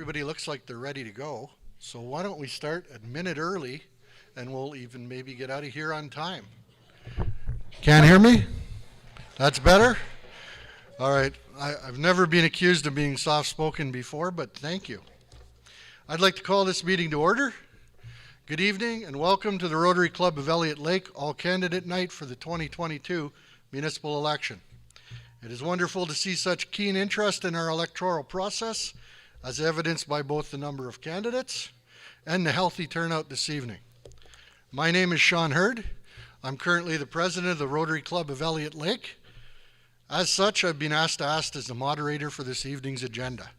Everybody looks like they're ready to go. So why don't we start a minute early and we'll even maybe get out of here on time. Can't hear me? That's better? All right. I've never been accused of being soft-spoken before, but thank you. I'd like to call this meeting to order. Good evening and welcome to the Rotary Club of Elliot Lake all-candidate night for the 2022 municipal election. It is wonderful to see such keen interest in our electoral process, as evidenced by both the number of candidates and the healthy turnout this evening. My name is Sean Hurd. I'm currently the president of the Rotary Club of Elliot Lake. As such, I've been asked to act as the moderator for this evening's agenda.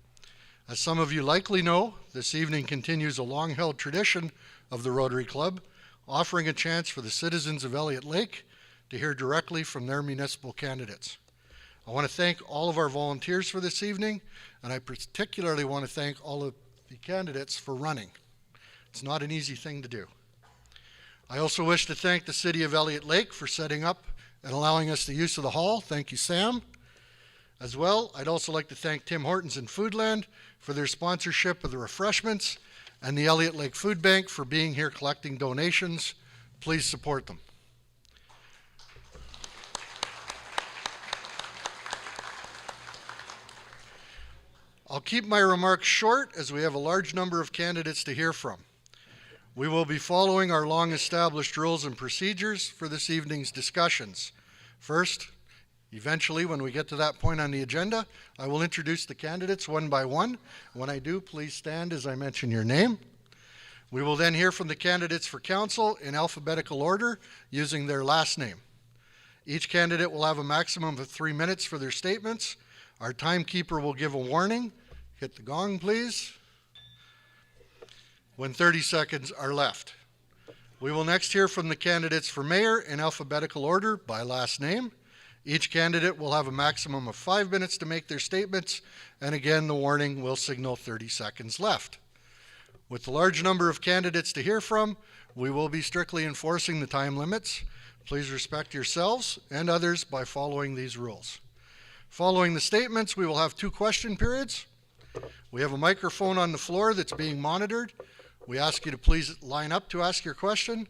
As some of you likely know, this evening continues a long-held tradition of the Rotary Club, offering a chance for the citizens of Elliot Lake to hear directly from their municipal candidates. I want to thank all of our volunteers for this evening, and I particularly want to thank all of the candidates for running. It's not an easy thing to do. I also wish to thank the City of Elliot Lake for setting up and allowing us the use of the hall. Thank you, Sam. As well, I'd also like to thank Tim Hortons and Foodland for their sponsorship of the refreshments and the Elliot Lake Food Bank for being here collecting donations. Please support them. I'll keep my remarks short as we have a large number of candidates to hear from. We will be following our long-established rules and procedures for this evening's discussions. First, eventually when we get to that point on the agenda, I will introduce the candidates one by one. When I do, please stand as I mention your name. We will then hear from the candidates for council in alphabetical order using their last name. Each candidate will have a maximum of 3 minutes for their statements. Our timekeeper will give a warning. Hit the gong, please, when 30 seconds are left. We will next hear from the candidates for mayor in alphabetical order by last name. Each candidate will have a maximum of 5 minutes to make their statements, and again, the warning will signal 30 seconds left. With the large number of candidates to hear from, we will be strictly enforcing the time limits. Please respect yourselves and others by following these rules. Following the statements, we will have 2 question periods. We have a microphone on the floor that's being monitored. We ask you to please line up to ask your question.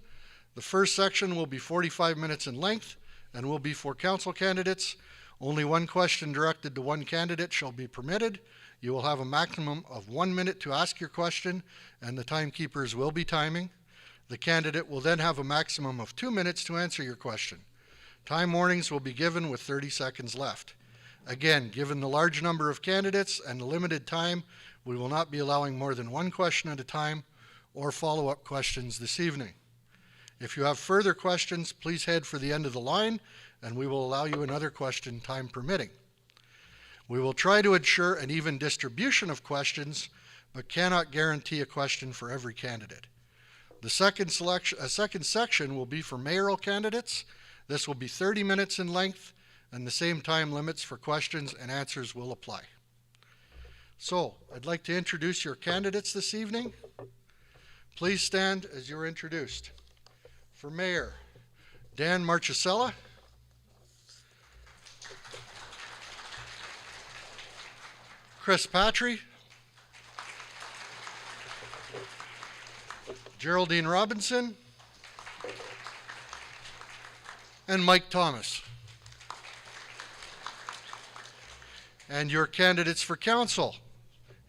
The first section will be 45 minutes in length and will be for council candidates. Only 1 question directed to 1 candidate shall be permitted. You will have a maximum of 1 minute to ask your question, and the timekeepers will be timing. The candidate will then have a maximum of 2 minutes to answer your question. Time warnings will be given with 30 seconds left. Again, given the large number of candidates and the limited time, we will not be allowing more than 1 question at a time or follow-up questions this evening. If you have further questions, please head for the end of the line and we will allow you another question, time permitting. We will try to ensure an even distribution of questions, but cannot guarantee a question for every candidate. The second section will be for mayoral candidates. This will be 30 minutes in length, and the same time limits for questions and answers will apply. So, I'd like to introduce your candidates this evening. Please stand as you're introduced. For mayor, Dan Marchesella. Chris Patry. Geraldine Robinson. And Mike Thomas. And your candidates for council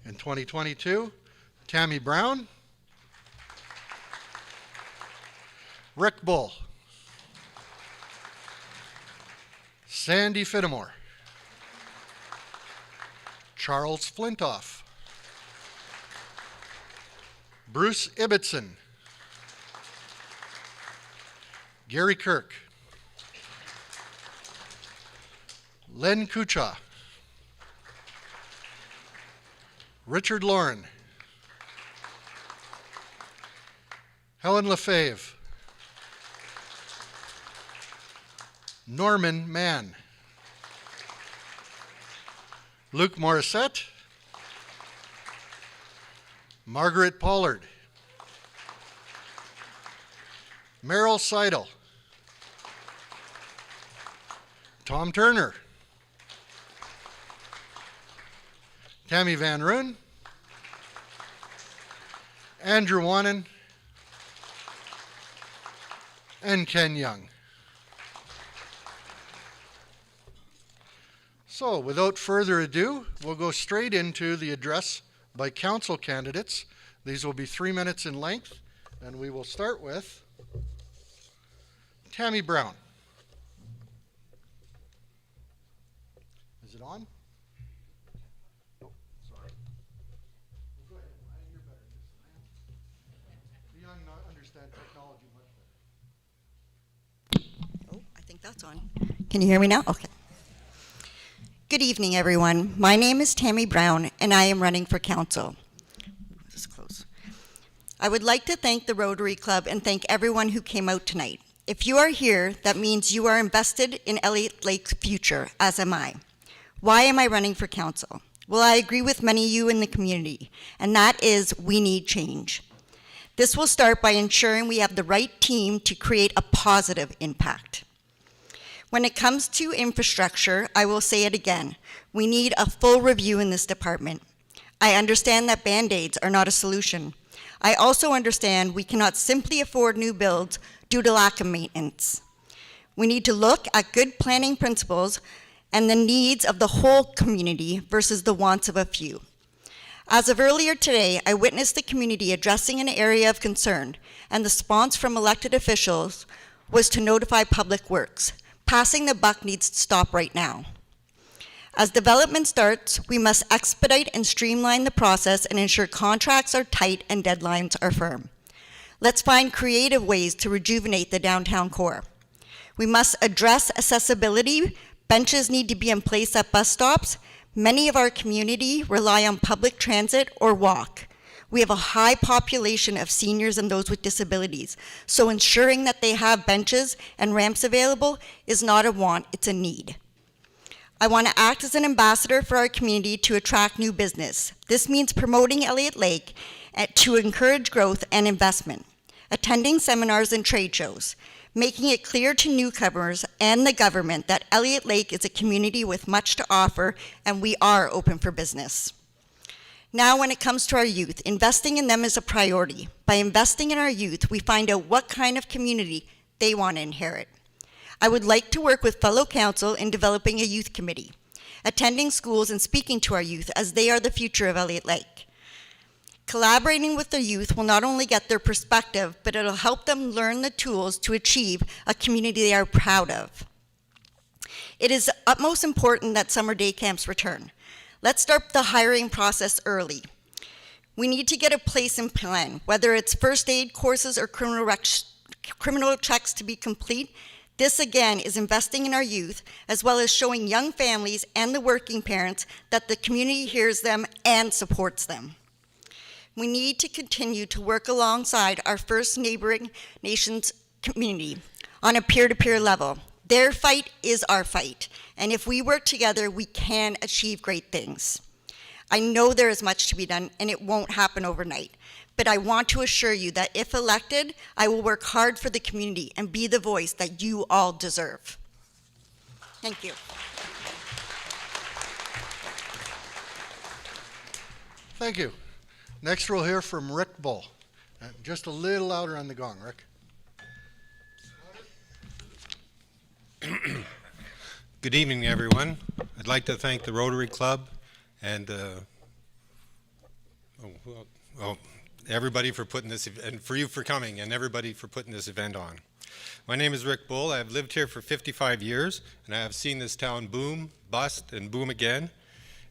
in 2022, Tammy Brown, Rick Bull, Sandy Fittimore, Charles Flintoff, Bruce Ibbotson, Gary Kirk, Len Kucha, Richard Lauren, Helen Lefebvre, Norman Mann, Luke Morissette, Margaret Pollard, Meryl Seidel, Tom Turner, Tammy Van Roon, Andrew Wannen, and Ken Young. So without further ado, we'll go straight into the address by council candidates. These will be 3 minutes in length, and we will start with Tammy Brown. Is it on? Oh, sorry. Well, go ahead, Ryan, you're better at this than I am. The young understand technology much better. Oh, I think that's on. Can you hear me now? Okay. Good evening, everyone. My name is Tammy Brown, and I am running for council. This is close. I would like to thank the Rotary Club and thank everyone who came out tonight. If you are here, that means you are invested in Elliot Lake's future, as am I. Why am I running for council? Well, I agree with many of you in the community, and that is we need change. This will start by ensuring we have the right team to create a positive impact. When it comes to infrastructure, I will say it again, we need a full review in this department. I understand that Band-Aids are not a solution. I also understand we cannot simply afford new builds due to lack of maintenance. We need to look at good planning principles and the needs of the whole community versus the wants of a few. As of earlier today, I witnessed the community addressing an area of concern, and the response from elected officials was to notify Public Works. Passing the buck needs to stop right now. As development starts, we must expedite and streamline the process and ensure contracts are tight and deadlines are firm. Let's find creative ways to rejuvenate the downtown core. We must address accessibility. Benches need to be in place at bus stops. Many of our community rely on public transit or walk. We have a high population of seniors and those with disabilities, so ensuring that they have benches and ramps available is not a want, it's a need. I want to act as an ambassador for our community to attract new business. This means promoting Elliot Lake to encourage growth and investment, attending seminars and trade shows, making it clear to newcomers and the government that Elliot Lake is a community with much to offer and we are open for business. Now, when it comes to our youth, investing in them is a priority. By investing in our youth, we find out what kind of community they want to inherit. I would like to work with fellow council in developing a youth committee, attending schools and speaking to our youth as they are the future of Elliot Lake. Collaborating with the youth will not only get their perspective, but it'll help them learn the tools to achieve a community they are proud of. It is utmost important that summer day camps return. Let's start the hiring process early. We need to get a place and plan, whether it's first aid courses or criminal checks to be complete. This again is investing in our youth, as well as showing young families and the working parents that the community hears them and supports them. We need to continue to work alongside our first neighboring nations community on a peer-to-peer level. Their fight is our fight, and if we work together, we can achieve great things. I know there is much to be done, and it won't happen overnight, but I want to assure you that if elected, I will work hard for the community and be the voice that you all deserve. Thank you. Thank you. Next, we'll hear from Rick Bull. Just a little louder on the gong, Rick. Good evening, everyone. I'd like to thank the Rotary Club and everybody for putting this, and for you for coming, and everybody for putting this event on. My name is Rick Bull. I've lived here for 55 years, and I have seen this town boom, bust, and boom again,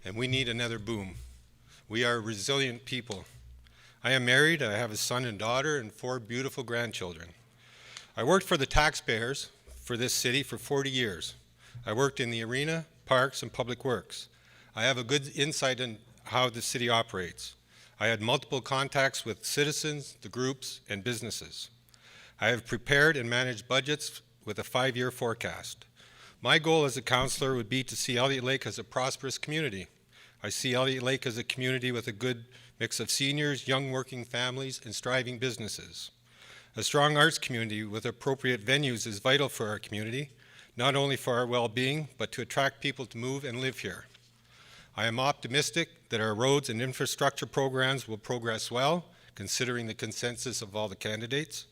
and we need another boom. We are resilient people. I am married. I have a son and daughter and 4 beautiful grandchildren. I worked for the taxpayers for this city for 40 years. I worked in the arena, parks, and public works. I have a good insight in how the city operates. I had multiple contacts with citizens, the groups, and businesses. I have prepared and managed budgets with a 5-year forecast. My goal as a councillor would be to see Elliot Lake as a prosperous community. I see Elliot Lake as a community with a good mix of seniors, young working families, and striving businesses. A strong arts community with appropriate venues is vital for our community, not only for our well-being, but to attract people to move and live here. I am optimistic that our roads and infrastructure programs will progress well, considering the consensus of all the candidates.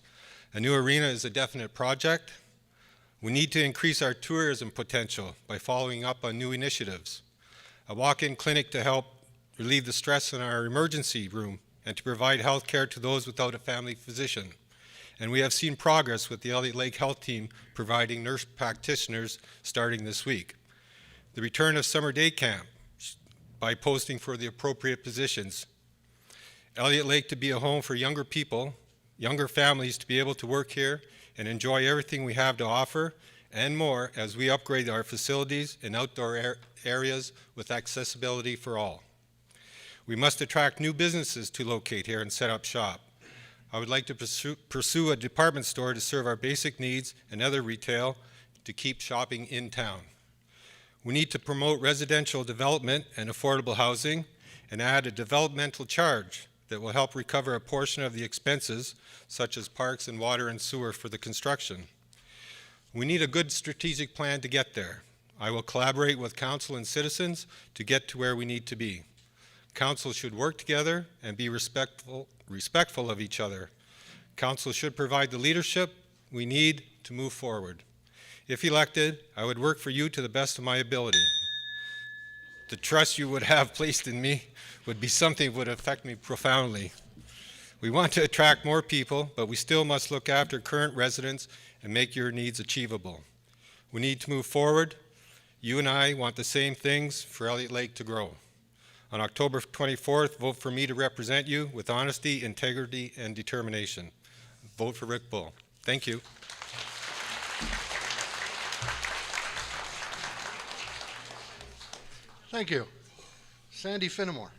A new arena is a definite project. We need to increase our tourism potential by following up on new initiatives. A walk-in clinic to help relieve the stress in our emergency room and to provide health care to those without a family physician. And we have seen progress with the Elliot Lake Health Team providing nurse practitioners starting this week. The return of summer day camp by posting for the appropriate positions. Elliot Lake to be a home for younger people, younger families to be able to work here and enjoy everything we have to offer and more as we upgrade our facilities and outdoor areas with accessibility for all. We must attract new businesses to locate here and set up shop. I would like to pursue a department store to serve our basic needs and other retail to keep shopping in town. We need to promote residential development and affordable housing and add a developmental charge that will help recover a portion of the expenses, such as parks and water and sewer for the construction. We need a good strategic plan to get there. I will collaborate with council and citizens to get to where we need to be. Council should work together and be respectful of each other. Council should provide the leadership we need to move forward. If elected, I would work for you to the best of my ability. The trust you would have placed in me would be something that would affect me profoundly. We want to attract more people, but we still must look after current residents and make your needs achievable. We need to move forward. You and I want the same things for Elliot Lake to grow. On October 24th, vote for me to represent you with honesty, integrity, and determination. Vote for Rick Bull. Thank you. Thank you. Sandy Finnemore.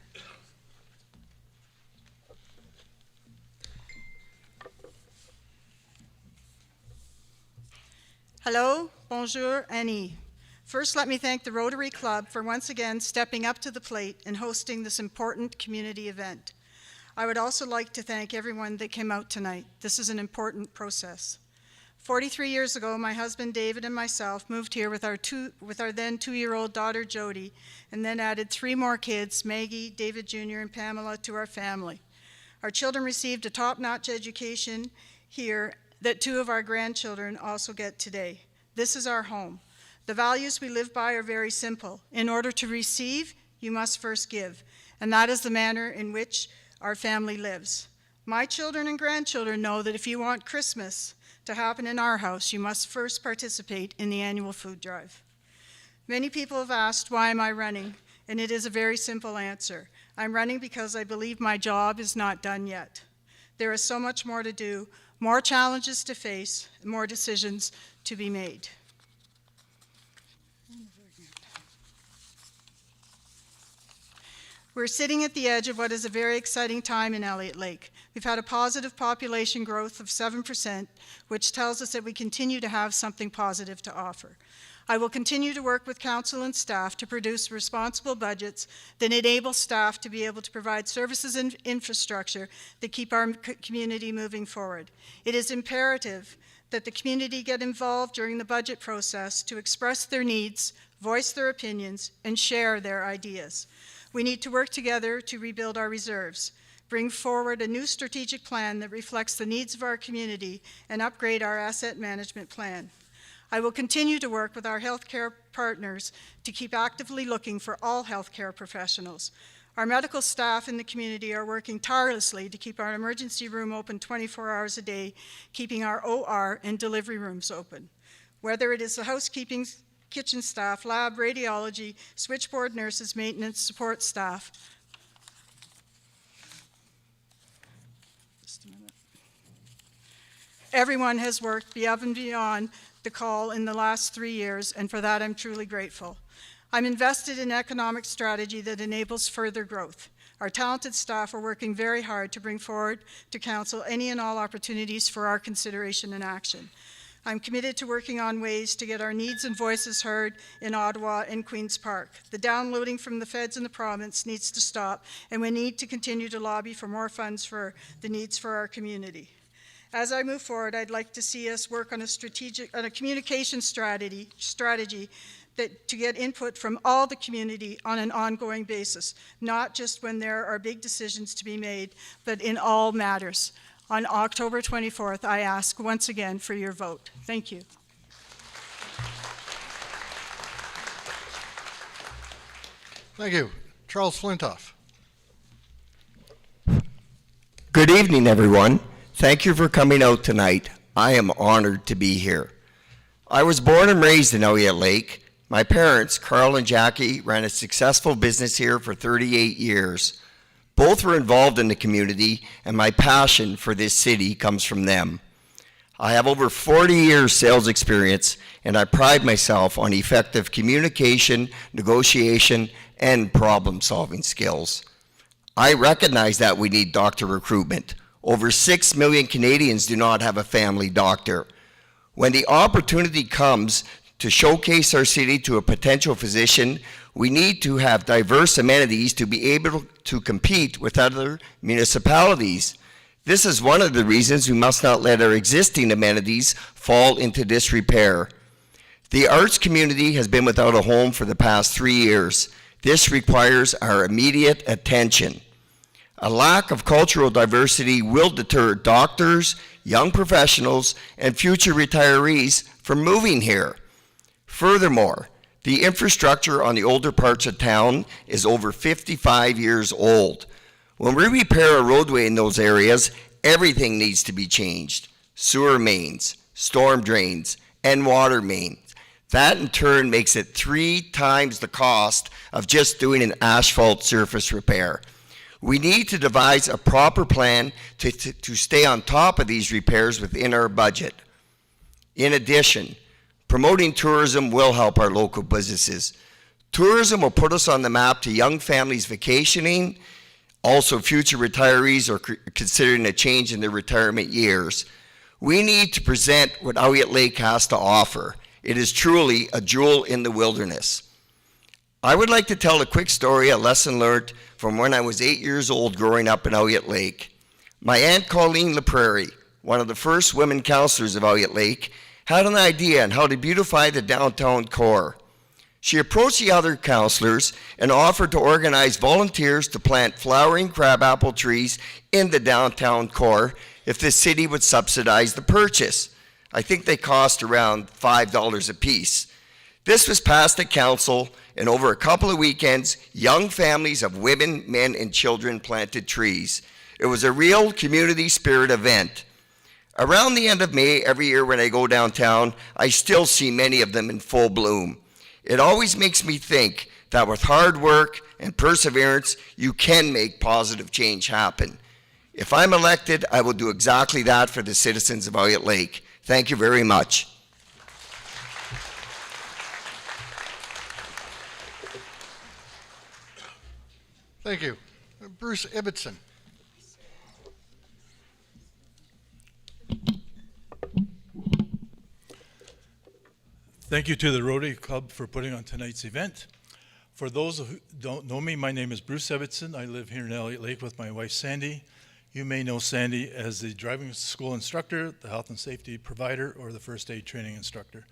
Hello, bonjour, Annie. First, let me thank the Rotary Club for once again stepping up to the plate and hosting this important community event. I would also like to thank everyone that came out tonight. This is an important process. 43 years ago, my husband David and myself moved here with our then 2-year-old daughter Jody, and then added 3 more kids, Maggie, David Jr., and Pamela, to our family. Our children received a top-notch education here that 2 of our grandchildren also get today. This is our home. The values we live by are very simple. In order to receive, you must first give, and that is the manner in which our family lives. My children and grandchildren know that if you want Christmas to happen in our house, you must first participate in the annual food drive. Many people have asked, why am I running? And it is a very simple answer. I'm running because I believe my job is not done yet. There is so much more to do, more challenges to face, and more decisions to be made. We're sitting at the edge of what is a very exciting time in Elliot Lake. We've had a positive population growth of 7%, which tells us that we continue to have something positive to offer. I will continue to work with council and staff to produce responsible budgets that enable staff to be able to provide services and infrastructure that keep our community moving forward. It is imperative that the community get involved during the budget process to express their needs, voice their opinions, and share their ideas. We need to work together to rebuild our reserves, bring forward a new strategic plan that reflects the needs of our community, and upgrade our asset management plan. I will continue to work with our healthcare partners to keep actively looking for all healthcare professionals. Our medical staff in the community are working tirelessly to keep our emergency room open 24 hours a day, keeping our OR and delivery rooms open. Whether it is the housekeeping, kitchen staff, lab, radiology, switchboard nurses, maintenance, support staff. Just a minute. Everyone has worked above and beyond the call in the last 3 years, and for that I'm truly grateful. I'm invested in economic strategy that enables further growth. Our talented staff are working very hard to bring forward to council any and all opportunities for our consideration and action. I'm committed to working on ways to get our needs and voices heard in Ottawa and Queen's Park. The downloading from the feds in the province needs to stop, and we need to continue to lobby for more funds for the needs for our community. As I move forward, I'd like to see us work on a communication strategy to get input from all the community on an ongoing basis, not just when there are big decisions to be made, but in all matters. On October 24th, I ask once again for your vote. Thank you. Thank you. Charles Flintoff. Good evening, everyone. Thank you for coming out tonight. I am honored to be here. I was born and raised in Elliot Lake. My parents, Carl and Jackie, ran a successful business here for 38 years. Both were involved in the community, and my passion for this city comes from them. I have over 40 years sales experience, and I pride myself on effective communication, negotiation, and problem-solving skills. I recognize that we need doctor recruitment. Over 6 million Canadians do not have a family doctor. When the opportunity comes to showcase our city to a potential physician, we need to have diverse amenities to be able to compete with other municipalities. This is one of the reasons we must not let our existing amenities fall into disrepair. The arts community has been without a home for the past 3 years. This requires our immediate attention. A lack of cultural diversity will deter doctors, young professionals, and future retirees from moving here. Furthermore, the infrastructure on the older parts of town is over 55 years old. When we repair a roadway in those areas, everything needs to be changed. Sewer mains, storm drains, and water mains. That in turn makes it 3 times the cost of just doing an asphalt surface repair. We need to devise a proper plan to stay on top of these repairs within our budget. In addition, promoting tourism will help our local businesses. Tourism will put us on the map to young families vacationing. Also, future retirees are considering a change in their retirement years. We need to present what Elliot Lake has to offer. It is truly a jewel in the wilderness. I would like to tell a quick story, a lesson learned from when I was 8 years old growing up in Elliot Lake. My Aunt Collin, one of the first women councillors of Elliot Lake, had an idea on how to beautify the downtown core. She approached the other councillors and offered to organize volunteers to plant flowering crabapple trees in the downtown core if the city would subsidize the purchase. I think they cost around $5 a piece. This was passed at council, and over a couple of weekends, young families of women, men, and children planted trees. It was a real community spirit event. Around the end of May every year when I go downtown, I still see many of them in full bloom. It always makes me think that with hard work and perseverance, you can make positive change happen. If I'm elected, I will do exactly that for the citizens of Elliot Lake. Thank you very much. Thank you. Bruce Ibbotson. Thank you to the Rotary Club for putting on tonight's event. For those who don't know me, my name is Bruce Ibbotson. I live here in Elliot Lake with my wife, Sandy. You may know Sandy as the driving school instructor, the health and safety provider, or the first aid training instructor.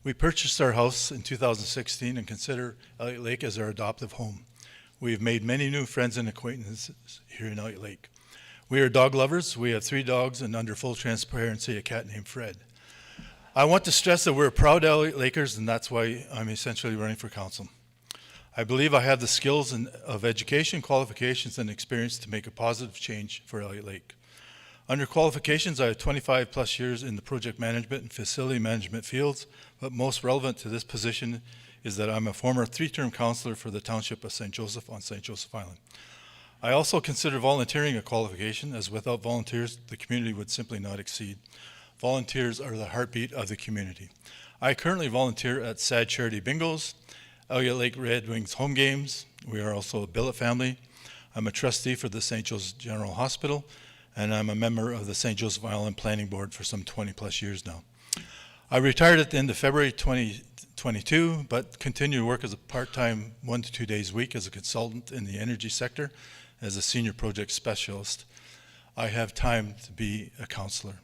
We purchased our house in 2016 and consider Elliot Lake as our adoptive home. We've made many new friends and acquaintances here in Elliot Lake. We are dog lovers. We have 3 dogs and, under full transparency, a cat named Fred. I want to stress that we're proud Elliot Lakers, and that's why I'm essentially running for council. I believe I have the skills of education, qualifications, and experience to make a positive change for Elliot Lake. Under qualifications, I have 25 plus years in the project management and facility management fields, but most relevant to this position is that I'm a former 3-term councillor for the township of St. Joseph on St. Joseph Island. I also consider volunteering a qualification, as without volunteers, the community would simply not exceed. Volunteers are the heartbeat of the community. I currently volunteer at SAD Charity Bingos, Elliot Lake Red Wings home games. We are also a billet family. I'm a trustee for the St. Joseph General Hospital, and I'm a member of the St. Joseph Island Planning Board for some 20 plus years now. I retired at the end of February 2022, but continue to work as a part-time 1 to 2 days a week as a consultant in the energy sector as a senior project specialist. I have time to be a counselor.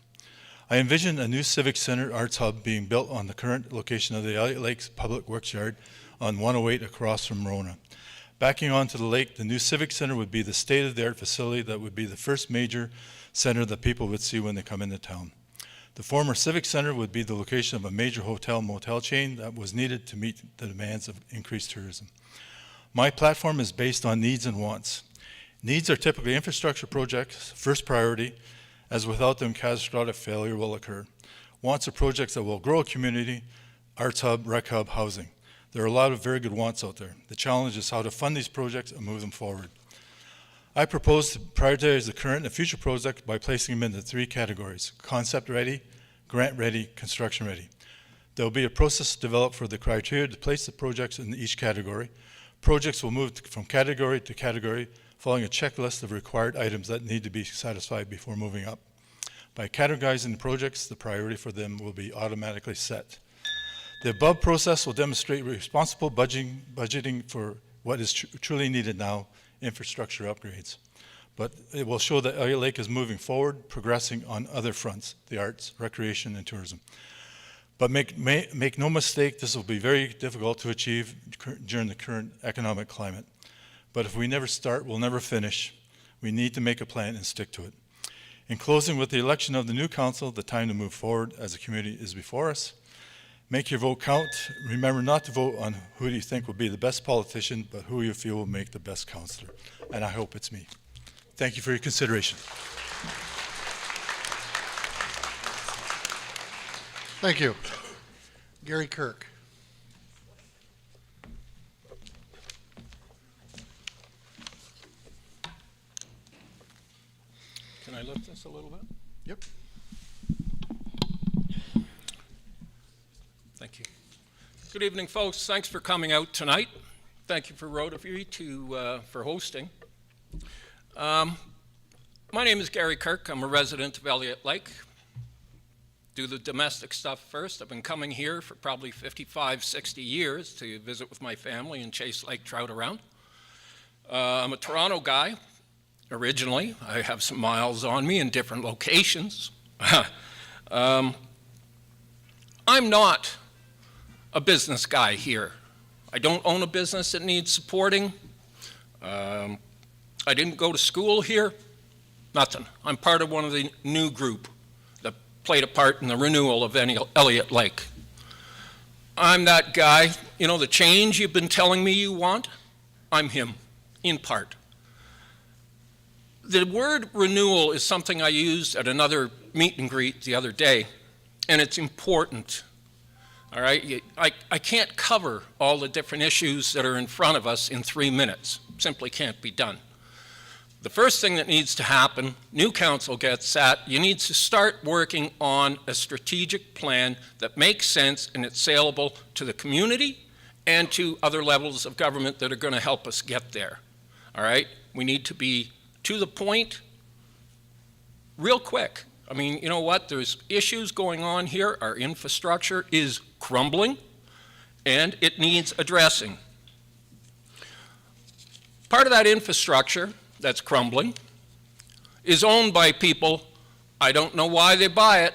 I envision a new Civic Center Arts Hub being built on the current location of the Elliot Lakes Public Works Yard on 108 across from Rona. Backing onto the lake, the new Civic Center would be the state-of-the-art facility that would be the first major center that people would see when they come into town. The former Civic Center would be the location of a major hotel-motel chain that was needed to meet the demands of increased tourism. My platform is based on needs and wants. Needs are typically infrastructure projects, first priority, as without them catastrophic failure will occur. Wants are projects that will grow a community, arts hub, rec hub, housing. There are a lot of very good wants out there. The challenge is how to fund these projects and move them forward. I propose to prioritize the current and future projects by placing them into 3 categories: concept ready, grant ready, construction ready. There will be a process developed for the criteria to place the projects in each category. Projects will move from category to category, following a checklist of required items that need to be satisfied before moving up. By categorizing the projects, the priority for them will be automatically set. The above process will demonstrate responsible budgeting for what is truly needed now, infrastructure upgrades. But it will show that Elliot Lake is moving forward, progressing on other fronts, the arts, recreation, and tourism. But make no mistake, this will be very difficult to achieve during the current economic climate. But if we never start, we'll never finish. We need to make a plan and stick to it. In closing, with the election of the new council, the time to move forward as a community is before us. Make your vote count. Remember not to vote on who you think will be the best politician, but who you feel will make the best councillor. And I hope it's me. Thank you for your consideration. Thank you. Gary Kirk. Can I lift this a little bit? Yep. Thank you. Good evening, folks. Thanks for coming out tonight. Thank you for Rotary for hosting. My name is Gary Kirk. I'm a resident of Elliot Lake. Do the domestic stuff first. I've been coming here for probably 55, 60 years to visit with my family and chase lake trout around. I'm a Toronto guy. Originally, I have some miles on me in different locations. I'm not a business guy here. I don't own a business that needs supporting. I didn't go to school here, nothing. I'm part of one of the new group that played a part in the renewal of Elliot Lake. I'm that guy, you know, the change you've been telling me you want, I'm him, in part. The word renewal is something I used at another meet and greet the other day, and it's important. All right, I can't cover all the different issues that are in front of us in 3 minutes. Simply can't be done. The first thing that needs to happen, new council gets set, you need to start working on a strategic plan that makes sense and it's saleable to the community and to other levels of government that are going to help us get there. All right, we need to be to the point real quick. I mean, you know what? There's issues going on here. Our infrastructure is crumbling, and it needs addressing. Part of that infrastructure that's crumbling is owned by people. I don't know why they buy it.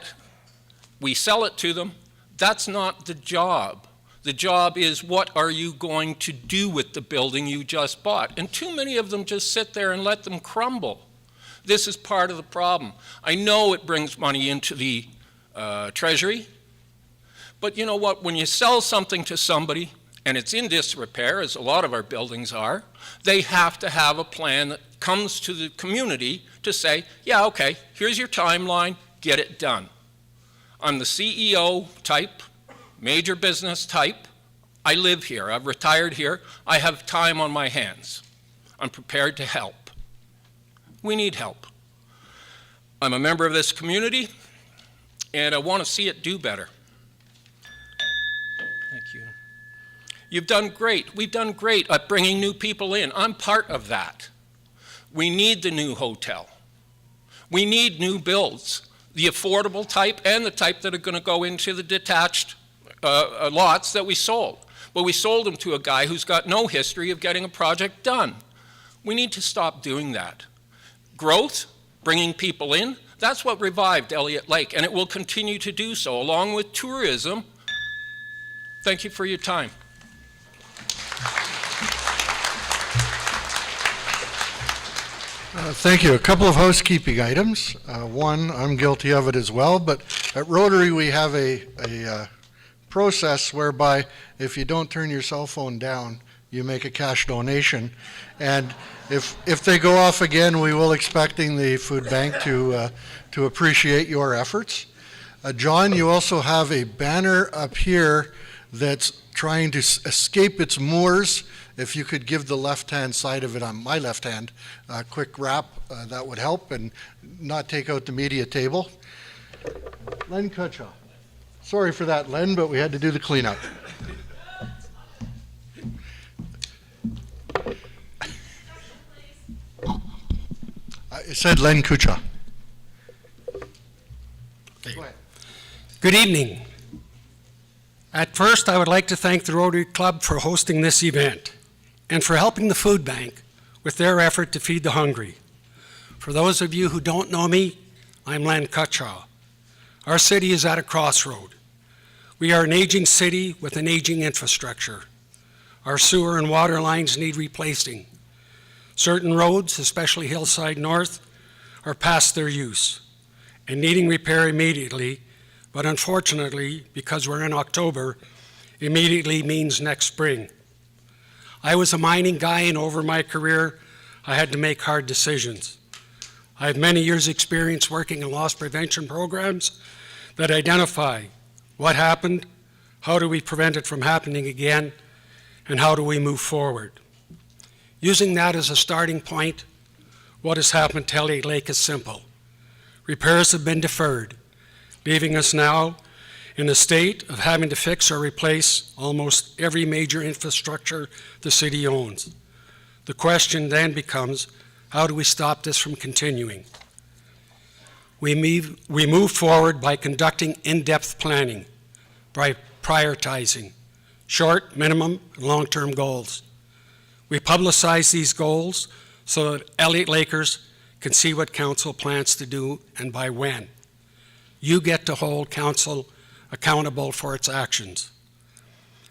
We sell it to them. That's not the job. The job is, what are you going to do with the building you just bought? And too many of them just sit there and let them crumble. This is part of the problem. I know it brings money into the treasury, but you know what? When you sell something to somebody and it's in disrepair, as a lot of our buildings are, they have to have a plan that comes to the community to say, yeah, okay, here's your timeline, get it done. I'm the CEO type, major business type. I live here. I've retired here. I have time on my hands. I'm prepared to help. We need help. I'm a member of this community, and I want to see it do better. Thank you. You've done great. We've done great at bringing new people in. I'm part of that. We need the new hotel. We need new builds, the affordable type and the type that are going to go into the detached lots that we sold. But we sold them to a guy who's got no history of getting a project done. We need to stop doing that. Growth, bringing people in, That's what revived Elliot Lake, and it will continue to do so, along with tourism. Thank you for your time. Thank you. A couple of housekeeping items. One, I'm guilty of it as well, but at Rotary we have a process whereby if you don't turn your cell phone down, you make a cash donation. And if they go off again, we will expecting the food bank to appreciate your efforts. John, you also have a banner up here that's trying to escape its moors. If you could give the left-hand side of it on my left hand a quick wrap, that would help and not take out the media table. Len Kutchaw. Sorry for that, Len, but we had to do the cleanup. I said Len Kutchaw. Go ahead. Good evening. At first, I would like to thank the Rotary Club for hosting this event and for helping the food bank with their effort to feed the hungry. For those of you who don't know me, I'm Len Kutchaw. Our city is at a crossroad. We are an aging city with an aging infrastructure. Our sewer and water lines need replacing. Certain roads, especially Hillside North, are past their use and needing repair immediately, but unfortunately, because we're in October, immediately means next spring. I was a mining guy, and over my career, I had to make hard decisions. I have many years' experience working in loss prevention programs that identify what happened, how do we prevent it from happening again, and how do we move forward. Using that as a starting point, what has happened to Elliot Lake is simple. Repairs have been deferred, leaving us now in a state of having to fix or replace almost every major infrastructure the city owns. The question then becomes, how do we stop this from continuing? We move forward by conducting in-depth planning, by prioritizing short, minimum, and long-term goals. We publicize these goals so that Elliot Lakers can see what council plans to do and by when. You get to hold council accountable for its actions.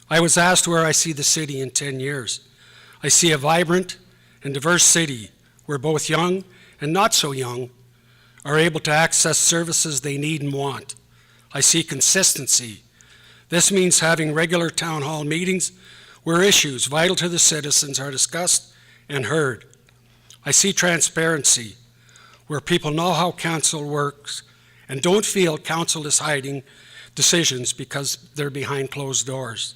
I was asked where I see the city in 10 years. I see a vibrant and diverse city where both young and not so young are able to access services they need and want. I see consistency. This means having regular town hall meetings where issues vital to the citizens are discussed and heard. I see transparency, where people know how council works and don't feel council is hiding decisions because they're behind closed doors.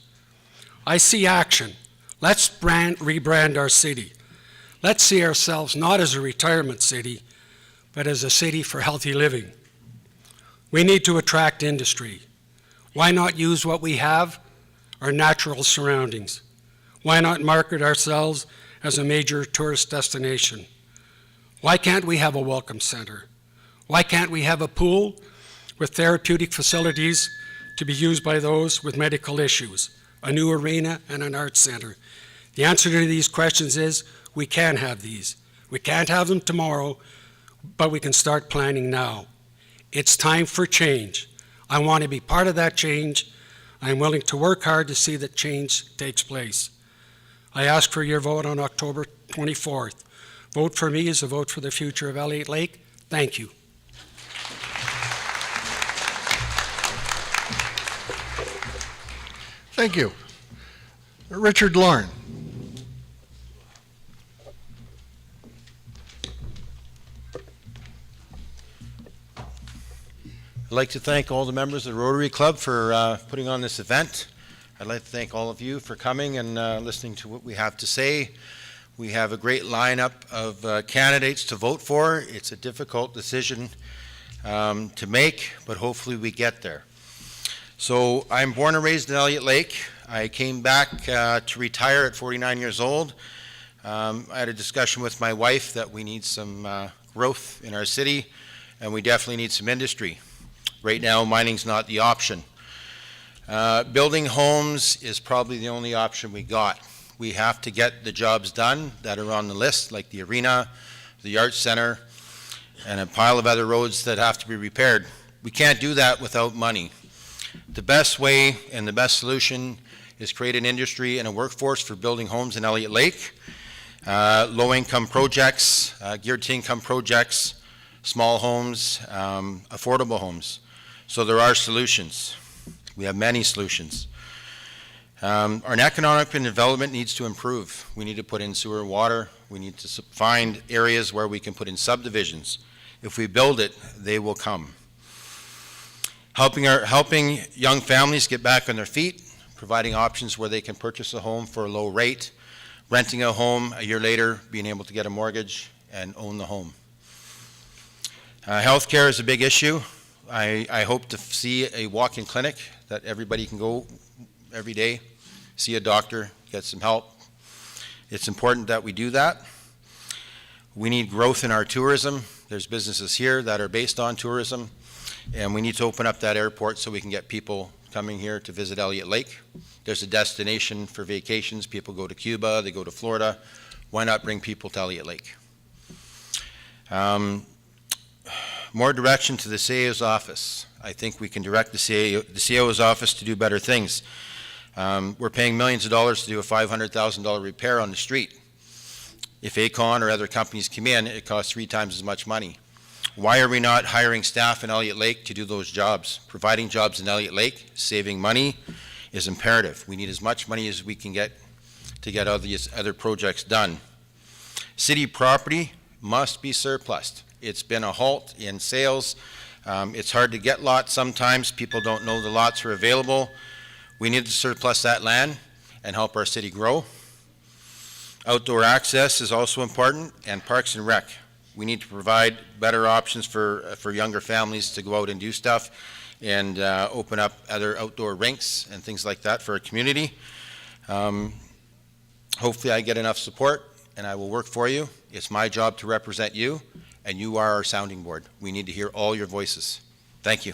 I see action. Let's rebrand our city. Let's see ourselves not as a retirement city, but as a city for healthy living. We need to attract industry. Why not use what we have, our natural surroundings? Why not market ourselves as a major tourist destination? Why can't we have a welcome center? Why can't we have a pool with therapeutic facilities to be used by those with medical issues, a new arena, and an arts center? The answer to these questions is we can have these. We can't have them tomorrow, but we can start planning now. It's time for change. I want to be part of that change. I'm willing to work hard to see that change takes place. I ask for your vote on October 24th. Vote for me is a vote for the future of Elliot Lake. Thank you. Thank you. Richard Lorne. I'd like to thank all the members of the Rotary Club for putting on this event. I'd like to thank all of you for coming and listening to what we have to say. We have a great lineup of candidates to vote for. It's a difficult decision to make, but hopefully we get there. So I'm born and raised in Elliot Lake. I came back to retire at 49 years old. I had a discussion with my wife that we need some growth in our city, and we definitely need some industry. Right now, mining's not the option. Building homes is probably the only option we got. We have to get the jobs done that are on the list, like the arena, the arts center, and a pile of other roads that have to be repaired. We can't do that without money. The best way and the best solution is create an industry and a workforce for building homes in Elliot Lake, low-income projects, geared to income projects, small homes, affordable homes. So there are solutions. We have many solutions. Our economic development needs to improve. We need to put in sewer and water. We need to find areas where we can put in subdivisions. If we build it, they will come. Helping young families get back on their feet, providing options where they can purchase a home for a low rate, renting a home a year later, being able to get a mortgage and own the home. Healthcare is a big issue. I hope to see a walk-in clinic that everybody can go every day, see a doctor, get some help. It's important that we do that. We need growth in our tourism. There's businesses here that are based on tourism, and we need to open up that airport so we can get people coming here to visit Elliot Lake. There's a destination for vacations. People go to Cuba, they go to Florida. Why not bring people to Elliot Lake? More direction to the CAO's office. I think we can direct the CAO's office to do better things. We're paying millions of dollars to do a $500,000 repair on the street. If Acon or other companies come in, it costs 3 times as much money. Why are we not hiring staff in Elliot Lake to do those jobs? Providing jobs in Elliot Lake, saving money is imperative. We need as much money as we can get to get all these other projects done. City property must be surplused. It's been a halt in sales. It's hard to get lots sometimes. People don't know the lots are available. We need to surplus that land and help our city grow. Outdoor access is also important, and parks and rec. We need to provide better options for younger families to go out and do stuff and open up other outdoor rinks and things like that for our community. Hopefully I get enough support and I will work for you. It's my job to represent you, and you are our sounding board. We need to hear all your voices. Thank you.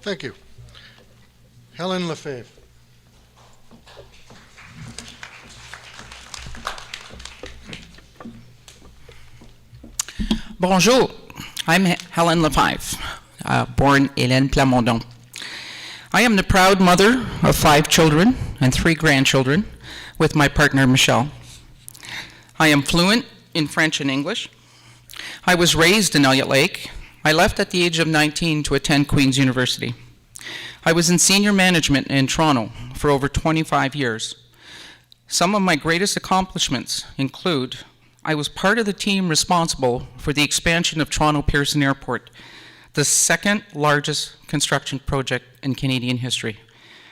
Thank you. Helen Lefebvre. Bonjour, I'm Helen Lefebvre, born Hélène Plamondon. I am the proud mother of 5 children and 3 grandchildren with my partner Michelle. I am fluent in French and English. I was raised in Elliot Lake. I left at the age of 19 to attend Queen's University. I was in senior management in Toronto for over 25 years. Some of my greatest accomplishments include I was part of the team responsible for the expansion of Toronto Pearson Airport, the 2nd largest construction project in Canadian history,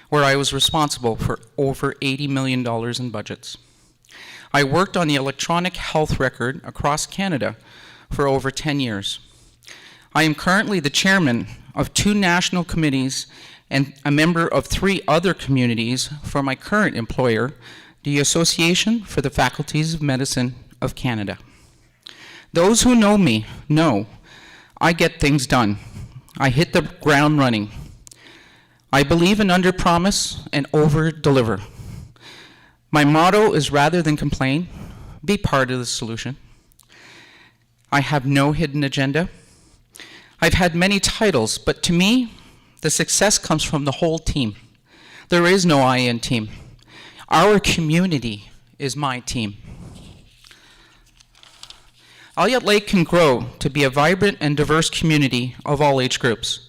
where I was responsible for over $80 million in budgets. I worked on the electronic health record across Canada for over 10 years. I am currently the chairman of 2 national committees and a member of 3 other communities for my current employer, the Association for the Faculties of Medicine of Canada. Those who know me know I get things done. I hit the ground running. I believe in under-promise and over-deliver. My motto is rather than complain, be part of the solution. I have no hidden agenda. I've had many titles, but to me, the success comes from the whole team. There is no I in team. Our community is my team. Elliot Lake can grow to be a vibrant and diverse community of all age groups.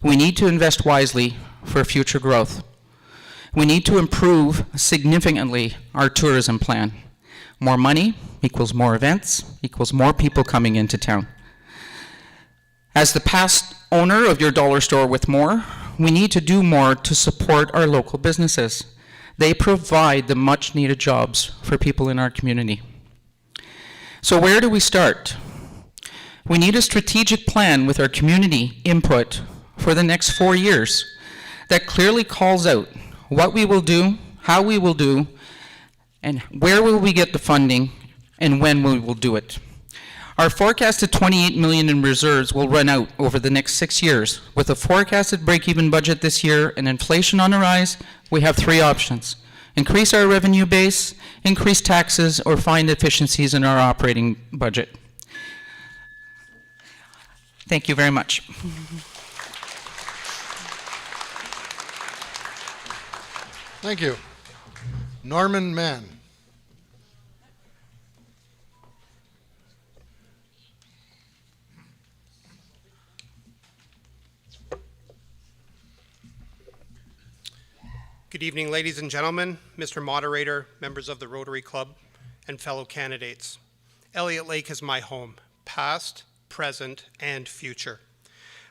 We need to invest wisely for future growth. We need to improve significantly our tourism plan. More money equals more events, equals more people coming into town. As the past owner of your dollar store with more, we need to do more to support our local businesses. They provide the much needed jobs for people in our community. So where do we start? We need a strategic plan with our community input for the next 4 years that clearly calls out what we will do, how we will do, and where will we get the funding, and when we will do it. Our forecasted $28 million in reserves will run out over the next 6 years. With a forecasted break-even budget this year and inflation on the rise, we have 3 options. increase our revenue base, increase taxes, or find efficiencies in our operating budget. Thank you very much. Thank you. Norman Mann. Good evening, ladies and gentlemen, Mr. Moderator, members of the Rotary Club, and fellow candidates. Elliot Lake is my home, past, present, and future.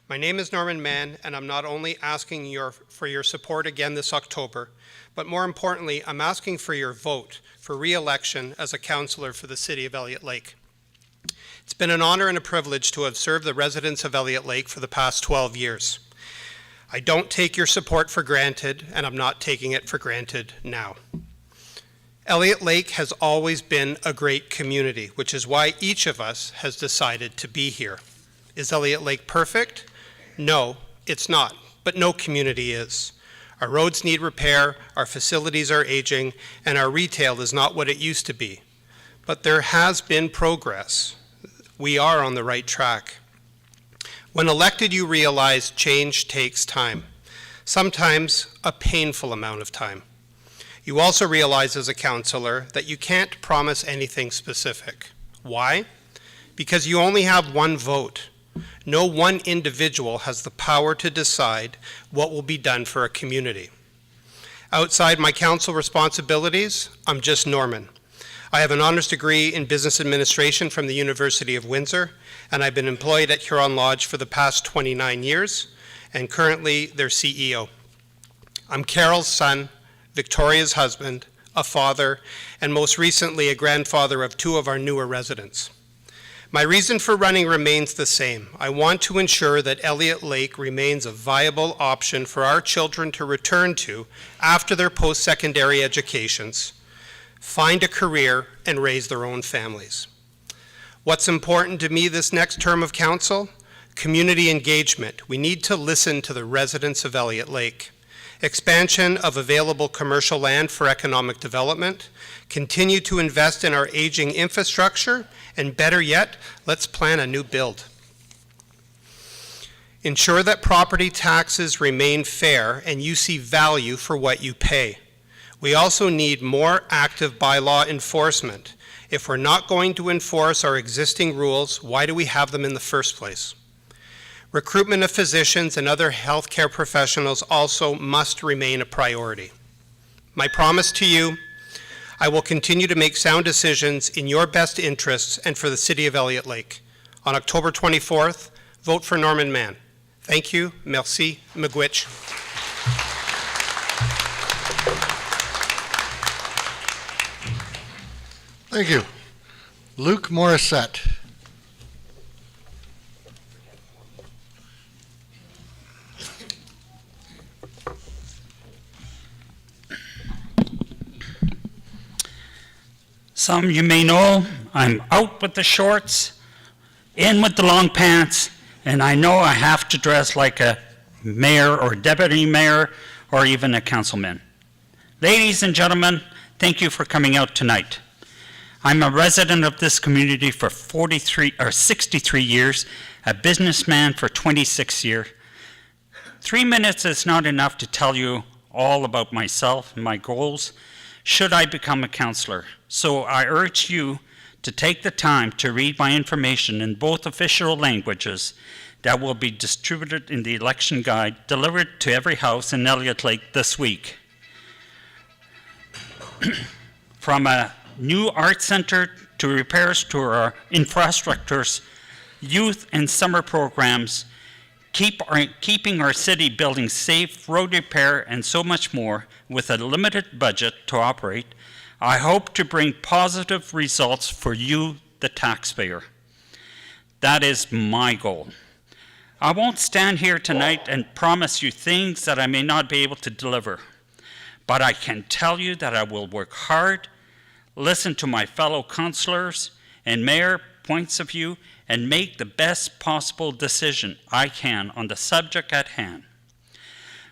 My name is Norman Mann, and I'm not only asking for your support again this October, but more importantly, I'm asking for your vote for re-election as a councillor for the City of Elliot Lake. It's been an honor and a privilege to have served the residents of Elliot Lake for the past 12 years. I don't take your support for granted, and I'm not taking it for granted now. Elliot Lake has always been a great community, which is why each of us has decided to be here. Is Elliot Lake perfect? No, it's not, but no community is. Our roads need repair, our facilities are aging, and our retail is not what it used to be. But there has been progress. We are on the right track. When elected, you realize change takes time, sometimes a painful amount of time. You also realize as a councillor that you can't promise anything specific. Why? Because you only have one vote. No one individual has the power to decide what will be done for a community. Outside my council responsibilities, I'm just Norman. I have an honors degree in business administration from the University of Windsor, and I've been employed at Huron Lodge for the past 29 years, and currently their CEO. I'm Carol's son, Victoria's husband, a father, and most recently a grandfather of 2 of our newer residents. My reason for running remains the same. I want to ensure that Elliot Lake remains a viable option for our children to return to after their post-secondary educations, find a career, and raise their own families. What's important to me this next term of council? Community engagement. We need to listen to the residents of Elliot Lake. Expansion of available commercial land for economic development. Continue to invest in our aging infrastructure, and better yet, let's plan a new build. Ensure that property taxes remain fair and you see value for what you pay. We also need more active bylaw enforcement. If we're not going to enforce our existing rules, why do we have them in the first place? Recruitment of physicians and other healthcare professionals also must remain a priority. My promise to you, I will continue to make sound decisions in your best interests and for the City of Elliot Lake. On October 24th, vote for Norman Mann. Thank you. Merci. Miigwech. Thank you. Luke Morissette. Some you may know, I'm out with the shorts, in with the long pants, and I know I have to dress like a mayor or deputy mayor or even a councilman. Ladies and gentlemen, thank you for coming out tonight. I'm a resident of this community for 63 years, a businessman for 26 years. 3 minutes is not enough to tell you all about myself and my goals should I become a councillor. So I urge you to take the time to read my information in both official languages that will be distributed in the election guide delivered to every house in Elliot Lake this week. From a new art center to repairs to our infrastructures, youth and summer programs, keeping our city buildings safe, road repair, and so much more with a limited budget to operate, I hope to bring positive results for you, the taxpayer. That is my goal. I won't stand here tonight and promise you things that I may not be able to deliver, but I can tell you that I will work hard, listen to my fellow councillors and mayor points of view, and make the best possible decision I can on the subject at hand.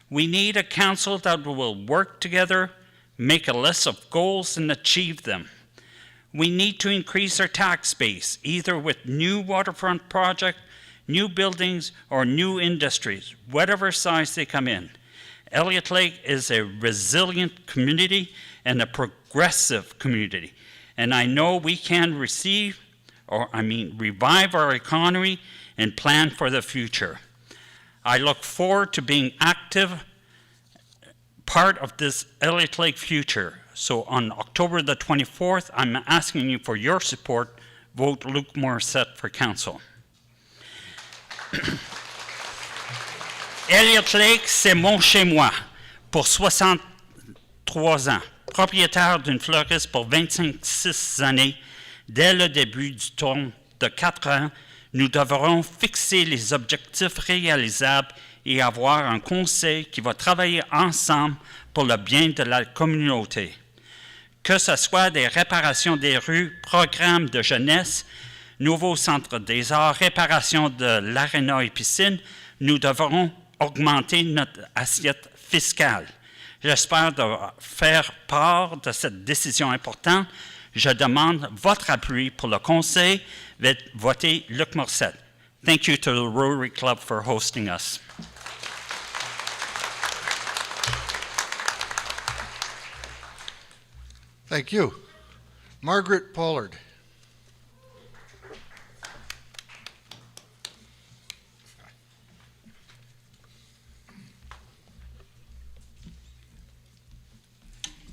We need a council that will work together, make a list of goals and achieve them. We need to increase our tax base, either with new waterfront project, new buildings, or new industries, whatever size they come in. Elliot Lake is a resilient community and a progressive community. And I know we can revive our economy and plan for the future. I look forward to being active part of this Elliot Lake future. So on October the 24th, I'm asking you for your support. Vote Luc Morissette for council. Elliot Lake, c'est mon chez-moi pour 63 ans. Propriétaire d'une fleuriste pour 26 années, dès le début du tour de 4 ans, nous devrons fixer les objectifs réalisables et avoir un conseil qui va travailler ensemble pour le bien de la communauté. Que ce soit des réparations des rues, programmes de jeunesse, nouveaux centres des arts, réparation de l'aréna et piscine, nous devrons augmenter notre assiette fiscale. J'espère de faire part de cette décision importante. Je demande votre appui pour le conseil. Votez Luc Morissette. Thank you to the Rotary Club for hosting us. Thank you. Margaret Pollard.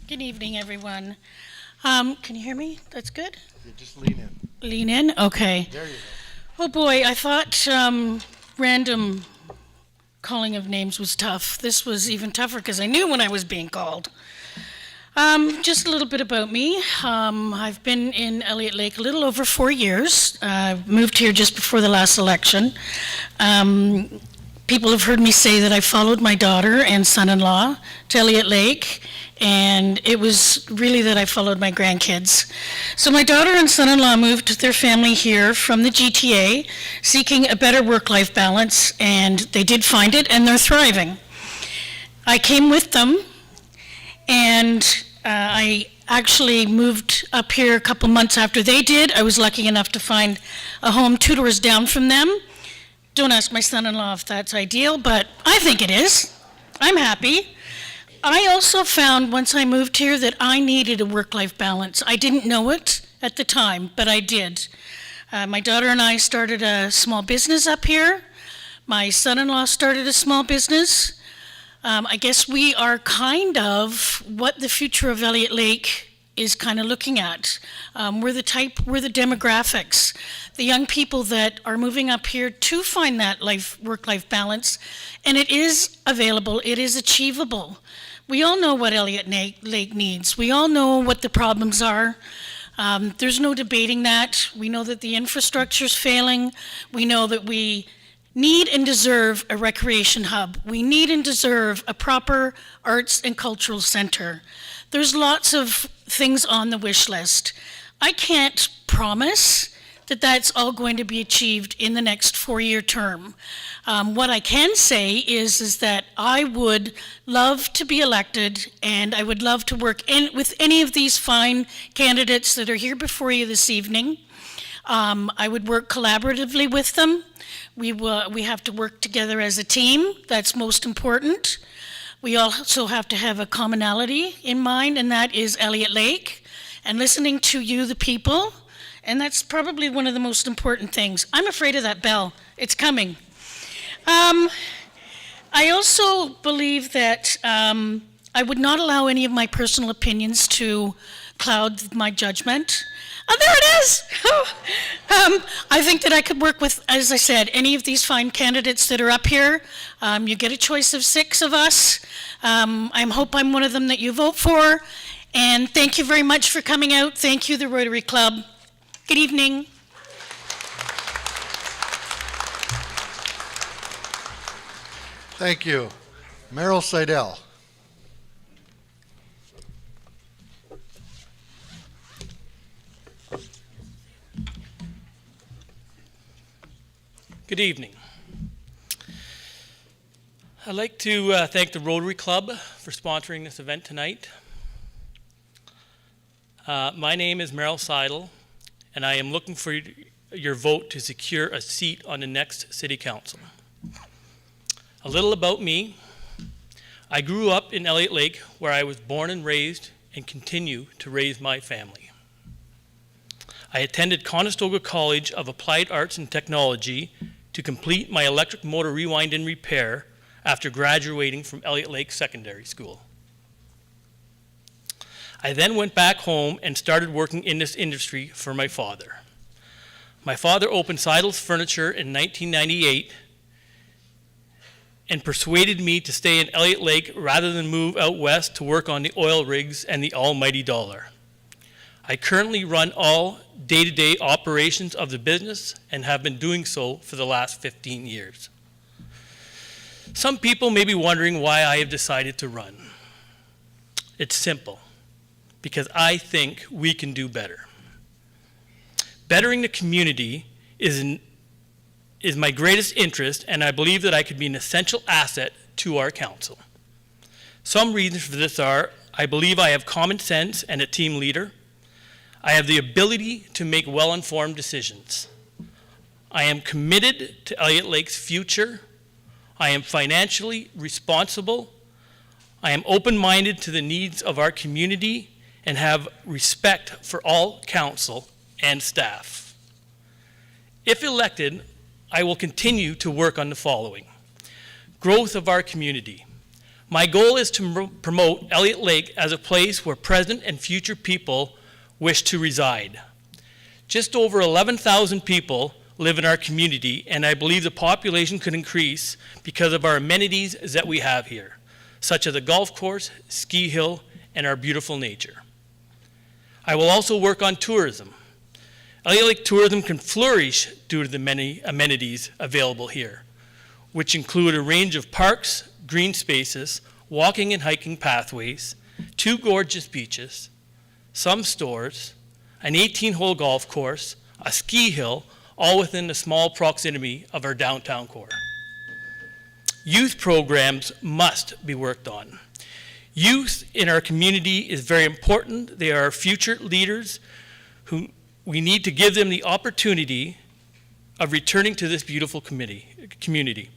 Good evening, everyone. Can you hear me? That's good? You just lean in. Lean in? Okay. There you go. Oh boy, I thought random calling of names was tough. This was even tougher because I knew when I was being called. Just a little bit about me. I've been in Elliot Lake a little over 4 years. Moved here just before the last election. People have heard me say that I followed my daughter and son-in-law to Elliot Lake, and it was really that I followed my grandkids. So my daughter and son-in-law moved with their family here from the GTA, seeking a better work-life balance, and they did find it, and they're thriving. I came with them, and I actually moved up here a couple months after they did. I was lucky enough to find a home 2 doors down from them. Don't ask my son-in-law if that's ideal, but I think it is. I'm happy. I also found once I moved here that I needed a work-life balance. I didn't know it at the time, but I did. My daughter and I started a small business up here. My son-in-law started a small business. I guess we are kind of what the future of Elliot Lake is kind of looking at. We're the demographics, the young people that are moving up here to find that work-life balance, and it is available, it is achievable. We all know what Elliot Lake needs. We all know what the problems are. There's no debating that. We know that the infrastructure is failing. We know that we need and deserve a recreation hub. We need and deserve a proper arts and cultural center. There's lots of things on the wish list. I can't promise that that's all going to be achieved in the next 4-year term. What I can say is that I would love to be elected, and I would love to work with any of these fine candidates that are here before you this evening. I would work collaboratively with them. We have to work together as a team. That's most important. We also have to have a commonality in mind, and that is Elliot Lake, and listening to you, the people, and that's probably one of the most important things. I'm afraid of that bell. It's coming. I also believe that I would not allow any of my personal opinions to cloud my judgment. Oh, there it is! I think that I could work with, as I said, any of these fine candidates that are up here. You get a choice of 6 of us. I hope I'm one of them that you vote for. And thank you very much for coming out. Thank you, the Rotary Club. Good evening. Thank you. Mayoral Seidel. Good evening. I'd like to thank the Rotary Club for sponsoring this event tonight. My name is Mayoral Seidel, and I am looking for your vote to secure a seat on the next City Council. A little about me. I grew up in Elliot Lake, where I was born and raised and continue to raise my family. I attended Conestoga College of Applied Arts and Technology to complete my electric motor rewind and repair after graduating from Elliot Lake Secondary School. I then went back home and started working in this industry for my father. My father opened Seidel's Furniture in 1998 and persuaded me to stay in Elliot Lake rather than move out west to work on the oil rigs and the almighty dollar. I currently run all day-to-day operations of the business and have been doing so for the last 15 years. Some people may be wondering why I have decided to run. It's simple, because I think we can do better. Bettering the community is my greatest interest, and I believe that I could be an essential asset to our council. Some reasons for this are, I believe I have common sense and a team leader. I have the ability to make well-informed decisions. I am committed to Elliot Lake's future. I am financially responsible. I am open-minded to the needs of our community and have respect for all council and staff. If elected, I will continue to work on the following. Growth of our community. My goal is to promote Elliot Lake as a place where present and future people wish to reside. Just over 11,000 people live in our community, and I believe the population could increase because of our amenities that we have here, such as a golf course, ski hill, and our beautiful nature. I will also work on tourism. Elliot Lake tourism can flourish due to the many amenities available here, which include a range of parks, green spaces, walking and hiking pathways, 2 gorgeous beaches, some stores, an 18-hole golf course, a ski hill, all within the small proximity of our downtown core. Youth programs must be worked on. Youth in our community is very important. They are our future leaders who we need to give them the opportunity of returning to this beautiful community.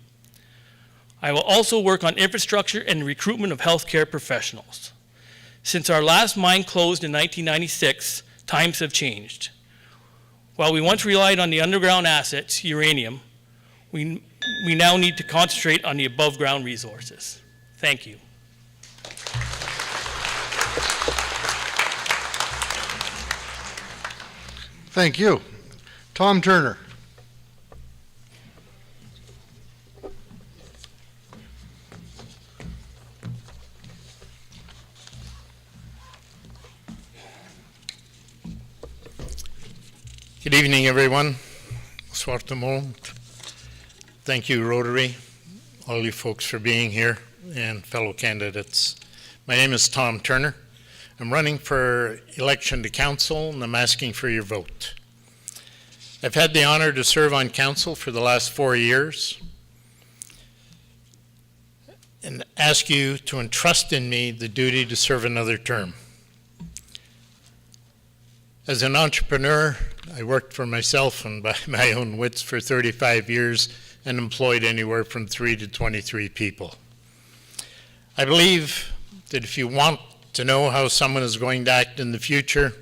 I will also work on infrastructure and recruitment of healthcare professionals. Since our last mine closed in 1996, times have changed. While we once relied on the underground assets, uranium, we now need to concentrate on the above-ground resources. Thank you. Thank you. Tom Turner. Good evening, everyone. Bonsoir tout le monde. Thank you, Rotary, all you folks for being here, and fellow candidates. My name is Tom Turner. I'm running for election to council, and I'm asking for your vote. I've had the honor to serve on council for the last 4 years, and ask you to entrust in me the duty to serve another term. As an entrepreneur, I worked for myself and by my own wits for 35 years and employed anywhere from 3 to 23 people. I believe that if you want to know how someone is going to act in the future,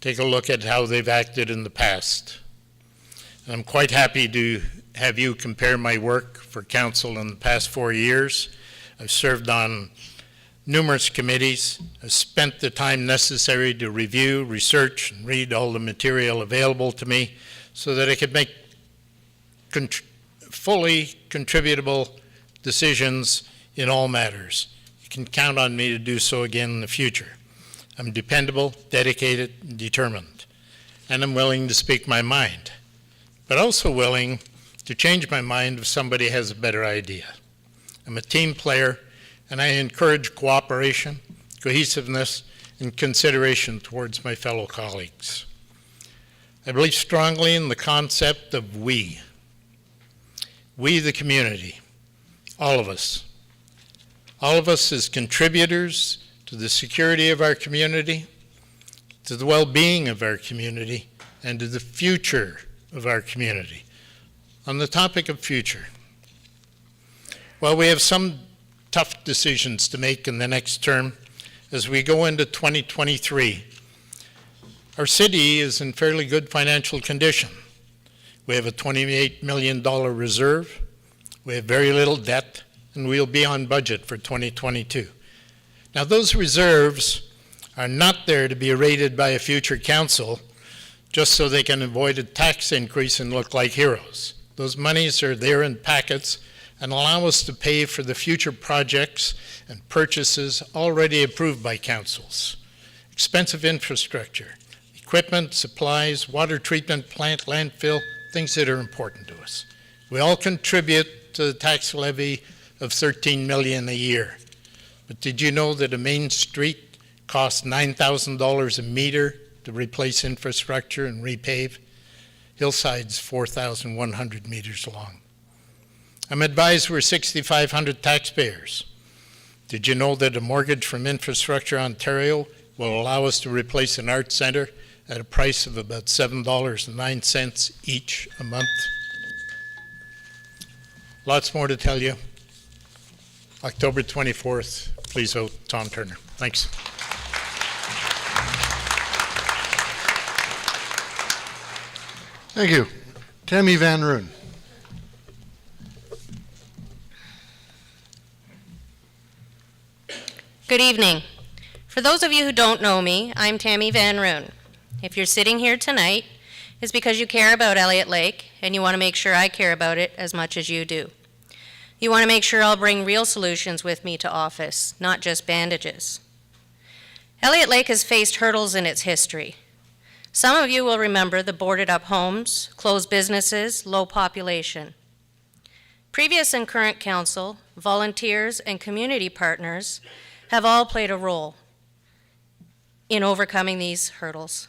take a look at how they've acted in the past. And I'm quite happy to have you compare my work for council in the past 4 years. I've served on numerous committees. I've spent the time necessary to review, research, and read all the material available to me so that I could make fully contributable decisions in all matters. You can count on me to do so again in the future. I'm dependable, dedicated, and determined, and I'm willing to speak my mind, but also willing to change my mind if somebody has a better idea. I'm a team player, and I encourage cooperation, cohesiveness, and consideration towards my fellow colleagues. I believe strongly in the concept of we. We, the community, all of us. All of us as contributors to the security of our community, to the well-being of our community, and to the future of our community. On the topic of future, well, we have some tough decisions to make in the next term as we go into 2023. Our city is in fairly good financial condition. We have a $28 million reserve, we have very little debt, and we'll be on budget for 2022. Now, those reserves are not there to be raided by a future council just so they can avoid a tax increase and look like heroes. Those monies are there in packets and allow us to pay for the future projects and purchases already approved by councils. Expensive infrastructure, equipment, supplies, water treatment plant, landfill, things that are important to us. We all contribute to the tax levy of $13 million a year. But did you know that a main street costs $9,000 a meter to replace infrastructure and repave? Hillside's 4,100 meters long. I'm advised we're 6,500 taxpayers. Did you know that a mortgage from Infrastructure Ontario will allow us to replace an art center at a price of about $7.09 each a month? Lots more to tell you. October 24th, please vote Tom Turner. Thanks. Thank you. Tammy Van Roon. Good evening. For those of you who don't know me, I'm Tammy Van Roon. If you're sitting here tonight, it's because you care about Elliot Lake and you want to make sure I care about it as much as you do. You want to make sure I'll bring real solutions with me to office, not just bandages. Elliot Lake has faced hurdles in its history. Some of you will remember the boarded up homes, closed businesses, low population. Previous and current council, volunteers, and community partners have all played a role in overcoming these hurdles.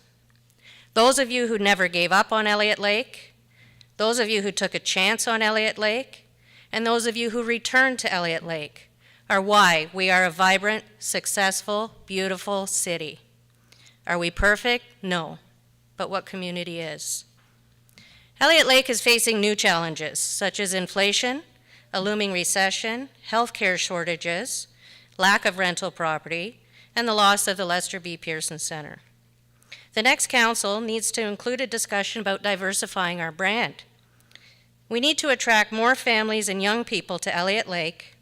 Those of you who never gave up on Elliot Lake, those of you who took a chance on Elliot Lake, and those of you who returned to Elliot Lake are why we are a vibrant, successful, beautiful city. Are we perfect? No. But what community is? Elliot Lake is facing new challenges, such as inflation, a looming recession, healthcare shortages, lack of rental property, and the loss of the Lester B. Pearson Center. The next council needs to include a discussion about diversifying our brand. We need to attract more families and young people to Elliot Lake.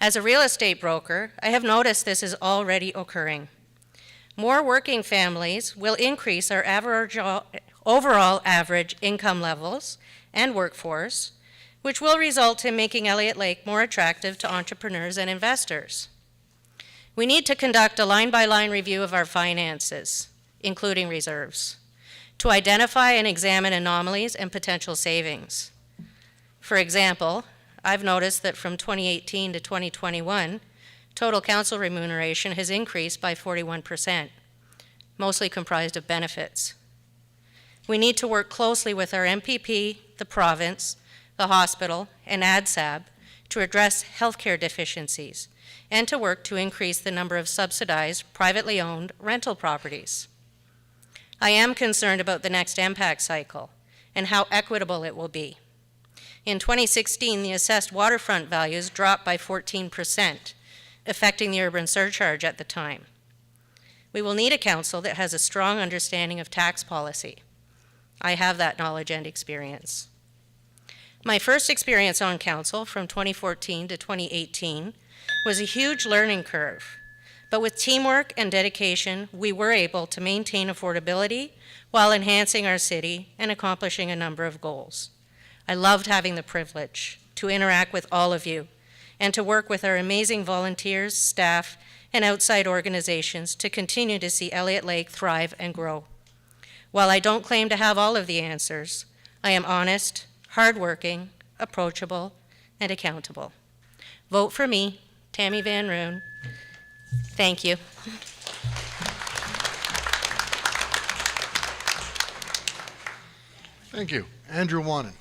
As a real estate broker, I have noticed this is already occurring. More working families will increase our overall average income levels and workforce, which will result in making Elliot Lake more attractive to entrepreneurs and investors. We need to conduct a line-by-line review of our finances, including reserves, to identify and examine anomalies and potential savings. For example, I've noticed that from 2018 to 2021, total council remuneration has increased by 41%, mostly comprised of benefits. We need to work closely with our MPP, the province, the hospital, and ADSAB to address healthcare deficiencies and to work to increase the number of subsidized, privately owned rental properties. I am concerned about the next impact cycle and how equitable it will be. In 2016, the assessed waterfront values dropped by 14%, affecting the urban surcharge at the time. We will need a council that has a strong understanding of tax policy. I have that knowledge and experience. My first experience on council from 2014 to 2018 was a huge learning curve, but with teamwork and dedication, we were able to maintain affordability while enhancing our city and accomplishing a number of goals. I loved having the privilege to interact with all of you and to work with our amazing volunteers, staff, and outside organizations to continue to see Elliot Lake thrive and grow. While I don't claim to have all of the answers, I am honest, hardworking, approachable, and accountable. Vote for me, Tammy Van Roon. Thank you. Thank you. Andrew Wannen.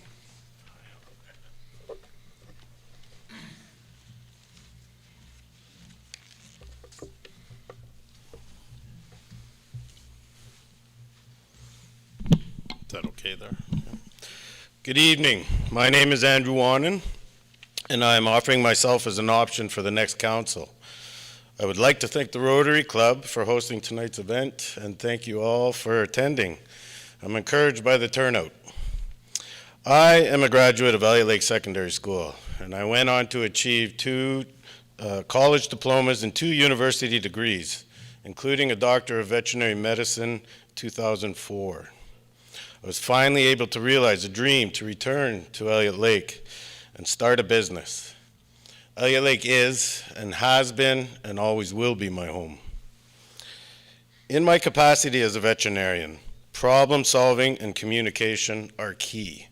Is that okay there? Good evening. My name is Andrew Wannen, and I am offering myself as an option for the next council. I would like to thank the Rotary Club for hosting tonight's event, and thank you all for attending. I'm encouraged by the turnout. I am a graduate of Elliot Lake Secondary School, and I went on to achieve 2 college diplomas and 2 university degrees, including a Doctor of Veterinary Medicine in 2004. I was finally able to realize a dream to return to Elliot Lake and start a business. Elliot Lake is and has been and always will be my home. In my capacity as a veterinarian, problem solving and communication are key.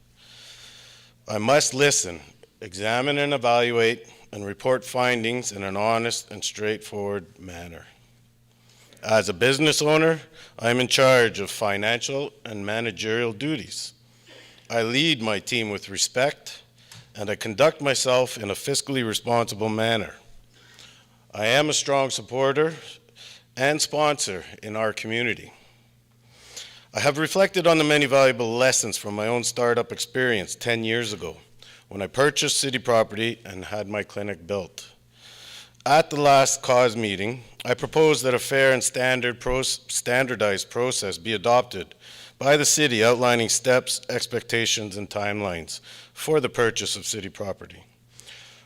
I must listen, examine and evaluate, and report findings in an honest and straightforward manner. As a business owner, I am in charge of financial and managerial duties. I lead my team with respect, and I conduct myself in a fiscally responsible manner. I am a strong supporter and sponsor in our community. I have reflected on the many valuable lessons from my own startup experience 10 years ago when I purchased city property and had my clinic built. At the last cause meeting, I proposed that a fair and standardized process be adopted by the city outlining steps, expectations, and timelines for the purchase of city property.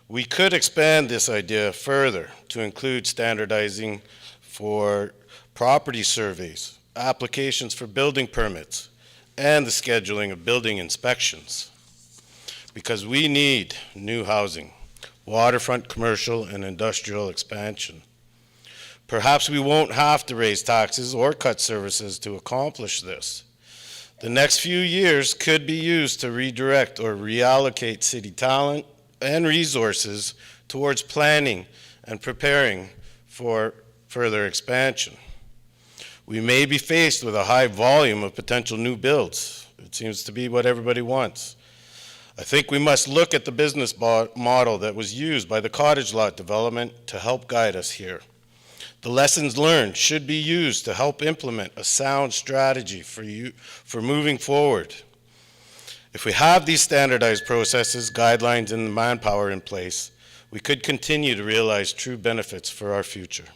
We could expand this idea further to include standardizing for property surveys, applications for building permits, and the scheduling of building inspections. Because we need new housing, waterfront commercial and industrial expansion. Perhaps we won't have to raise taxes or cut services to accomplish this. The next few years could be used to redirect or reallocate city talent and resources towards planning and preparing for further expansion. We may be faced with a high volume of potential new builds. It seems to be what everybody wants. I think we must look at the business model that was used by the cottage lot development to help guide us here. The lessons learned should be used to help implement a sound strategy for moving forward. If we have these standardized processes, guidelines, and manpower in place, we could continue to realize true benefits for our future.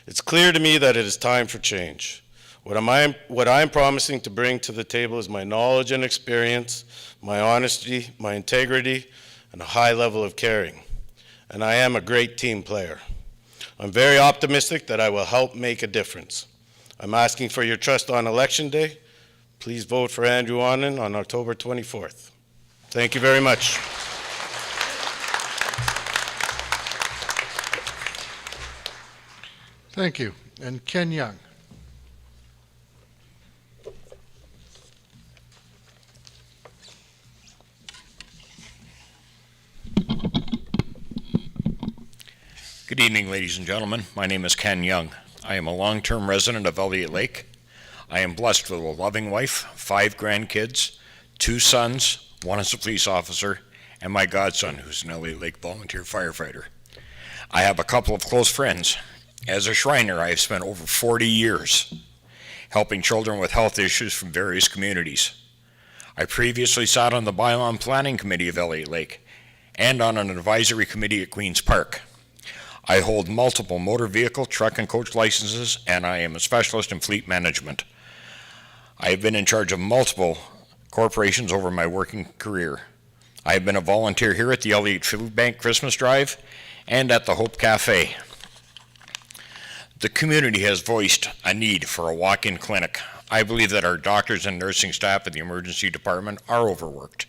It's clear to me that it is time for change. What I'm promising to bring to the table is my knowledge and experience, my honesty, my integrity, and a high level of caring. And I am a great team player. I'm very optimistic that I will help make a difference. I'm asking for your trust on Election Day. Please vote for Andrew Wannen on October 24th. Thank you very much. Thank you. And Ken Young. Good evening, ladies and gentlemen. My name is Ken Young. I am a long-term resident of Elliot Lake. I am blessed with a loving wife, 5 grandkids, 2 sons, 1 is a police officer, and my godson, who's an Elliot Lake volunteer firefighter. I have a couple of close friends. As a Shriner, I have spent over 40 years helping children with health issues from various communities. I previously sat on the Bylaw and Planning Committee of Elliot Lake and on an advisory committee at Queen's Park. I hold multiple motor vehicle, truck, and coach licenses, and I am a specialist in fleet management. I have been in charge of multiple corporations over my working career. I have been a volunteer here at the Elliot Food Bank Christmas Drive and at the Hope Cafe. The community has voiced a need for a walk-in clinic. I believe that our doctors and nursing staff at the emergency department are overworked.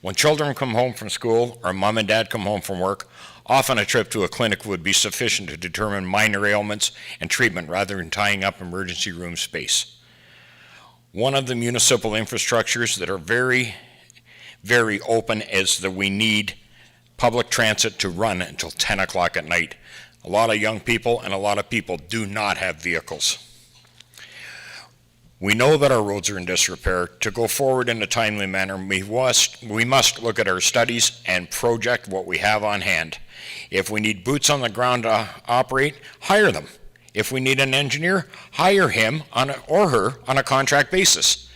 When children come home from school or mom and dad come home from work, often a trip to a clinic would be sufficient to determine minor ailments and treatment rather than tying up emergency room space. One of the municipal infrastructures that are very, very open is that we need public transit to run until 10 o'clock at night. A lot of young people and a lot of people do not have vehicles. We know that our roads are in disrepair. To go forward in a timely manner, we must look at our studies and project what we have on hand. If we need boots on the ground to operate, hire them. If we need an engineer, hire him or her on a contract basis.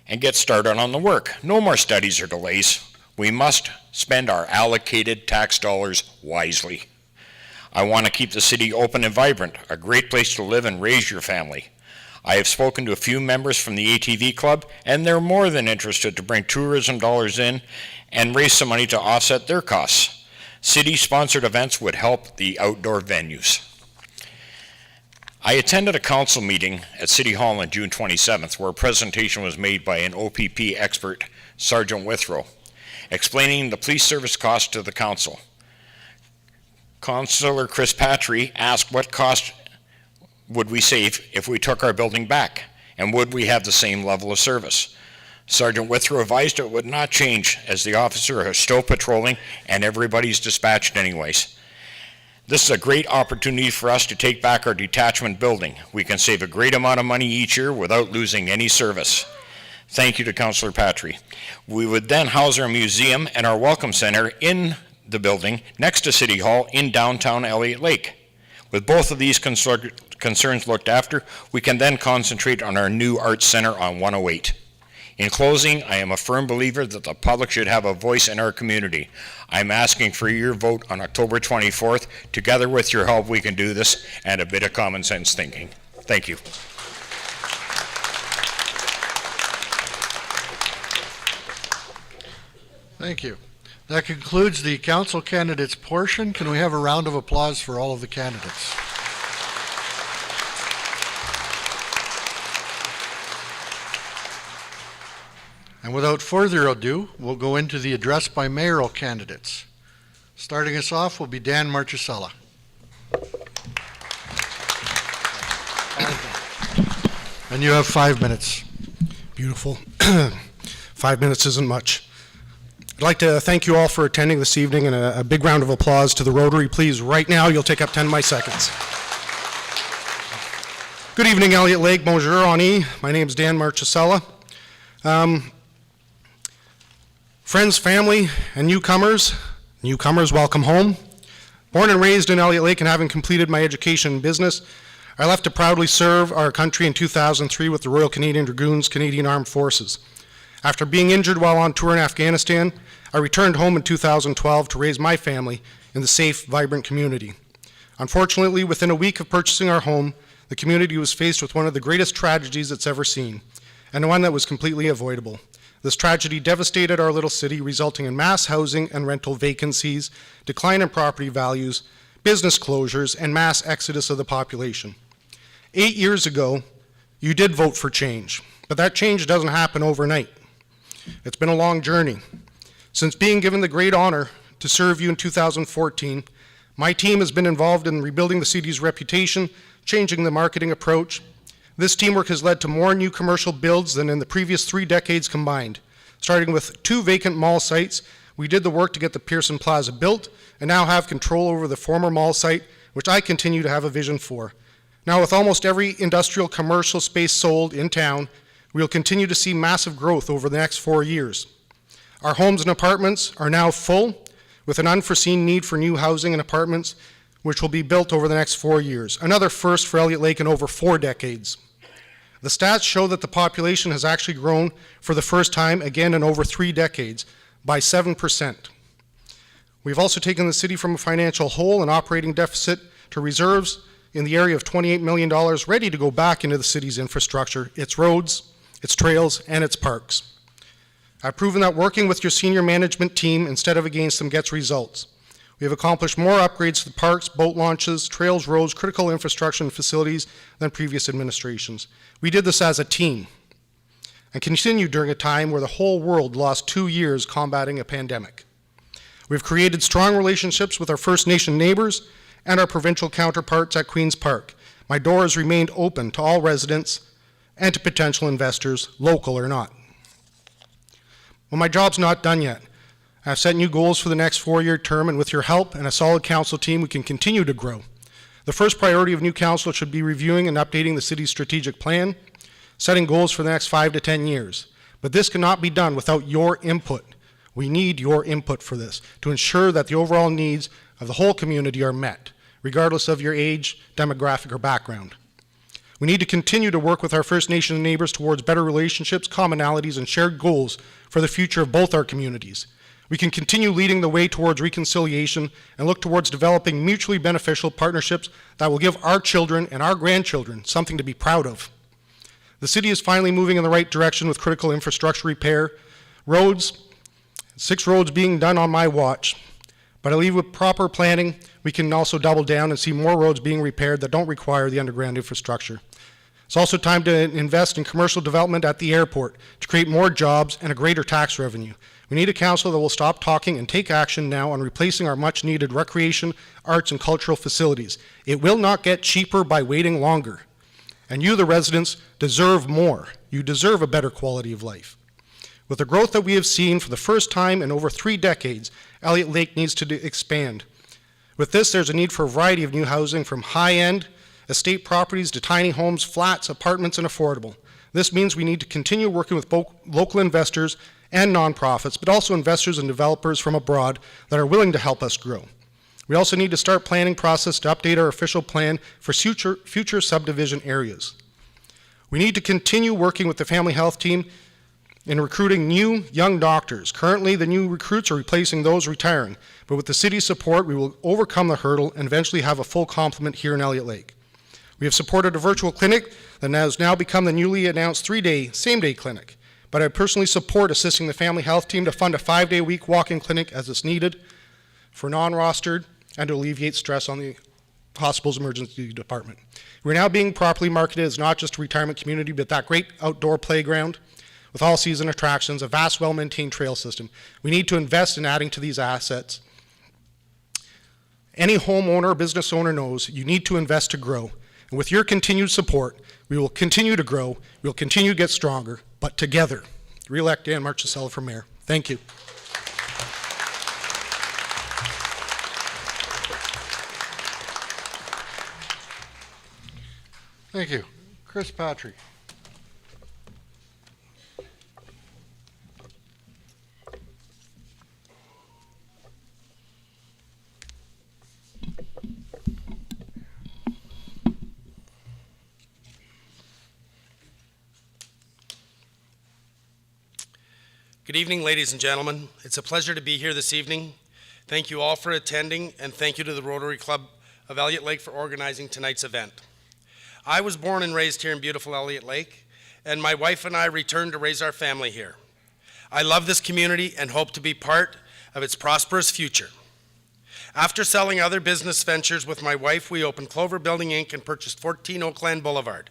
and get started on the work. No more studies or delays. We must spend our allocated tax dollars wisely. I want to keep the city open and vibrant, a great place to live and raise your family. I have spoken to a few members from the ATV Club, and they're more than interested to bring tourism dollars in and raise some money to offset their costs. City-sponsored events would help the outdoor venues. I attended a council meeting at City Hall on June 27th where a presentation was made by an OPP expert, Sergeant Withrow, explaining the police service cost to the council. Councillor Chris Patry asked what cost would we save if we took our building back, and would we have the same level of service? Sergeant Withrow advised it would not change as the officers are still patrolling and everybody's dispatched anyways. This is a great opportunity for us to take back our detachment building. We can save a great amount of money each year without losing any service. Thank you to Councillor Patry. We would then house our museum and our welcome center in the building next to City Hall in downtown Elliot Lake. With both of these concerns looked after, we can then concentrate on our new arts center on 108. In closing, I am a firm believer that the public should have a voice in our community. I'm asking for your vote on October 24th. Together with your help, we can do this, and a bit of common sense thinking. Thank you. Thank you. That concludes the council candidates portion. Can we have a round of applause for all of the candidates? And without further ado, we'll go into the address by mayoral candidates. Starting us off will be Dan Marchesella. And you have 5 minutes. Beautiful. 5 minutes isn't much. I'd like to thank you all for attending this evening, and a big round of applause to the Rotary. Please, right now, you'll take up 10 of my seconds. Good evening, Elliot Lake. Bonjour, Ani. My name is Dan Marchesella. Friends, family, and newcomers, welcome home. Born and raised in Elliot Lake and having completed my education in business, I left to proudly serve our country in 2003 with the Royal Canadian Dragoons, Canadian Armed Forces. After being injured while on tour in Afghanistan, I returned home in 2012 to raise my family in the safe, vibrant community. Unfortunately, within a week of purchasing our home, the community was faced with one of the greatest tragedies it's ever seen, and one that was completely avoidable. This tragedy devastated our little city, resulting in mass housing and rental vacancies, decline in property values, business closures, and mass exodus of the population. 8 years ago, you did vote for change, but that change doesn't happen overnight. It's been a long journey. Since being given the great honor to serve you in 2014, my team has been involved in rebuilding the city's reputation, changing the marketing approach. This teamwork has led to more new commercial builds than in the previous 3 decades combined. Starting with 2 vacant mall sites, we did the work to get the Pearson Plaza built and now have control over the former mall site, which I continue to have a vision for. Now, with almost every industrial commercial space sold in town, we will continue to see massive growth over the next 4 years. Our homes and apartments are now full, with an unforeseen need for new housing and apartments, which will be built over the next 4 years. Another first for Elliot Lake in over 4 decades. The stats show that the population has actually grown for the first time, again in over 3 decades, by 7%. We've also taken the city from a financial hole and operating deficit to reserves in the area of $28 million, ready to go back into the city's infrastructure, its roads, its trails, and its parks. I've proven that working with your senior management team instead of against them gets results. We have accomplished more upgrades to the parks, boat launches, trails, roads, critical infrastructure, and facilities than previous administrations. We did this as a team and continued during a time where the whole world lost 2 years combating a pandemic. We've created strong relationships with our First Nation neighbors and our provincial counterparts at Queen's Park. My door has remained open to all residents and to potential investors, local or not. Well, my job's not done yet. I've set new goals for the next 4-year term, and with your help and a solid council team, we can continue to grow. The first priority of new council should be reviewing and updating the city's strategic plan, setting goals for the next 5 to 10 years. But this cannot be done without your input. We need your input for this to ensure that the overall needs of the whole community are met, regardless of your age, demographic, or background. We need to continue to work with our First Nation neighbors towards better relationships, commonalities, and shared goals for the future of both our communities. We can continue leading the way towards reconciliation and look towards developing mutually beneficial partnerships that will give our children and our grandchildren something to be proud of. The city is finally moving in the right direction with critical infrastructure repair, roads, 6 roads being done on my watch. But I believe with proper planning, we can also double down and see more roads being repaired that don't require the underground infrastructure. It's also time to invest in commercial development at the airport to create more jobs and a greater tax revenue. We need a council that will stop talking and take action now on replacing our much-needed recreation, arts, and cultural facilities. It will not get cheaper by waiting longer. And you, the residents, deserve more. You deserve a better quality of life. With the growth that we have seen for the first time in over 3 decades, Elliot Lake needs to expand. With this, there's a need for a variety of new housing, from high-end estate properties to tiny homes, flats, apartments, and affordable. This means we need to continue working with both local investors and nonprofits, but also investors and developers from abroad that are willing to help us grow. We also need to start planning process to update our official plan for future subdivision areas. We need to continue working with the family health team in recruiting new young doctors. Currently, the new recruits are replacing those retiring, but with the city's support, we will overcome the hurdle and eventually have a full complement here in Elliot Lake. We have supported a virtual clinic that has now become the newly announced 3-day, same-day clinic. But I personally support assisting the family health team to fund a 5-day-a-week walk-in clinic as it's needed for non-rostered and to alleviate stress on the hospital's emergency department. We're now being properly marketed as not just a retirement community, but that great outdoor playground with all-season attractions, a vast, well-maintained trail system. We need to invest in adding to these assets. Any homeowner or business owner knows you need to invest to grow. And with your continued support, we will continue to grow, we'll continue to get stronger, but together. Re-elect Dan Marchesella for mayor. Thank you. Thank you. Chris Patrick. Good evening, ladies and gentlemen. It's a pleasure to be here this evening. Thank you all for attending, and thank you to the Rotary Club of Elliot Lake for organizing tonight's event. I was born and raised here in beautiful Elliot Lake, and my wife and I returned to raise our family here. I love this community and hope to be part of its prosperous future. After selling other business ventures with my wife, we opened Clover Building Inc. and purchased 14 Oakland Boulevard.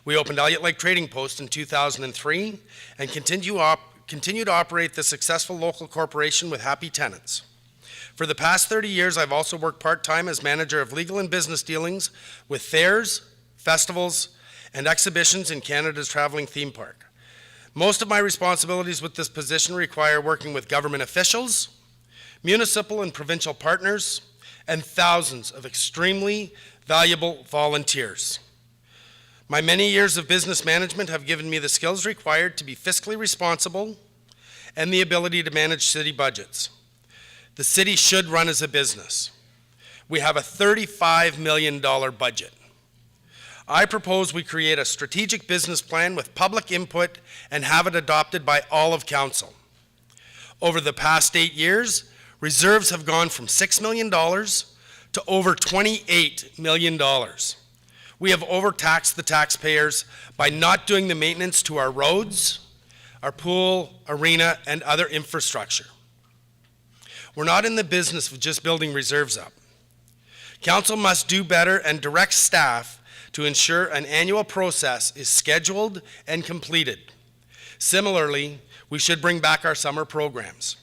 We opened Elliot Lake Trading Post in 2003 and continue to operate this successful local corporation with happy tenants. For the past 30 years, I've also worked part-time as manager of legal and business dealings with fairs, festivals, and exhibitions in Canada's traveling theme park. Most of my responsibilities with this position require working with government officials, municipal and provincial partners, and thousands of extremely valuable volunteers. My many years of business management have given me the skills required to be fiscally responsible and the ability to manage city budgets. The city should run as a business. We have a $35 million budget. I propose we create a strategic business plan with public input and have it adopted by all of council. Over the past 8 years, reserves have gone from $6 million to over $28 million. We have overtaxed the taxpayers by not doing the maintenance to our roads, our pool, arena, and other infrastructure. We're not in the business of just building reserves up. Council must do better and direct staff to ensure an annual process is scheduled and completed. Similarly, we should bring back our summer programs.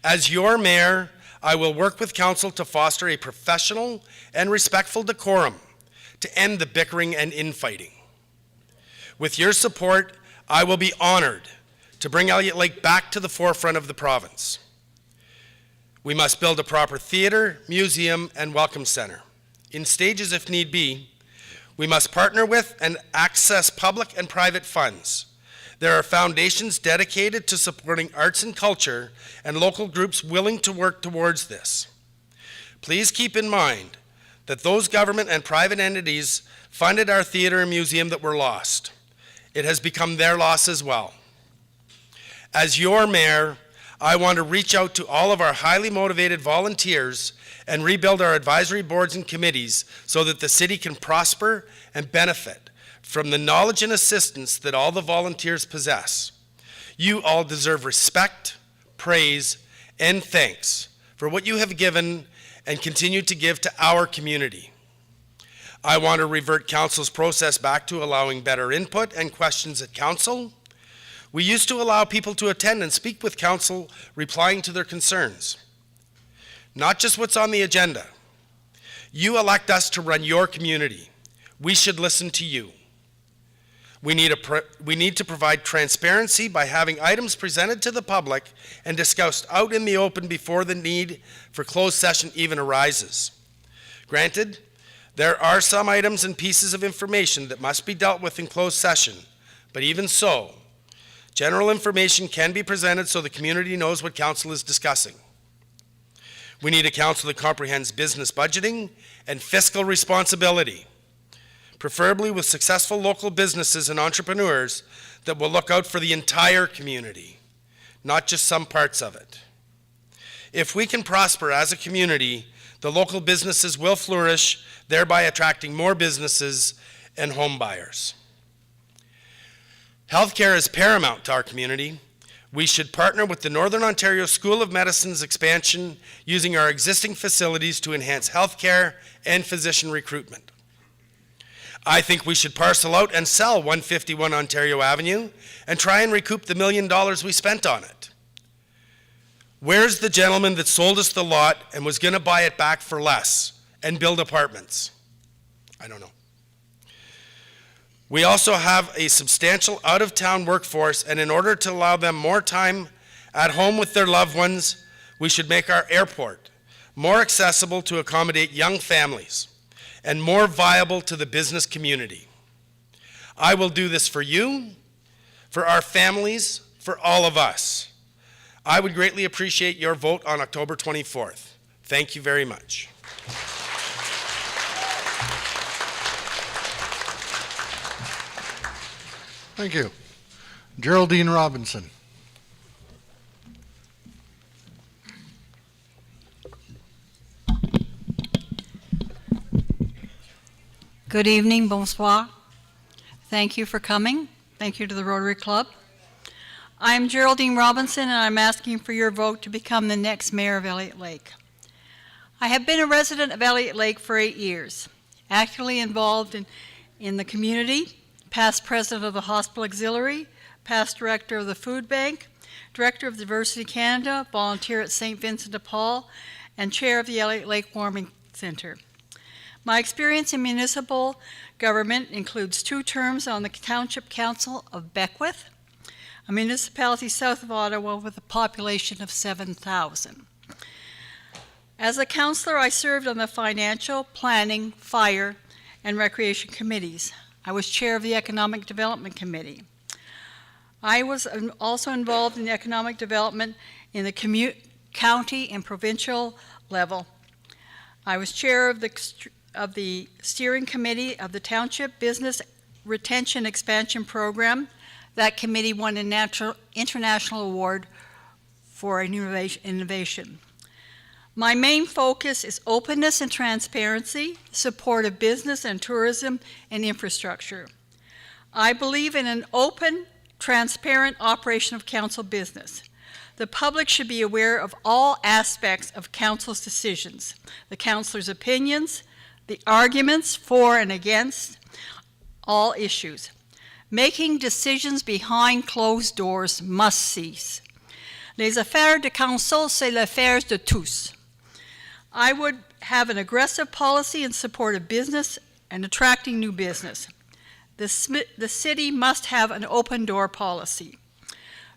As your mayor, I will work with council to foster a professional and respectful decorum to end the bickering and infighting. With your support, I will be honored to bring Elliot Lake back to the forefront of the province. We must build a proper theater, museum, and welcome center. In stages if need be, we must partner with and access public and private funds. There are foundations dedicated to supporting arts and culture and local groups willing to work towards this. Please keep in mind that those government and private entities funded our theater and museum that were lost. It has become their loss as well. As your mayor, I want to reach out to all of our highly motivated volunteers and rebuild our advisory boards and committees so that the city can prosper and benefit from the knowledge and assistance that all the volunteers possess. You all deserve respect, praise, and thanks for what you have given and continue to give to our community. I want to revert council's process back to allowing better input and questions at council. We used to allow people to attend and speak with council, replying to their concerns. Not just what's on the agenda. You elect us to run your community. We should listen to you. We need to provide transparency by having items presented to the public and discussed out in the open before the need for closed session even arises. Granted, there are some items and pieces of information that must be dealt with in closed session, but even so, general information can be presented so the community knows what council is discussing. We need a council that comprehends business budgeting and fiscal responsibility, preferably with successful local businesses and entrepreneurs that will look out for the entire community, not just some parts of it. If we can prosper as a community, the local businesses will flourish, thereby attracting more businesses and home buyers. Healthcare is paramount to our community. We should partner with the Northern Ontario School of Medicine's expansion using our existing facilities to enhance healthcare and physician recruitment. I think we should parcel out and sell 151 Ontario Avenue and try and recoup the $1 million we spent on it. Where's the gentleman that sold us the lot and was going to buy it back for less and build apartments? I don't know. We also have a substantial out-of-town workforce, and in order to allow them more time at home with their loved ones, we should make our airport more accessible to accommodate young families and more viable to the business community. I will do this for you, for our families, for all of us. I would greatly appreciate your vote on October 24th. Thank you very much. Thank you. Geraldine Robinson. Good evening, bonsoir. Thank you for coming. Thank you to the Rotary Club. I'm Geraldine Robinson, and I'm asking for your vote to become the next mayor of Elliot Lake. I have been a resident of Elliot Lake for 8 years, actively involved in the community, past president of the Hospital Auxiliary, past director of the Food Bank, director of Diversity Canada, volunteer at St. Vincent de Paul, and chair of the Elliot Lake Warming Center. My experience in municipal government includes 2 terms on the Township Council of Beckwith, a municipality south of Ottawa with a population of 7,000. As a councillor, I served on the Financial, Planning, Fire, and Recreation Committees. I was chair of the Economic Development Committee. I was also involved in economic development in the county and provincial level. I was chair of the steering committee of the Township Business Retention Expansion Program. That committee won an international award for innovation. My main focus is openness and transparency, support of business and tourism, and infrastructure. I believe in an open, transparent operation of council business. The public should be aware of all aspects of council's decisions, the councilor's opinions, the arguments for and against all issues. Making decisions behind closed doors must cease. Les affaires de council, c'est les affaires de tous. I would have an aggressive policy in support of business and attracting new business. The city must have an open door policy.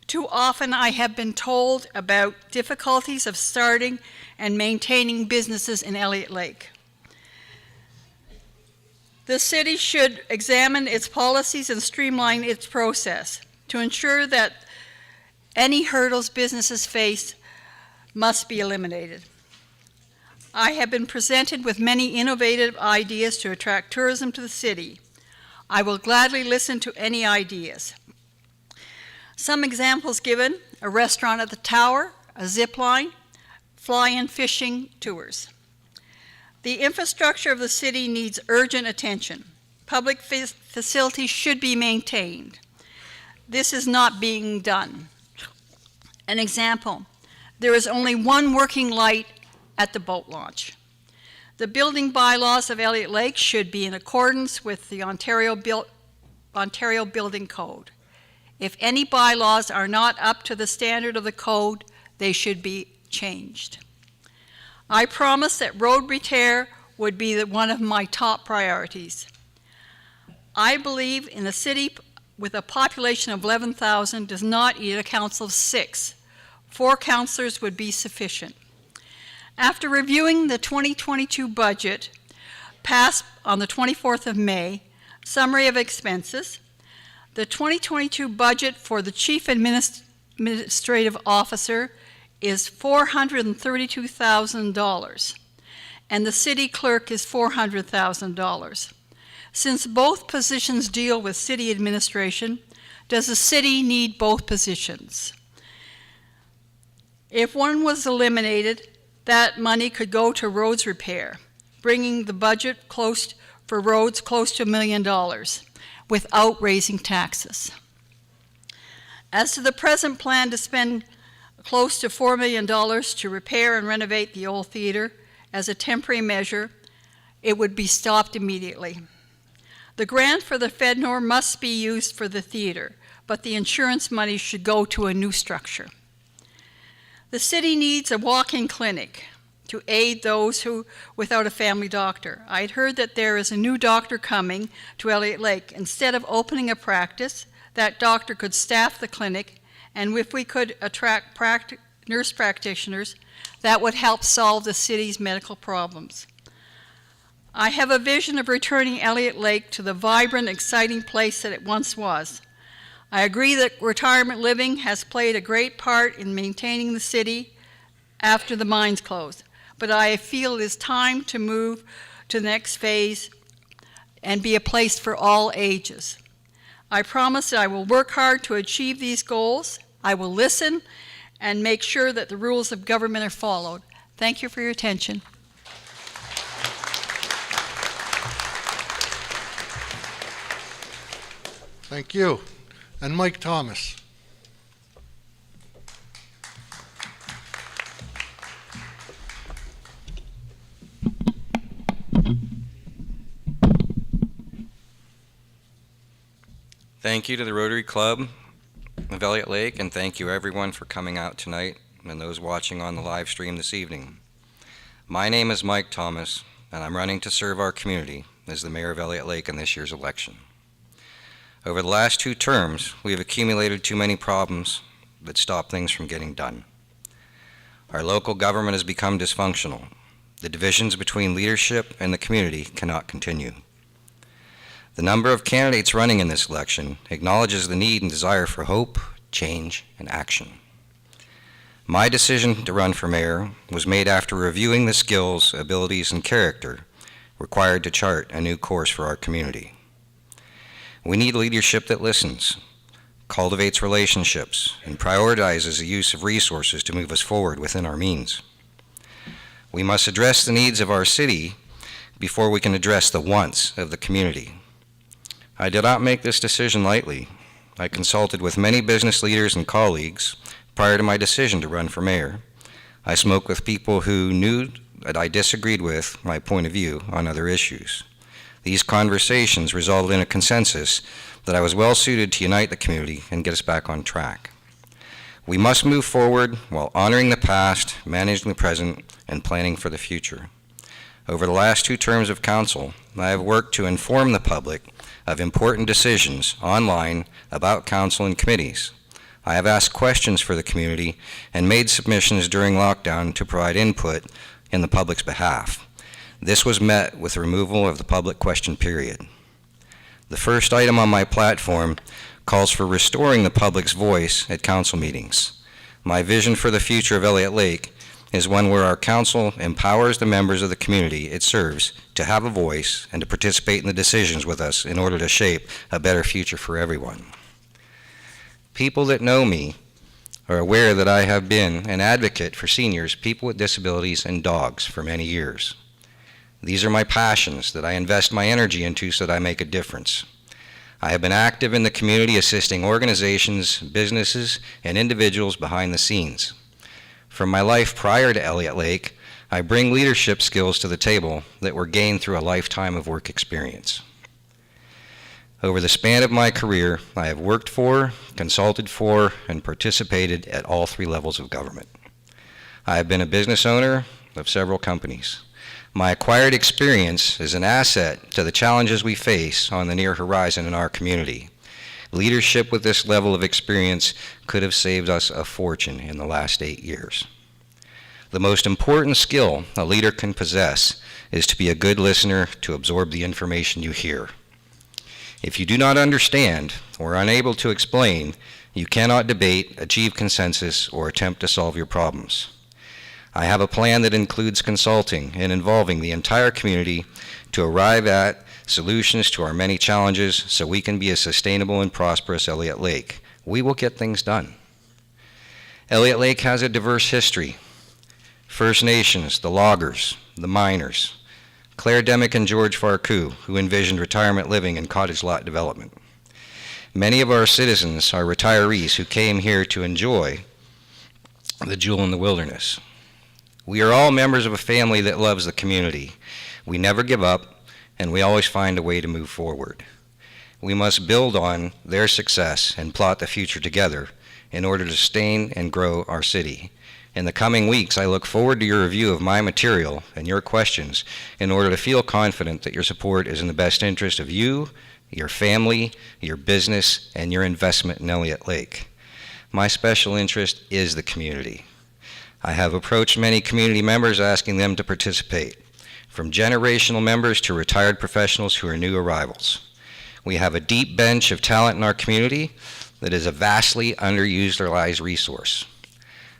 Too often I have been told about difficulties of starting and maintaining businesses in Elliot Lake. The city should examine its policies and streamline its process to ensure that any hurdles businesses face must be eliminated. I have been presented with many innovative ideas to attract tourism to the city. I will gladly listen to any ideas. Some examples given: a restaurant at the tower, a zip line, fly-in fishing tours. The infrastructure of the city needs urgent attention. Public facilities should be maintained. This is not being done. An example: there is only one working light at the boat launch. The building bylaws of Elliot Lake should be in accordance with the Ontario Building Code. If any bylaws are not up to the standard of the code, they should be changed. I promised that road repair would be one of my top priorities. I believe in a city with a population of 11,000 does not need a council of 6. 4 councillors would be sufficient. After reviewing the 2022 budget passed on the 24th of May, summary of expenses, the 2022 budget for the Chief Administrative Officer is $432,000, and the City Clerk is $400,000. Since both positions deal with city administration, does the city need both positions? If one was eliminated, that money could go to roads repair, bringing the budget for roads close to $1 million without raising taxes. As to the present plan to spend close to $4 million to repair and renovate the old theater as a temporary measure, it would be stopped immediately. The grant for the FedNor must be used for the theater, but the insurance money should go to a new structure. The city needs a walk-in clinic to aid those who without a family doctor. I'd heard that there is a new doctor coming to Elliot Lake. Instead of opening a practice, that doctor could staff the clinic, and if we could attract nurse practitioners, that would help solve the city's medical problems. I have a vision of returning Elliot Lake to the vibrant, exciting place that it once was. I agree that retirement living has played a great part in maintaining the city after the mines closed, but I feel it is time to move to the next phase and be a place for all ages. I promise that I will work hard to achieve these goals. I will listen and make sure that the rules of government are followed. Thank you for your attention. Thank you. And Mike Thomas. Thank you to the Rotary Club of Elliot Lake, and thank you everyone for coming out tonight and those watching on the live stream this evening. My name is Mike Thomas, and I'm running to serve our community as the mayor of Elliot Lake in this year's election. Over the last 2 terms, we have accumulated too many problems that stop things from getting done. Our local government has become dysfunctional. The divisions between leadership and the community cannot continue. The number of candidates running in this election acknowledges the need and desire for hope, change, and action. My decision to run for mayor was made after reviewing the skills, abilities, and character required to chart a new course for our community. We need leadership that listens, cultivates relationships, and prioritizes the use of resources to move us forward within our means. We must address the needs of our city before we can address the wants of the community. I did not make this decision lightly. I consulted with many business leaders and colleagues prior to my decision to run for mayor. I spoke with people who knew that I disagreed with my point of view on other issues. These conversations resulted in a consensus that I was well suited to unite the community and get us back on track. We must move forward while honoring the past, managing the present, and planning for the future. Over the last 2 terms of council, I have worked to inform the public of important decisions online about council and committees. I have asked questions for the community and made submissions during lockdown to provide input in the public's behalf. This was met with removal of the public question period. The first item on my platform calls for restoring the public's voice at council meetings. My vision for the future of Elliot Lake is one where our council empowers the members of the community it serves to have a voice and to participate in the decisions with us in order to shape a better future for everyone. People that know me are aware that I have been an advocate for seniors, people with disabilities, and dogs for many years. These are my passions that I invest my energy into so that I make a difference. I have been active in the community assisting organizations, businesses, and individuals behind the scenes. From my life prior to Elliot Lake, I bring leadership skills to the table that were gained through a lifetime of work experience. Over the span of my career, I have worked for, consulted for, and participated at all 3 levels of government. I have been a business owner of several companies. My acquired experience is an asset to the challenges we face on the near horizon in our community. Leadership with this level of experience could have saved us a fortune in the last 8 years. The most important skill a leader can possess is to be a good listener to absorb the information you hear. If you do not understand or are unable to explain, you cannot debate, achieve consensus, or attempt to solve your problems. I have a plan that includes consulting and involving the entire community to arrive at solutions to our many challenges so we can be a sustainable and prosperous Elliot Lake. We will get things done. Elliot Lake has a diverse history. First Nations, the loggers, the miners, Claire Demick and George Farcou, who envisioned retirement living and cottage lot development. Many of our citizens are retirees who came here to enjoy the jewel in the wilderness. We are all members of a family that loves the community. We never give up, and we always find a way to move forward. We must build on their success and plot the future together in order to sustain and grow our city. In the coming weeks, I look forward to your review of my material and your questions in order to feel confident that your support is in the best interest of you, your family, your business, and your investment in Elliot Lake. My special interest is the community. I have approached many community members asking them to participate, from generational members to retired professionals who are new arrivals. We have a deep bench of talent in our community that is a vastly underutilized resource.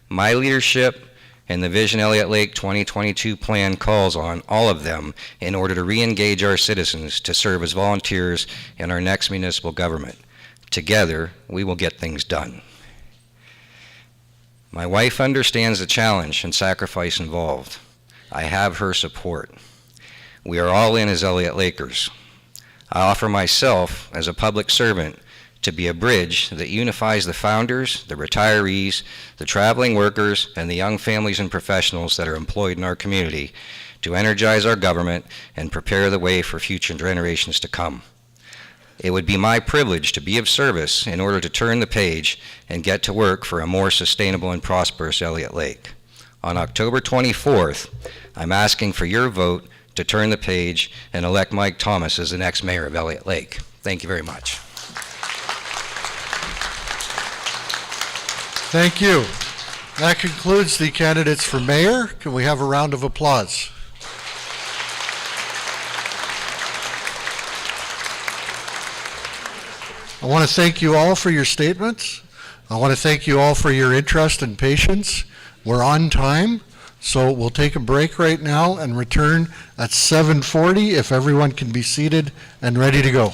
My leadership and the Vision Elliot Lake 2022 plan calls on all of them in order to re-engage our citizens to serve as volunteers in our next municipal government. Together, we will get things done. My wife understands the challenge and sacrifice involved. I have her support. We are all in as Elliot Lakers. I offer myself as a public servant to be a bridge that unifies the founders, the retirees, the traveling workers, and the young families and professionals that are employed in our community to energize our government and prepare the way for future generations to come. It would be my privilege to be of service in order to turn the page and get to work for a more sustainable and prosperous Elliot Lake. On October 24th, I'm asking for your vote to turn the page and elect Mike Thomas as the next mayor of Elliot Lake. Thank you very much. Thank you. That concludes the candidates for mayor. Can we have a round of applause? I want to thank you all for your statements. I want to thank you all for your interest and patience. We're on time, so we'll take a break right now and return at 7:40 if everyone can be seated and ready to go.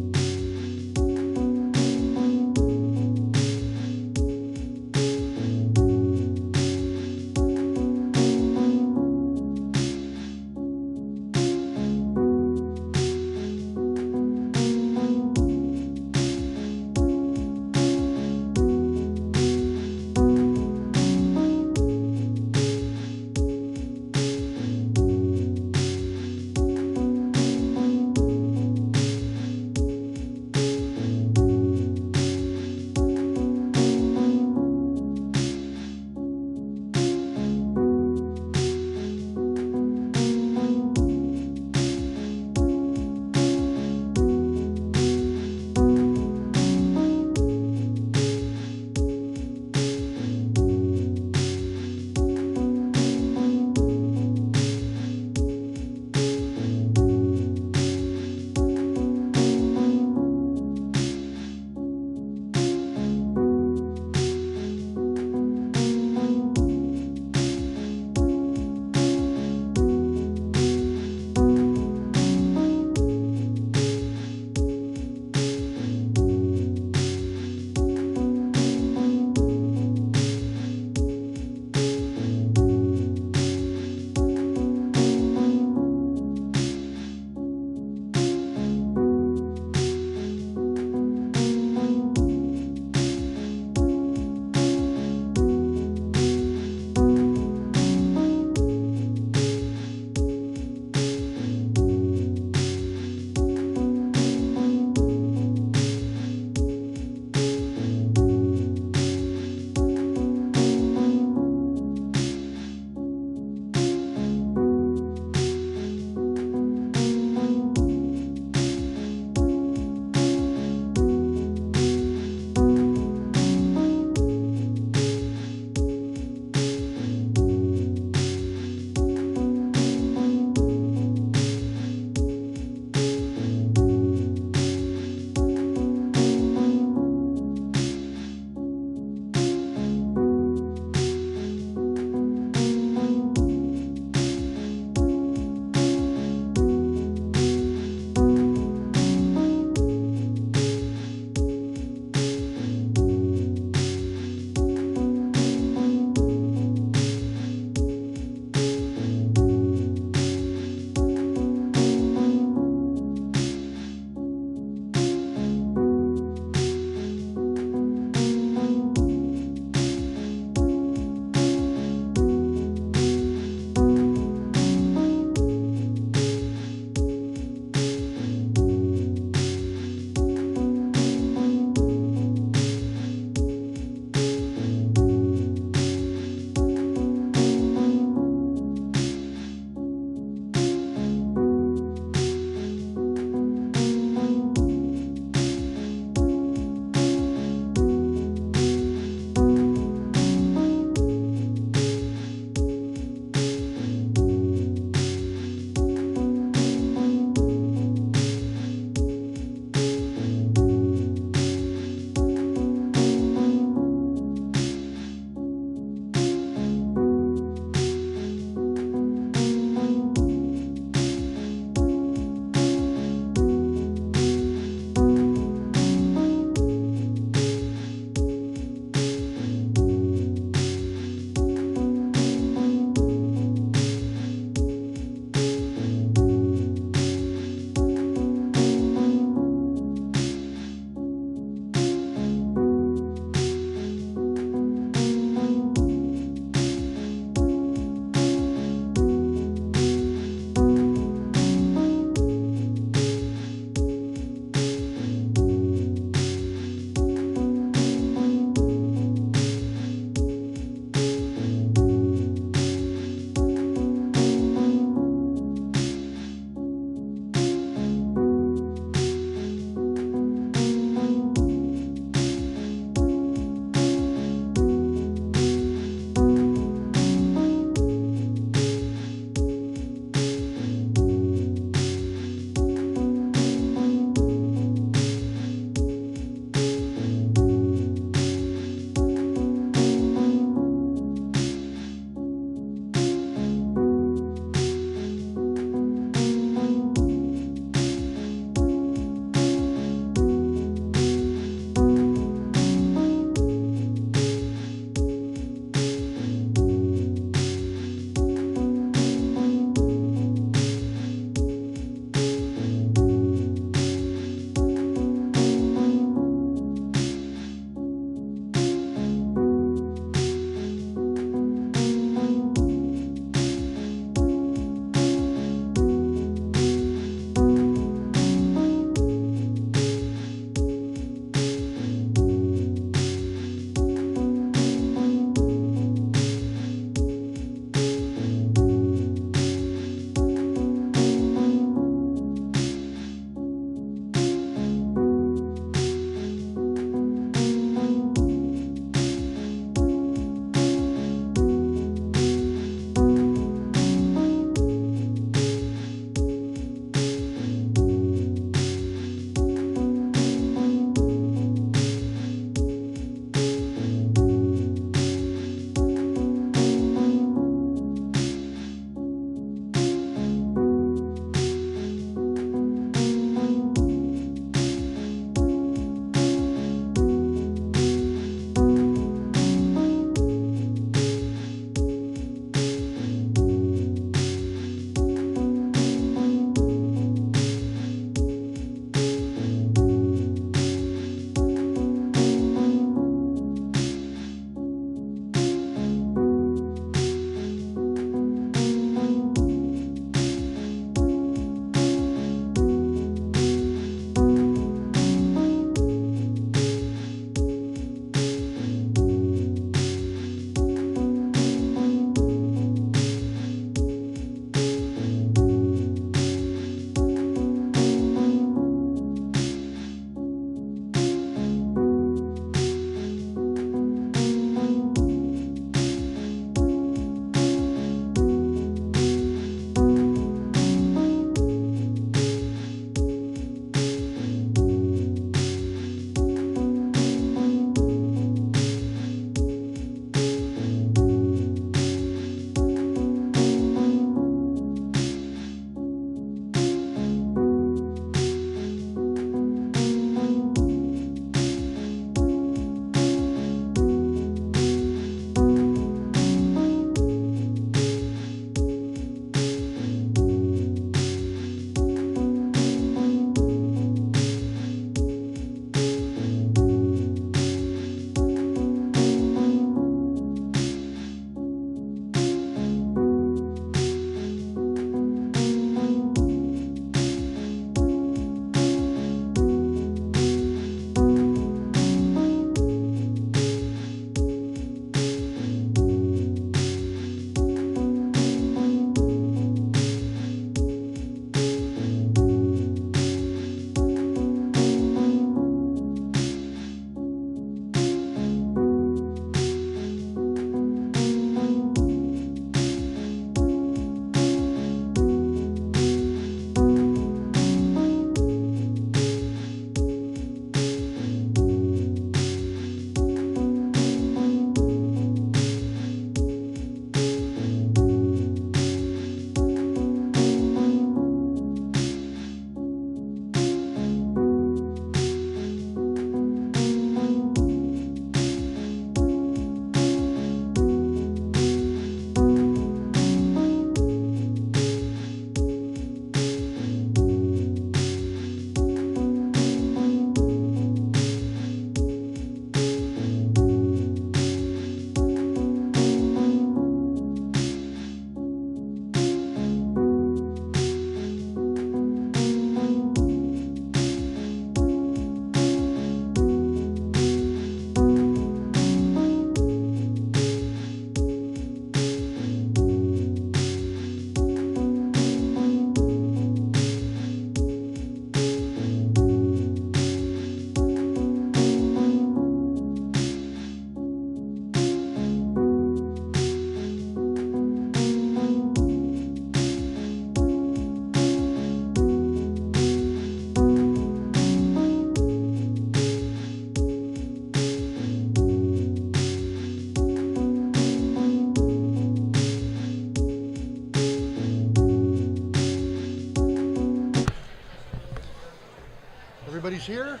She's here.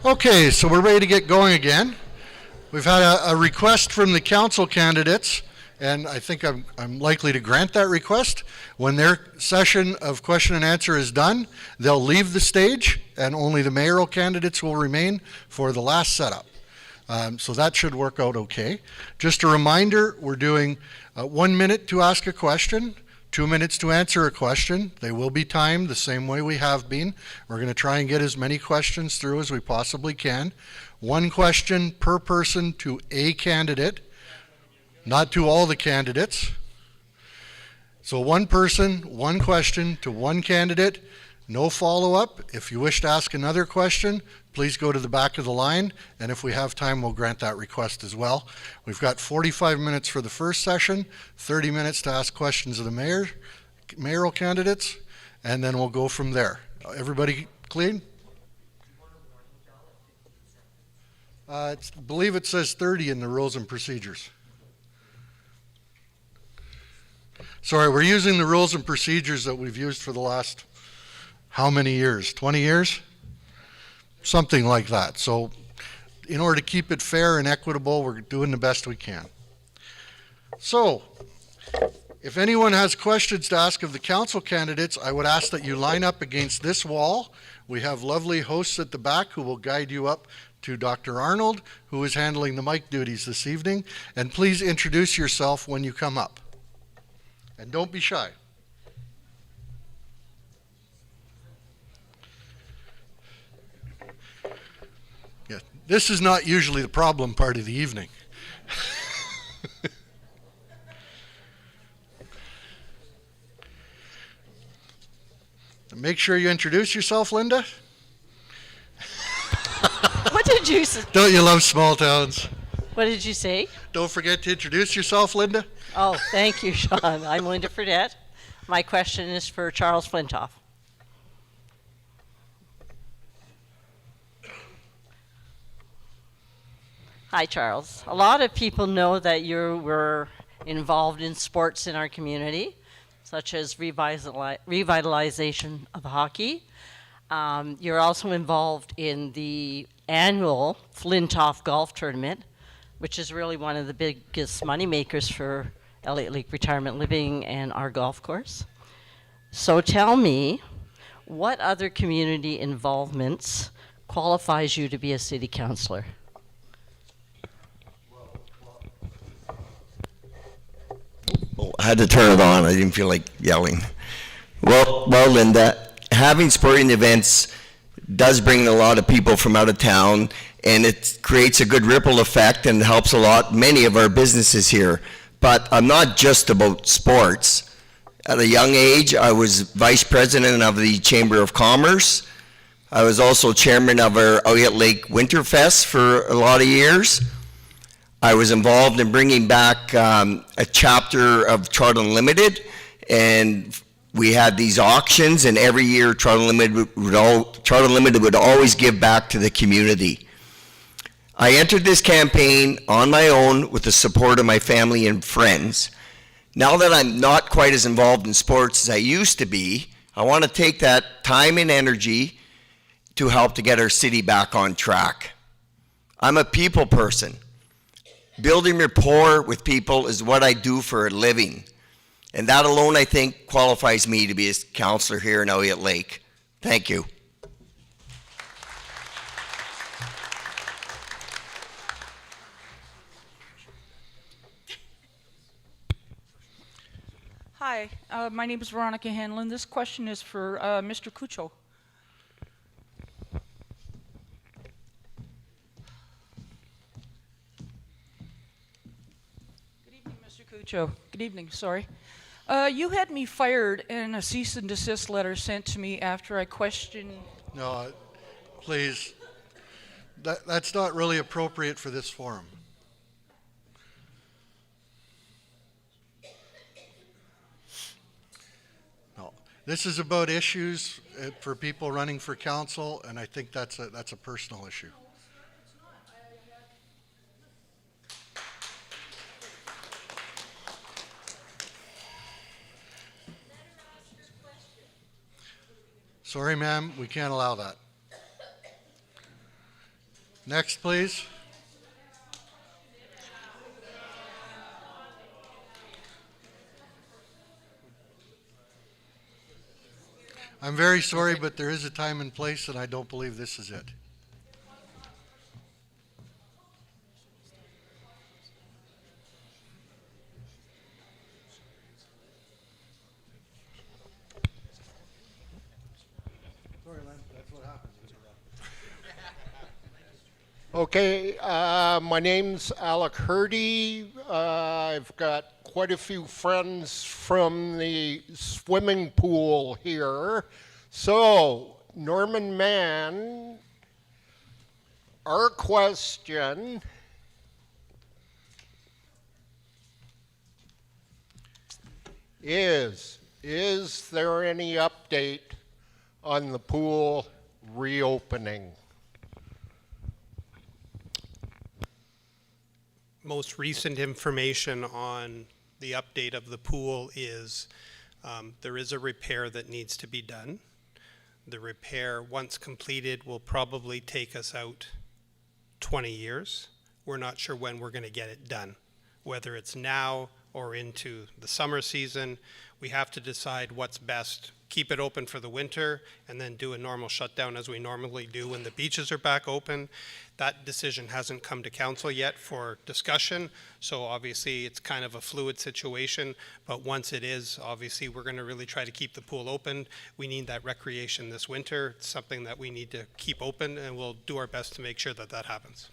Okay, so we're ready to get going again. We've had a request from the council candidates, and I think I'm likely to grant that request. When their session of question and answer is done, they'll leave the stage, and only the mayoral candidates will remain for the last setup. So that should work out okay. Just a reminder, we're doing 1 minute to ask a question, 2 minutes to answer a question. They will be timed the same way we have been. We're going to try and get as many questions through as we possibly can. 1 question per person to a candidate, not to all the candidates. So 1 person, 1 question to 1 candidate, no follow-up. If you wish to ask another question, please go to the back of the line, and if we have time, we'll grant that request as well. We've got 45 minutes for the first session, 30 minutes to ask questions of the mayoral candidates, and then we'll go from there. Everybody clean? I believe it says 30 in the rules and procedures. Sorry, we're using the rules and procedures that we've used for the last how many years? 20 years? Something like that. So in order to keep it fair and equitable, we're doing the best we can. So if anyone has questions to ask of the council candidates, I would ask that you line up against this wall. We have lovely hosts at the back who will guide you up to Dr. Arnold, who is handling the mic duties this evening. And please introduce yourself when you come up. And don't be shy. Yeah, this is not usually the problem part of the evening. Make sure you introduce yourself, Linda. What did you say? Don't you love small towns? What did you say? Don't forget to introduce yourself, Linda. Oh, thank you, Sean. I'm Linda Fredette. My question is for Charles Flintoff. Hi, Charles. A lot of people know that you were involved in sports in our community, such as revitalization of hockey. You're also involved in the annual Flintoff Golf Tournament, which is really one of the biggest money makers for Elliot Lake Retirement Living and our golf course. So tell me, what other community involvements qualifies you to be a city councillor? Oh, I had to turn it on. I didn't feel like yelling. Well, Linda, having sporting events does bring a lot of people from out of town, and it creates a good ripple effect and helps many of our businesses here. But I'm not just about sports. At a young age, I was vice president of the Chamber of Commerce. I was also chairman of our Elliot Lake Winterfest for a lot of years. I was involved in bringing back a chapter of Trout Unlimited, and we had these auctions, and every year Trout Unlimited would always give back to the community. I entered this campaign on my own with the support of my family and friends. Now that I'm not quite as involved in sports as I used to be, I want to take that time and energy to help to get our city back on track. I'm a people person. Building rapport with people is what I do for a living. And that alone, I think, qualifies me to be a councillor here in Elliot Lake. Thank you. Hi, my name is Veronica Hanlon. This question is for Mr. Cuccio. Good evening, Mr. Cuccio. Good evening, sorry. You had me fired and a cease and desist letter sent to me after I questioned... No, please. That's not really appropriate for this forum. No, this is about issues for people running for council, and I think that's a personal issue. Sorry, ma'am, we can't allow that. Next, please. I'm very sorry, but there is a time and place, and I don't believe this is it. Okay, my name's Alec Hurdy. I've got quite a few friends from the swimming pool here. So, Norman Mann, our question is there any update on the pool reopening? Most recent information on the update of the pool is there is a repair that needs to be done. The repair, once completed, will probably take us out 20 years. We're not sure when we're going to get it done, whether it's now or into the summer season. We have to decide what's best. Keep it open for the winter and then do a normal shutdown as we normally do when the beaches are back open. That decision hasn't come to council yet for discussion, so obviously it's kind of a fluid situation, but once it is, obviously we're going to really try to keep the pool open. We need that recreation this winter. It's something that we need to keep open, and we'll do our best to make sure that that happens.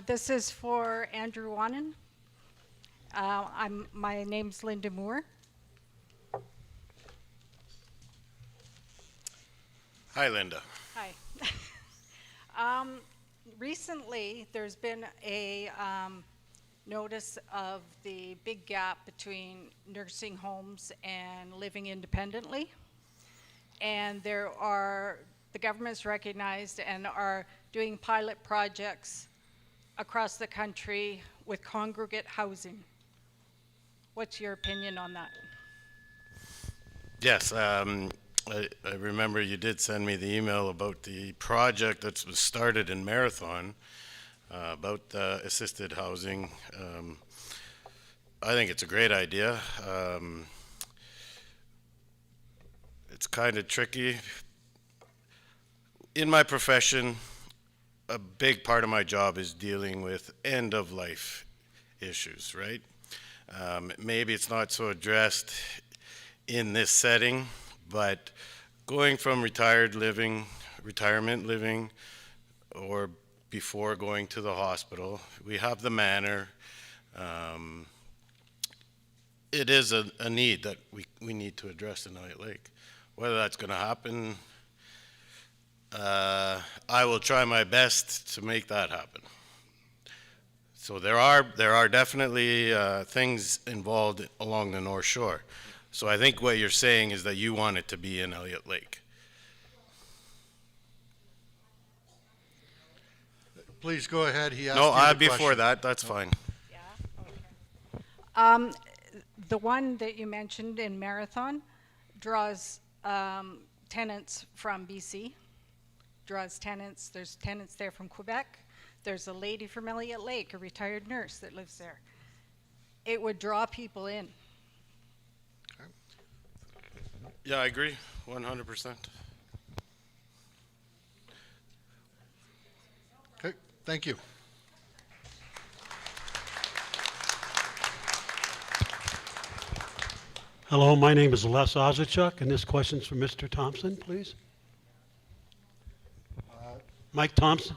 This is for Andrew Wannen. My name's Linda Moore. Hi, Linda. Hi. Recently, there's been a notice of the big gap between nursing homes and living independently. And the government's recognized and are doing pilot projects across the country with congregate housing. What's your opinion on that? Yes, I remember you did send me the email about the project that was started in Marathon about assisted housing. I think it's a great idea. It's kind of tricky. In my profession, a big part of my job is dealing with end-of-life issues, right? Maybe it's not so addressed in this setting, but going from retirement living, or before going to the hospital, we have the manor. it is a need that we need to address in Elliot Lake. Whether that's going to happen, I will try my best to make that happen. So there are definitely things involved along the North Shore. So I think what you're saying is that you want it to be in Elliot Lake. Please go ahead. He asked No, you the before question. that, that's fine. The one that you mentioned in Marathon draws tenants from BC, draws tenants, there's tenants there from Quebec. There's a lady from Elliot Lake, a retired nurse that lives there. It would draw people in. Yeah, I agree, 100%. Okay, thank you. Hello, my name is Les Ozachuk, and this question's for Mr. Thompson, please. Mike Thompson.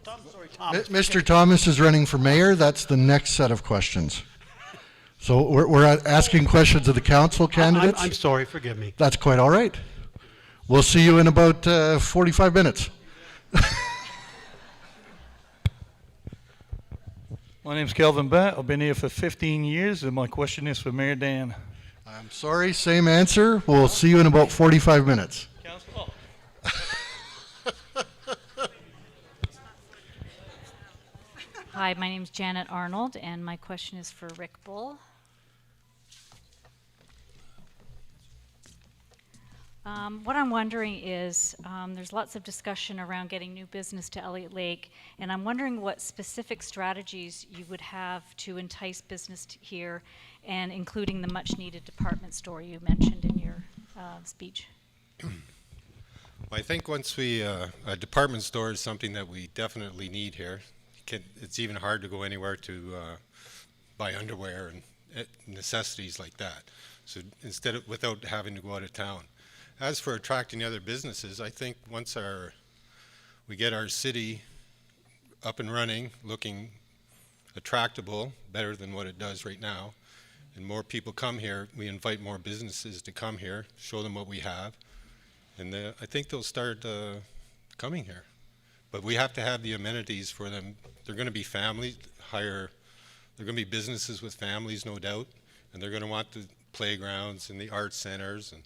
Mr. Thomas is running for mayor. That's the next set of questions. So we're asking questions of the council candidates. I'm sorry, forgive me. That's quite all right. We'll see you in about 45 minutes. My name's Kelvin Batt. I've been here for 15 years, and my question is for Mayor Dan. I'm sorry, same answer. We'll see you in about 45 minutes. Hi, my name's Janet Arnold, and my question is for Rick Bull. What I'm wondering is, there's lots of discussion around getting new business to Elliot Lake, and I'm wondering what specific strategies you would have to entice business here, and including the much-needed department store you mentioned in your speech. I think once a department store is something that we definitely need here. It's even hard to go anywhere to buy underwear and necessities like that. So without having to go out of town. As for attracting other businesses, I think once we get our city up and running, looking attractable, better than what it does right now, and more people come here, we invite more businesses to come here, show them what we have, and I think they'll start coming here. But we have to have the amenities for them. They're going to be families, they're going to be businesses with families, no doubt, and they're going to want the playgrounds and the art centers and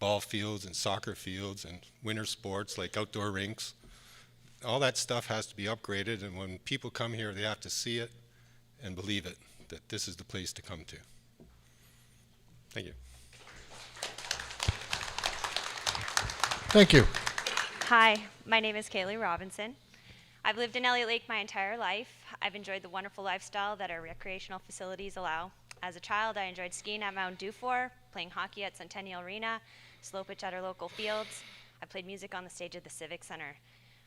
ball fields and soccer fields and winter sports like outdoor rinks. All that stuff has to be upgraded, and when people come here, they have to see it and believe it, that this is the place to come to. Thank you. Thank you. Hi, my name is Kaylee Robinson. I've lived in Elliot Lake my entire life. I've enjoyed the wonderful lifestyle that our recreational facilities allow. As a child, I enjoyed skiing at Mount Dufour, playing hockey at Centennial Arena, slow pitch at our local fields. I played music on the stage at the Civic Center.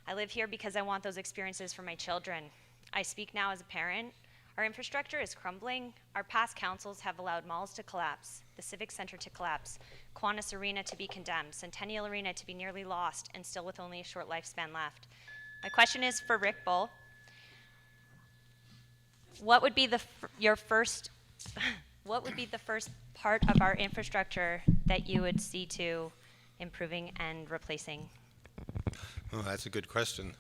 I live here because I want those experiences for my children. I speak now as a parent. Our infrastructure is crumbling. Our past councils have allowed malls to collapse, the Civic Center to collapse, Kiwanis Arena to be condemned, Centennial Arena to be nearly lost, and still with only a short lifespan left. My question is for Rick Bull. What would be your first part of our infrastructure that you would see to improving and replacing? Oh, that's a good question.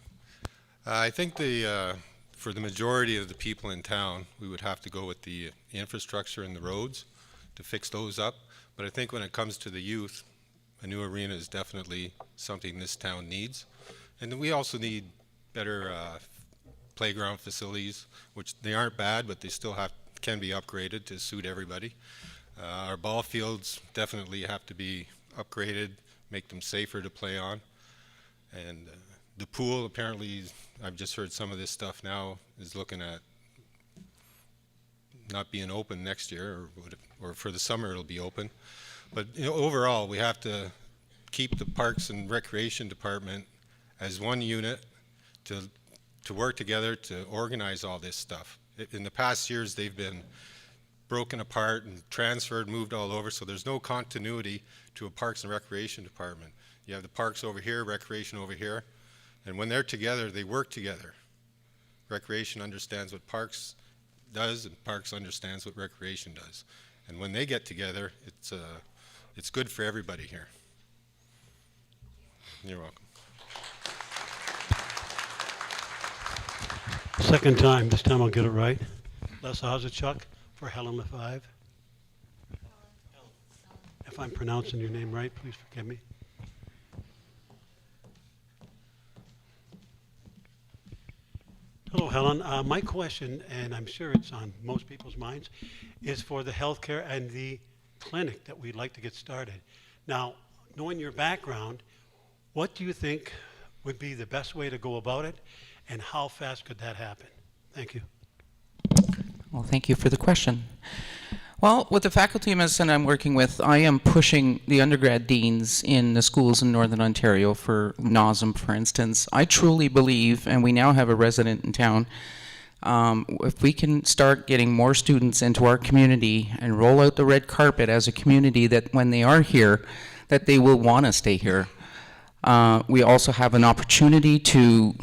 I think for the majority of the people in town, we would have to go with the infrastructure and the roads to fix those up. But I think when it comes to the youth, a new arena is definitely something this town needs. And then we also need better playground facilities, which they aren't bad, but they still can be upgraded to suit everybody. Our ball fields definitely have to be upgraded, make them safer to play on. And the pool, apparently, I've just heard some of this stuff now is looking at not being open next year, or for the summer it'll be open. But overall, we have to keep the Parks and Recreation Department as one unit to work together to organize all this stuff. In the past years, they've been broken apart and transferred, moved all over, so there's no continuity to a Parks and Recreation Department. You have the parks over here, recreation over here, and when they're together, they work together. Recreation understands what parks does, and parks understands what recreation does. And when they get together, it's good for everybody here. You're welcome. Second time, this time I'll get it right. Les Ozachuk for Helen LaFive. If I'm pronouncing your name right, please forgive me. Hello, Helen. My question, and I'm sure it's on most people's minds, is for the healthcare and the clinic that we'd like to get started. Now, knowing your background, what do you think would be the best way to go about it, and how fast could that happen? Thank you. Well, thank you for the question. Well, with the faculty of medicine I'm working with, I am pushing the undergrad deans in the schools in Northern Ontario for NOSM, for instance. I truly believe, and we now have a resident in town, if we can start getting more students into our community and roll out the red carpet as a community, that when they are here, that they will want to stay here. We also have an opportunity to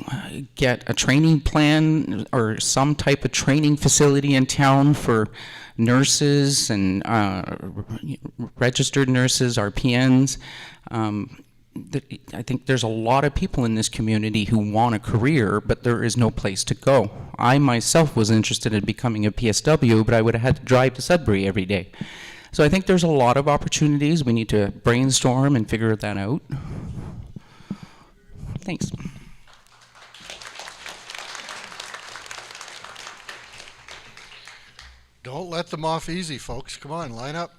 get a training plan or some type of training facility in town for nurses and registered nurses, RPNs. I think there's a lot of people in this community who want a career, but there is no place to go. I myself was interested in becoming a PSW, but I would have had to drive to Sudbury every day. So I think there's a lot of opportunities. We need to brainstorm and figure that out. Thanks. Don't let them off easy, folks. Come on, line up.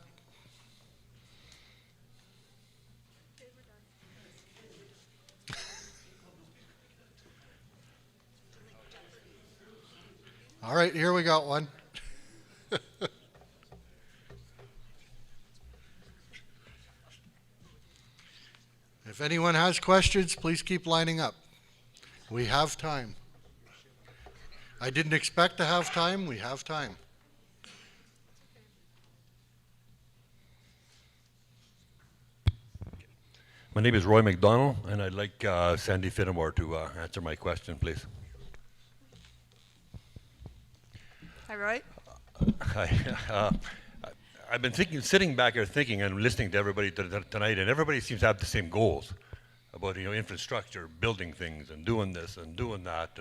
All right, here we got one. If anyone has questions, please keep lining up. We have time. I didn't expect to have time. We have time. My name is Roy McDonald, and I'd like Sandy Fittimore to answer my question, please. Hi, Roy. Hi. I've been sitting back here thinking and listening to everybody tonight, and everybody seems to have the same goals about infrastructure, building things, and doing this and doing that,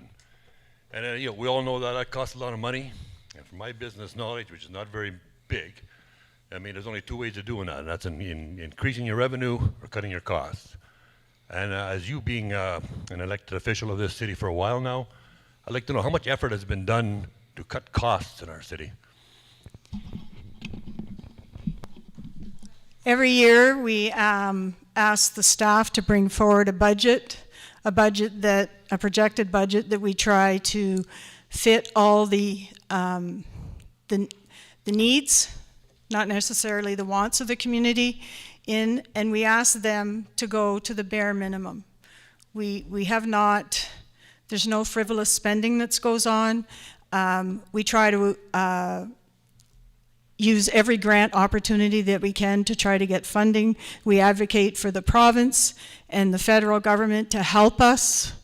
and we all know that costs a lot of money. And from my business knowledge, which is not very big, I mean, there's only two ways of doing that, and that's in increasing your revenue or cutting your costs. And as you being an elected official of this city for a while now, I'd like to know how much effort has been done to cut costs in our city. Every year we ask the staff to bring forward a projected budget that we try to fit all the needs, not necessarily the wants of the community in, and we ask them to go to the bare minimum. We have not, there's no frivolous spending that goes on. We try to use every grant opportunity that we can to try to get funding. We advocate for the province and the federal government to help us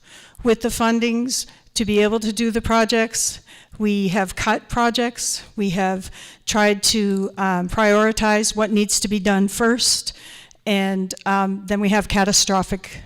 with the fundings to be able to do the projects. We have cut projects. We have tried to prioritize what needs to be done first, and then we have catastrophic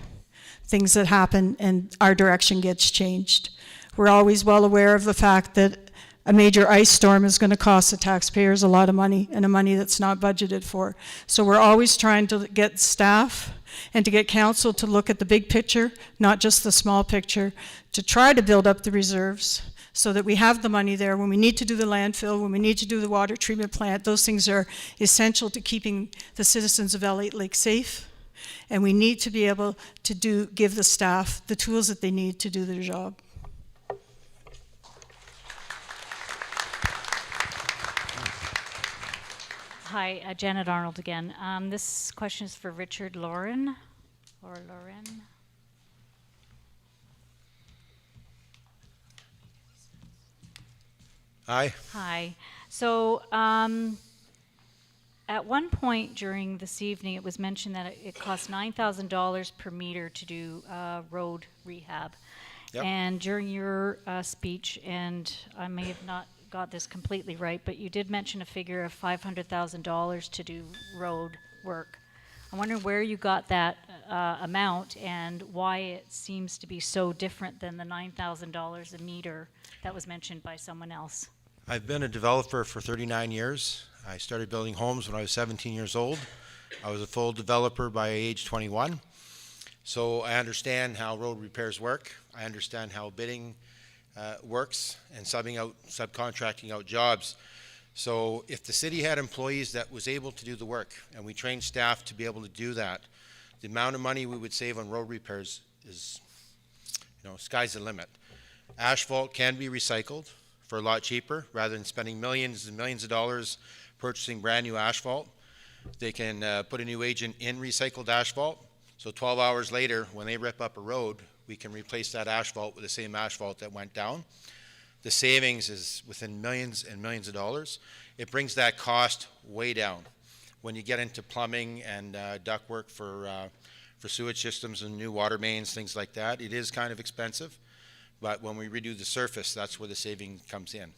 things that happen and our direction gets changed. We're always well aware of the fact that a major ice storm is going to cost the taxpayers a lot of money, and a money that's not budgeted for. So we're always trying to get staff and to get council to look at the big picture, not just the small picture, to try to build up the reserves so that we have the money there when we need to do the landfill, when we need to do the water treatment plant. Those things are essential to keeping the citizens of Elliot Lake safe, and we need to be able to give the staff the tools that they need to do their job. Hi, Janet Arnold again. This question is for Richard Lauren, or Lauren. Hi. Hi. So at one point during this evening, it was mentioned that it costs $9,000 per meter to do road rehab. Yep. And during your speech, and I may have not got this completely right, but you did mention a figure of $500,000 to do road work. I'm wondering where you got that amount and why it seems to be so different than the $9,000 a meter that was mentioned by someone else. I've been a developer for 39 years. I started building homes when I was 17 years old. I was a full developer by age 21. So I understand how road repairs work. I understand how bidding works and subcontracting out jobs. So if the city had employees that was able to do the work and we trained staff to be able to do that, the amount of money we would save on road repairs is, sky's the limit. Asphalt can be recycled for a lot cheaper rather than spending millions and millions of dollars purchasing brand new asphalt. They can put a new agent in recycled asphalt. So 12 hours later, when they rip up a road, we can replace that asphalt with the same asphalt that went down. The savings is within millions and millions of dollars. It brings that cost way down. When you get into plumbing and ductwork for sewage systems and new water mains, things like that, it is kind of expensive. But when we redo the surface, that's where the saving comes in.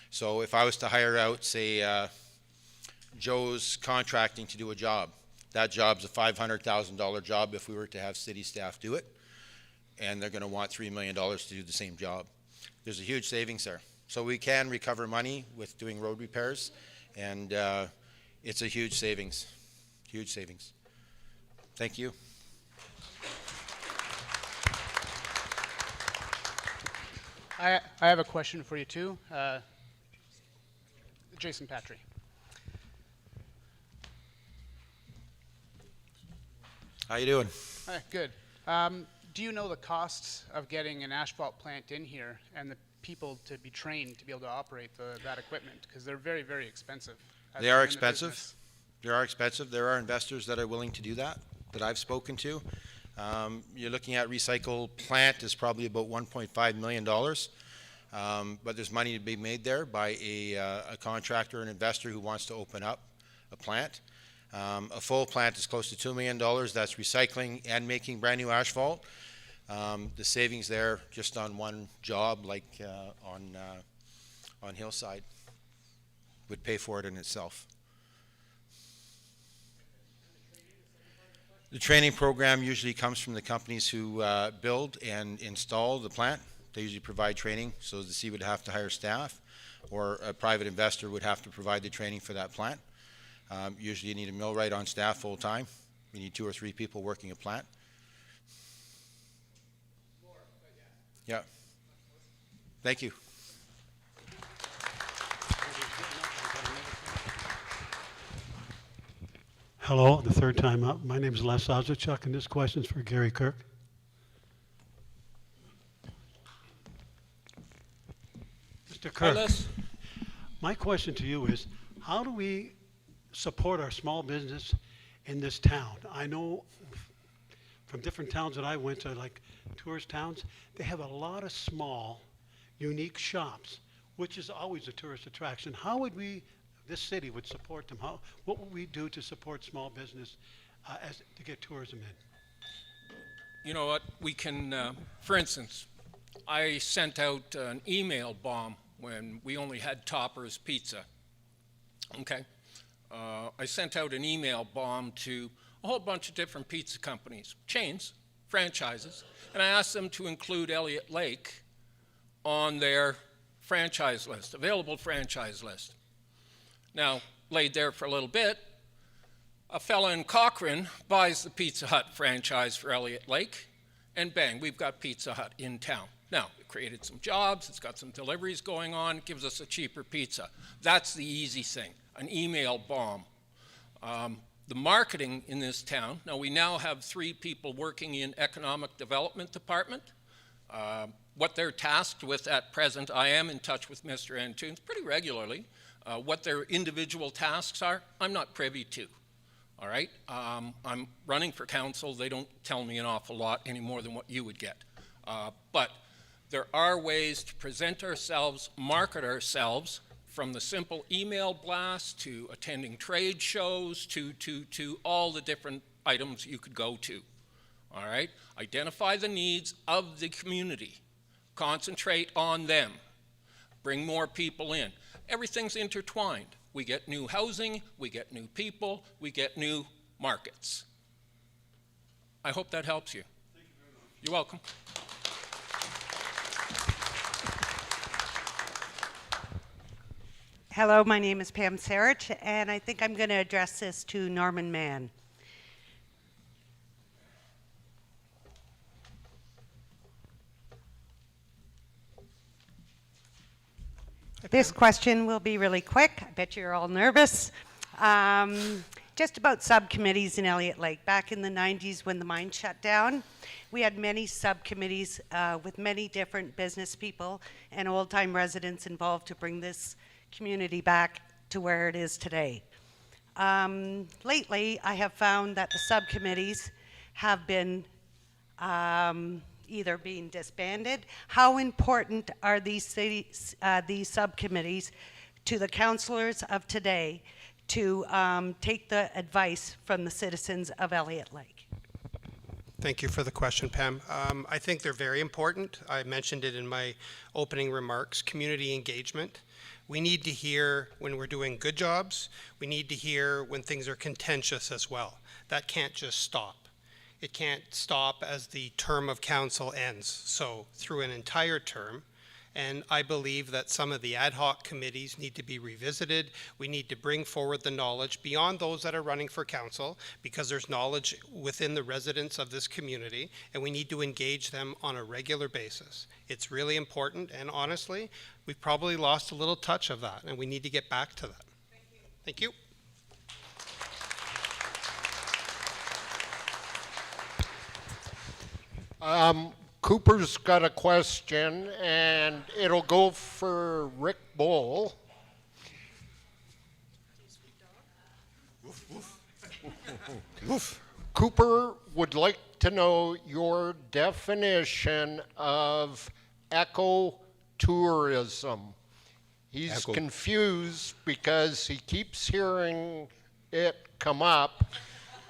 So if I was to hire out, say, Joe's contracting to do a job, that job's a $500,000 job if we were to have city staff do it, and they're going to want $3 million to do the same job. There's a huge savings there. So we can recover money with doing road repairs, and it's a huge savings, huge savings. Thank you. I have a question for you too. Jason Patry. How you doing? Hi, good. Do you know the costs of getting an asphalt plant in here and the people to be trained to be able to operate that equipment? Because they're very, very expensive. They are expensive. They are expensive. There are investors that are willing to do that I've spoken to. You're looking at recycle plant is probably about $1.5 million. But there's money to be made there by a contractor, an investor who wants to open up a plant. A full plant is close to $2 million. That's recycling and making brand new asphalt. The savings there just on one job, like on Hillside, would pay for it in itself. The training program usually comes from the companies who build and install the plant. They usually provide training, so the city would have to hire staff, or a private investor would have to provide the training for that plant. Usually you need a millwright on staff full time. You need 2 or 3 people working a plant. Yeah. Thank you. Hello, the third time up. My name is Les Ozichuk, and this question is for Gary Kirk. Mr. Kirk, my question to you is, how do we support our small business in this town? I know from different towns that I went to, like tourist towns, they have a lot of small, unique shops, which is always a tourist attraction. How would we, this city would support them? What would we do to support small business to get tourism in? You know what, we can, for instance, I sent out an email bomb when we only had Topper's Pizza, okay? I sent out an email bomb to a whole bunch of different pizza companies, chains, franchises, and I asked them to include Elliot Lake on their franchise list, available franchise list. Now, laid there for a little bit, a fella in Cochrane buys the Pizza Hut franchise for Elliot Lake, and bang, we've got Pizza Hut in town. Now, it created some jobs, it's got some deliveries going on, it gives us a cheaper pizza. That's the easy thing, an email bomb. The marketing in this town, now we now have 3 people working in economic development department. What they're tasked with at present, I am in touch with Mr. Antunes pretty regularly. What their individual tasks are, I'm not privy to. All right, I'm running for council. They don't tell me an awful lot any more than what you would get. But there are ways to present ourselves, market ourselves, from the simple email blast to attending trade shows to all the different items you could go to. All right, identify the needs of the community, concentrate on them, bring more people in. Everything's intertwined. We get new housing, we get new people, we get new markets. I hope that helps you. You're welcome. Hello, my name is Pam Sarich, and I think I'm going to address this to Norman Mann. This question will be really quick. I bet you're all nervous. Just about subcommittees in Elliot Lake. Back in the 90s when the mine shut down, we had many subcommittees with many different business people and old-time residents involved to bring this community back to where it is today. Lately, I have found that the subcommittees have been either being disbanded. How important are these subcommittees to the councillors of today to take the advice from the citizens of Elliot Lake? Thank you for the question, Pam. I think they're very important. I mentioned it in my opening remarks, community engagement. We need to hear when we're doing good jobs. We need to hear when things are contentious as well. That can't just stop. It can't stop as the term of council ends. So through an entire term, and I believe that some of the ad hoc committees need to be revisited. We need to bring forward the knowledge beyond those that are running for council, because there's knowledge within the residents of this community, and we need to engage them on a regular basis. It's really important, and honestly, we've probably lost a little touch of that, and we need to get back to that. Thank you. Cooper's got a question, and it'll go for Rick Bowl. Cooper would like to know your definition of ecotourism. He's confused because he keeps hearing it come up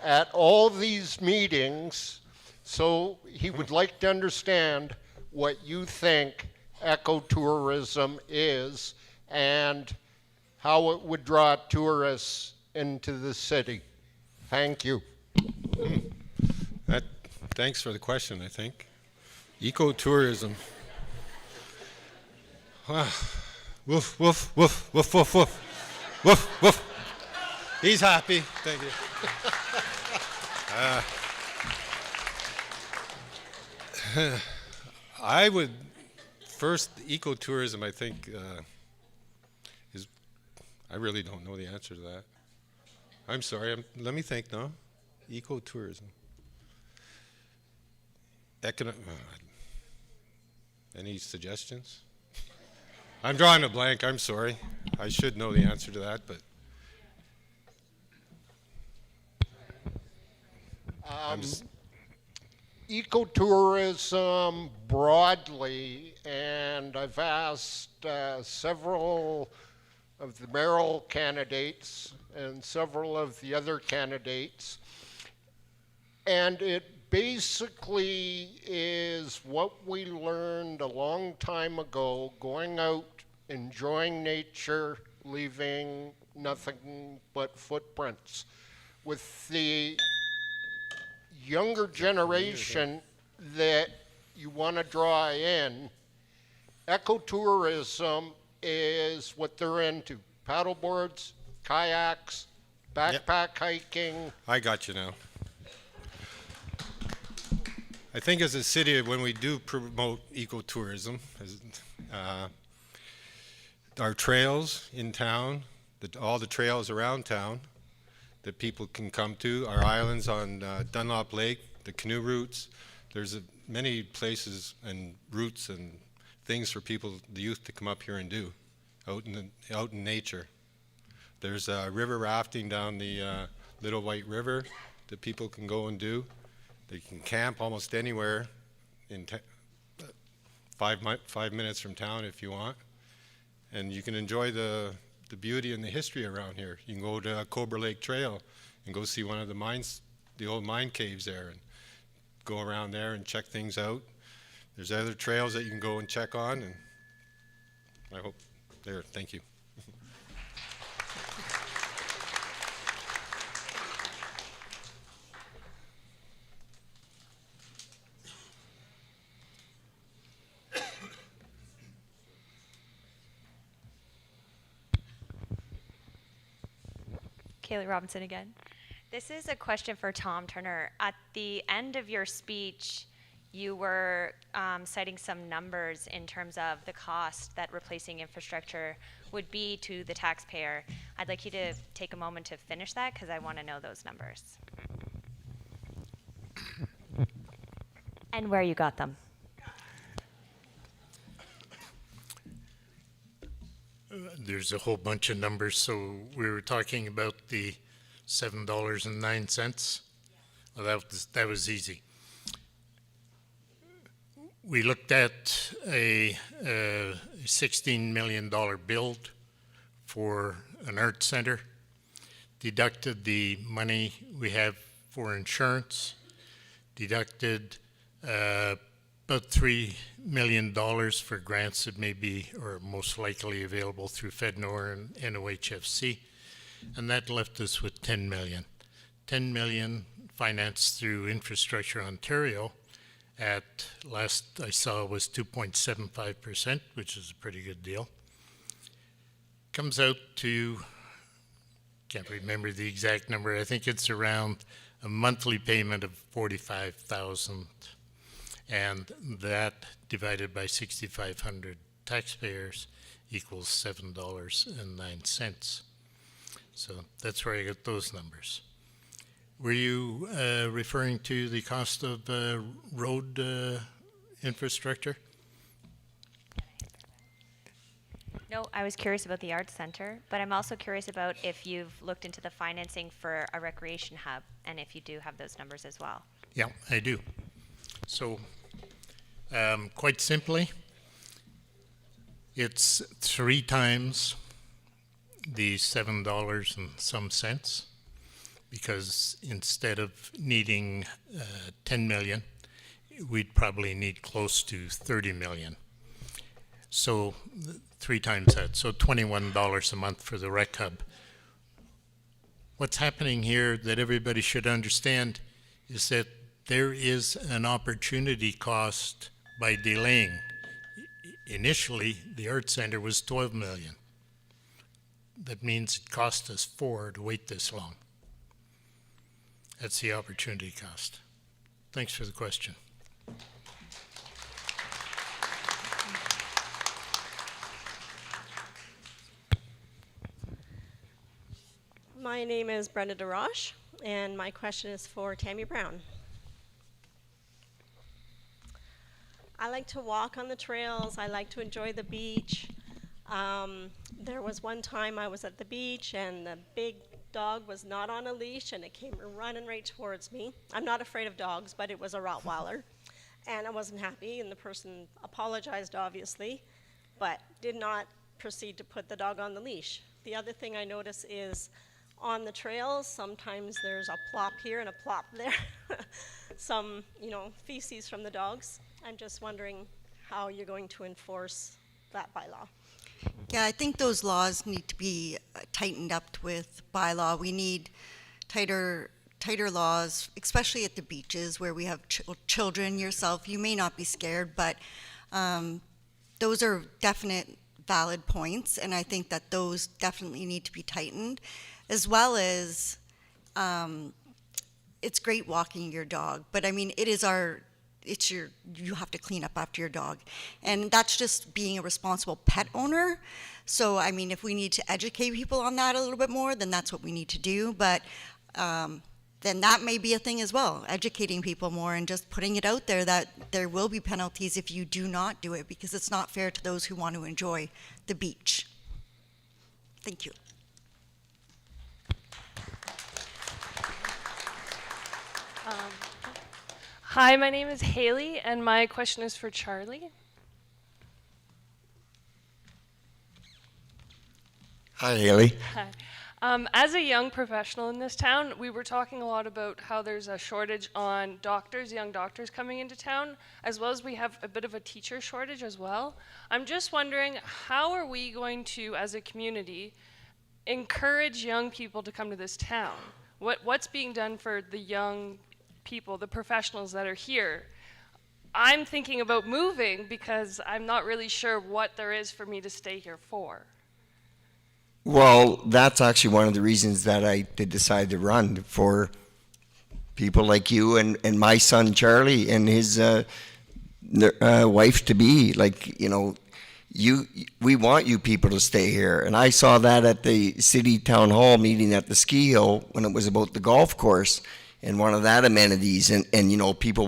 at all these meetings. So he would like to understand what you think ecotourism is and how it would draw tourists into the city. Thank you. Thanks for the question, I think. Ecotourism. Woof, woof, woof, woof, woof, woof. Woof, woof. He's happy. Thank you. I would first, ecotourism, I think, is, I really don't know the answer to that. I'm sorry, let me think now. Ecotourism. Any suggestions? I'm drawing a blank, I'm sorry. I should know the answer to that, but. Ecotourism broadly, and I've asked several of the mayoral candidates and several of the other candidates, and it basically is what we learned a long time ago, going out, enjoying nature, leaving nothing but footprints. With the younger generation that you want to draw in, ecotourism is what they're into. Paddleboards, kayaks, backpack hiking. I got you now. I think as a city, when we do promote ecotourism, our trails in town, all the trails around town that people can come to, our islands on Dunlop Lake, the canoe routes, there's many places and routes and things for people, the youth, to come up here and do out in nature. There's river rafting down the Little White River that people can go and do. They can camp almost anywhere in 5 minutes from town if you want. And you can enjoy the beauty and the history around here. You can go to Cobra Lake Trail and go see one of the mines, the old mine caves there, and go around there and check things out. There's other trails that you can go and check on, and I hope There, thank you. Kaylee Robinson again. This is a question for Tom Turner. At the end of your speech, you were citing some numbers in terms of the cost that replacing infrastructure would be to the taxpayer. I'd like you to take a moment to finish that because I want to know those numbers. And where you got them. There's a whole bunch of numbers, so we were talking about the $7.09. Well, that was easy. We looked at a $16 million build for an art center, deducted the money we have for insurance, deducted about $3 million for grants that may be or most likely available through FedNor and NOHFC, and that left us with $10 million. $10 million financed through Infrastructure Ontario at last I saw was 2.75%, which is a pretty good deal. Comes out to, can't remember the exact number, I think it's around a monthly payment of $45,000, and that divided by 6,500 taxpayers equals $7.09. So that's where I got those numbers. Were you referring to the cost of road infrastructure? No, I was curious about the Arts Center, but I'm also curious about if you've looked into the financing for a recreation hub, and if you do have those numbers as well. Yeah, I do. So, quite simply, it's 3 times the $7 and some cents, because instead of needing 10 million, we'd probably need close to 30 million. So 3 times that, so $21 a month for the rec hub. What's happening here that everybody should understand is that there is an opportunity cost by delaying. Initially, the Art Center was 12 million. That means it cost us 4 to wait this long. That's the opportunity cost. Thanks for the question. My name is Brenda DeRoche, and my question is for Tammy Brown. I like to walk on the trails. I like to enjoy the beach. There was one time I was at the beach, and the big dog was not on a leash, and it came running right towards me. I'm not afraid of dogs, but it was a Rottweiler, and I wasn't happy, and the person apologized, obviously, but did not proceed to put the dog on the leash. The other thing I notice is on the trails, sometimes there's a plop here and a plop there, some, feces from the dogs. I'm just wondering how you're going to enforce that bylaw. Yeah, I think those laws need to be tightened up with bylaw. We need tighter laws, especially at the beaches where we have children. Yourself, you may not be scared, but those are definite valid points, and I think that those definitely need to be tightened, as well as it's great walking your dog, but I mean, you have to clean up after your dog. And that's just being a responsible pet owner. So, I mean, if we need to educate people on that a little bit more, then that's what we need to do. But then that may be a thing as well, educating people more and just putting it out there that there will be penalties if you do not do it, because it's not fair to those who want to enjoy the beach. Thank you. Hi, my name is Haley, and my question is for Charlie. Hi, Haley. As a young professional in this town, we were talking a lot about how there's a shortage on doctors, young doctors coming into town, as well as we have a bit of a teacher shortage as well. I'm just wondering, how are we going to, as a community, encourage young people to come to this town? What's being done for the young people, the professionals that are here? I'm thinking about moving because I'm not really sure what there is for me to stay here for. Well, that's actually one of the reasons that I did decide to run, for people like you and my son Charlie and his wife to be. Like, you know, we want you people to stay here. And I saw that at the city town hall meeting at the ski hill when it was about the golf course and one of that amenities. And you know, people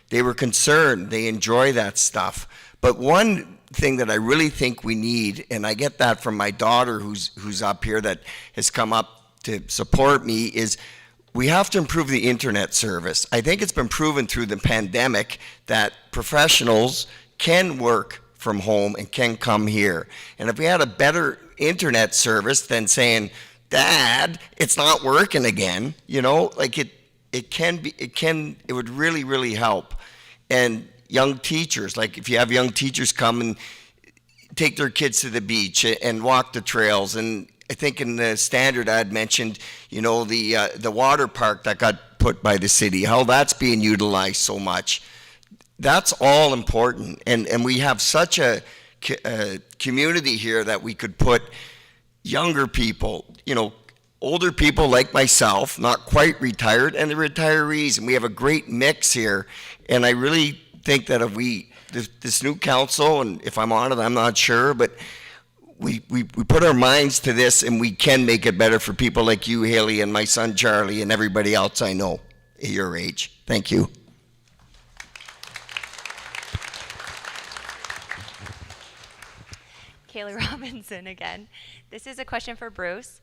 they were concerned, they enjoy that stuff. But one thing that I really think we need, and I get that from my daughter who's up here that has come up to support me, is we have to improve the internet service. I think it's been proven through the pandemic that professionals can work from home and can come here. And if we had a better internet service than saying, Dad, it's not working again, you know, like it would really, really help. And young teachers, like if you have young teachers come and take their kids to the beach and walk the trails. And I think in the standard I had mentioned, you know, the water park that got put by the city, how that's being utilized so much. That's all important. And we have such a community here that we could put younger people, you know, older people like myself, not quite retired, and the retirees. And we have a great mix here. And I really think that if this new council, and if I'm on it, I'm not sure, but we put our minds to this and we can make it better for people like you, Haley, and my son Charlie, and everybody else I know at your age. Thank you. Kaylee Robinson again. This is a question for Bruce.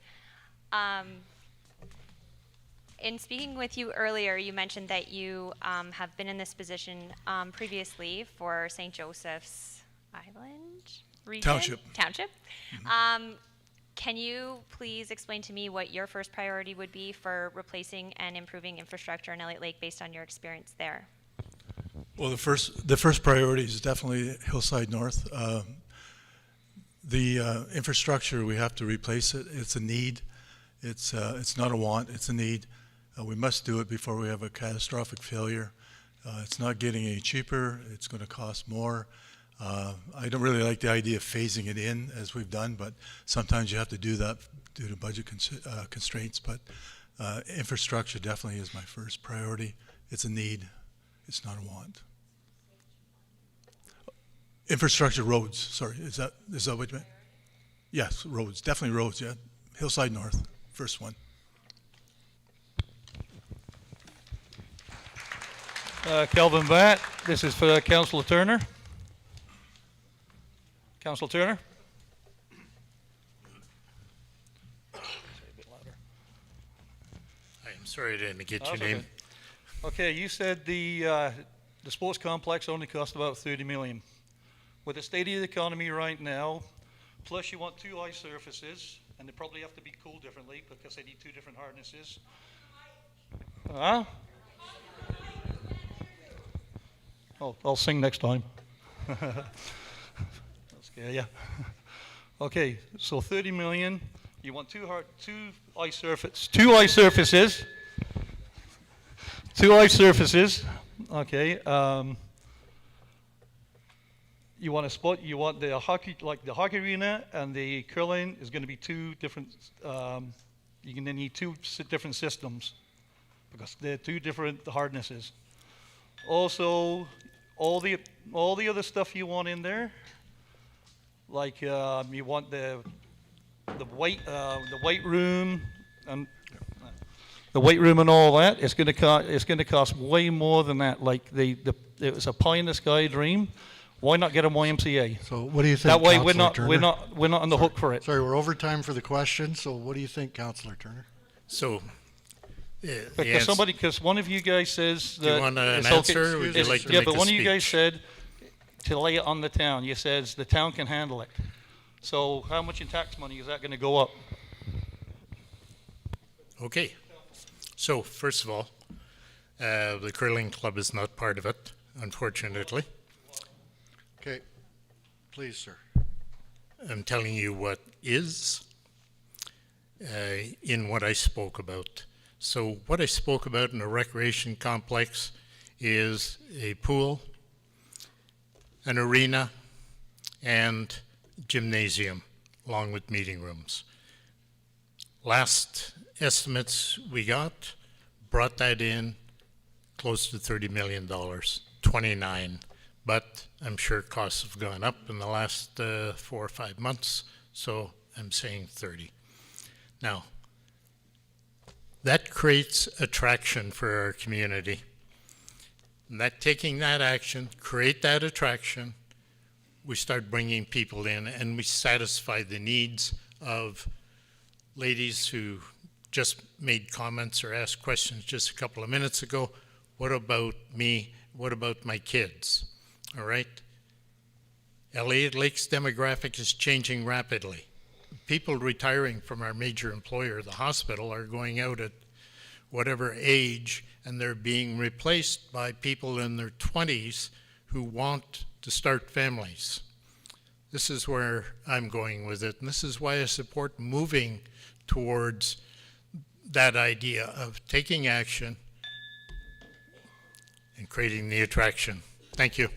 In speaking with you earlier, you mentioned that you have been in this position previously for St. Joseph's Island region? Township. Can you please explain to me what your first priority would be for replacing and improving infrastructure in Elliot Lake based on your experience there? Well, the first priority is definitely Hillside North. The infrastructure, we have to replace it. It's a need. It's not a want. It's a need. We must do it before we have a catastrophic failure. It's not getting any cheaper. It's going to cost more. I don't really like the idea of phasing it in as we've done, but sometimes you have to do that due to budget constraints. But infrastructure definitely is my first priority. It's a need. It's not a want. Infrastructure, roads. Sorry, is that what you meant? Yes, roads. Definitely roads. Yeah, Hillside North, first one. Kelvin Batt, this is for Councillor Turner. Councillor Turner. I'm sorry I didn't get your That's name. Okay, you said the sports complex only cost about $30 million. With the state of the economy right now, plus you want 2 ice surfaces, and they probably have to be cooled differently because they need 2 different harnesses. Huh? I'll sing next time. I'll scare ya. Okay, so 30 million. You want 2 ice surfaces. 2 ice surfaces. 2 ice surfaces. Okay. You want a spot. You want the hockey, like the hockey arena, and the curling is going to be 2 different. You're going to need 2 different systems because they're 2 different harnesses. Also, all the other stuff you want in there, like you want the weight room and the weight room and all that. It's going to cost way more than that. Like it was a pie in the sky dream. Why not get a YMCA? So what do you think? That way Councillor we're Turner? not on the hook for it. Sorry, we're over time for the question. So what do you think, Councillor Turner? So. Because one of you guys says that Do you want an it's answer, okay. or would you like to Yeah, make but a one of you guys speech? said to lay it on the town. You says the town can handle it. So how much in tax money is that going to go up? Okay. So, first of all, the curling club is not part of it, unfortunately. Okay, please, sir. I'm telling you what is in what I spoke about. So what I spoke about in a recreation complex is a pool, an arena, and gymnasium, along with meeting rooms. Last estimates we got brought that in close to $30 million, 29. But I'm sure costs have gone up in the last 4 or 5 months, so I'm saying 30. Now, that creates attraction for our community. And that taking that action, create that attraction, we start bringing people in and we satisfy the needs of ladies who just made comments or asked questions just a couple of minutes ago. What about me? What about my kids? All right. Elliot Lake's demographic is changing rapidly. People retiring from our major employer, the hospital, are going out at whatever age, and they're being replaced by people in their 20s who want to start families. This is where I'm going with it, and this is why I support moving towards that idea of taking action and creating the attraction. Thank you.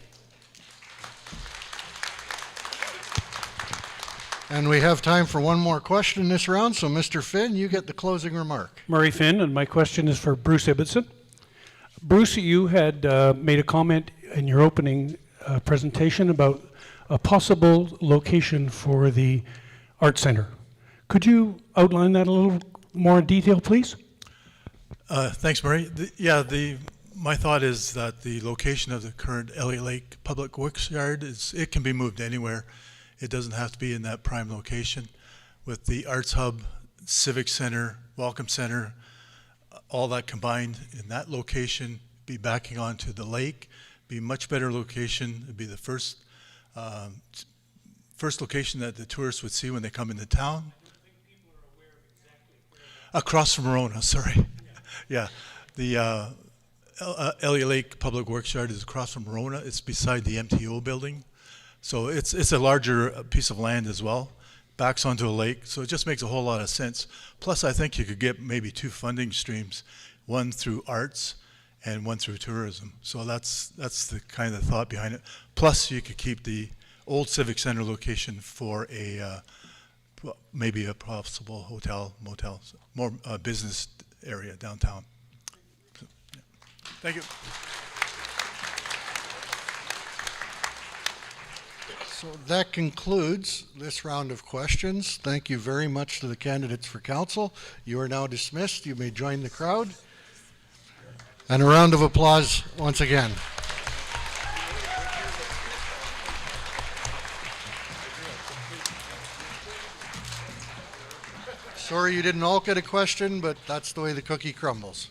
And we have time for one more question this round, so Mr. Finn, you get the closing remark. Murray Finn, and my question is for Bruce Ibbotson. Bruce, you had made a comment in your opening presentation about a possible location for the Art Center. Could you outline that a little more in detail, please? Thanks, Murray. My thought is that the location of the current Elliot Lake Public Works Yard, it can be moved anywhere. It doesn't have to be in that prime location. With the Arts Hub, Civic Center, Welcome Center, all that combined in that location, be backing onto the lake, be a much better location. It'd be the first location that the tourists would see when they come into town. Across from Rona, sorry. Yeah, the Elliot Lake Public Works Yard is across from Rona. It's beside the MTO building. So it's a larger piece of land as well, backs onto a lake, so it just makes a whole lot of sense. Plus, I think you could get maybe 2 funding streams, one through arts and one through tourism. So that's the kind of thought behind it. Plus, you could keep the old Civic Center location for maybe a possible hotel, motel, more business area downtown. So, yeah. Thank you. So that concludes this round of questions. Thank you very much to the candidates for council. You are now dismissed. You may join the crowd. And a round of applause once again. Sorry you didn't all get a question, but that's the way the cookie crumbles.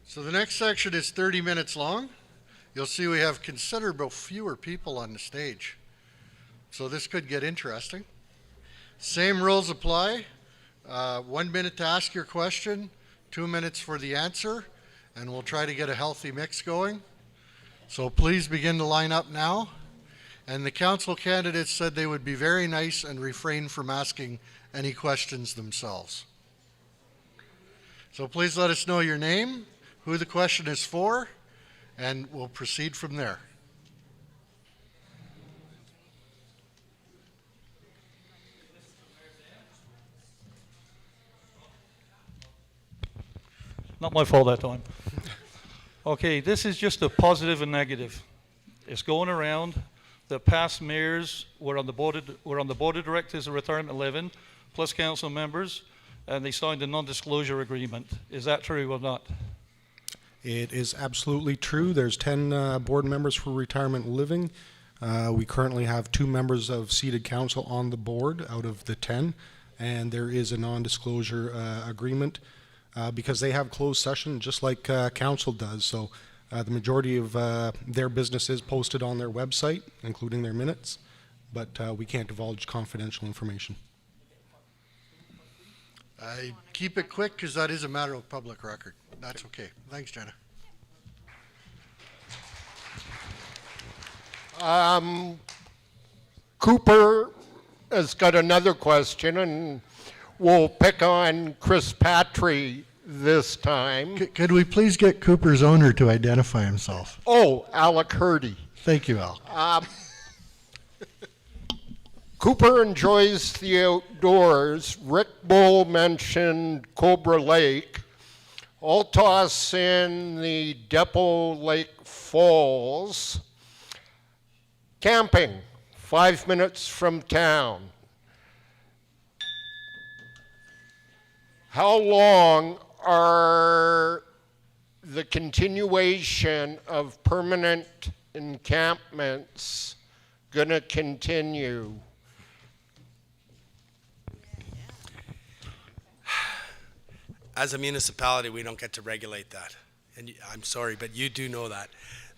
So the next section is 30 minutes long. You'll see we have considerable fewer people on the stage. So this could get interesting. Same rules apply. 1 minute to ask your question, 2 minutes for the answer, and we'll try to get a healthy mix going. So please begin to line up now. And the council candidates said they would be very nice and refrain from asking any questions themselves. So please let us know your name, who the question is for, and we'll proceed from there. Not my fault that time. Okay, this is just a positive and negative. It's going around. the past mayors were on the board of directors of retirement living, plus council members, and they signed a non-disclosure agreement. Is that true or not? It is absolutely true. There's 10 board members for retirement living. We currently have 2 members of seated council on the board out of the 10, and there is a non-disclosure agreement because they have closed session just like council does. So the majority of their business is posted on their website, including their minutes, but we can't divulge confidential information. I keep it quick because that is a matter of public record. That's okay. Thanks, Jenna. Cooper has got another question, and we'll pick on Chris Patry this time. Could we please get Cooper's owner to identify himself? Oh, Alec Hurdy. Thank you, Al. Cooper enjoys the outdoors. Rick Bull mentioned Cobra Lake. I'll toss in the Depot Lake Falls. Camping, 5 minutes from town. How long are the continuation of permanent encampments going to continue? As a municipality, we don't get to regulate that. And I'm sorry, but you do know that.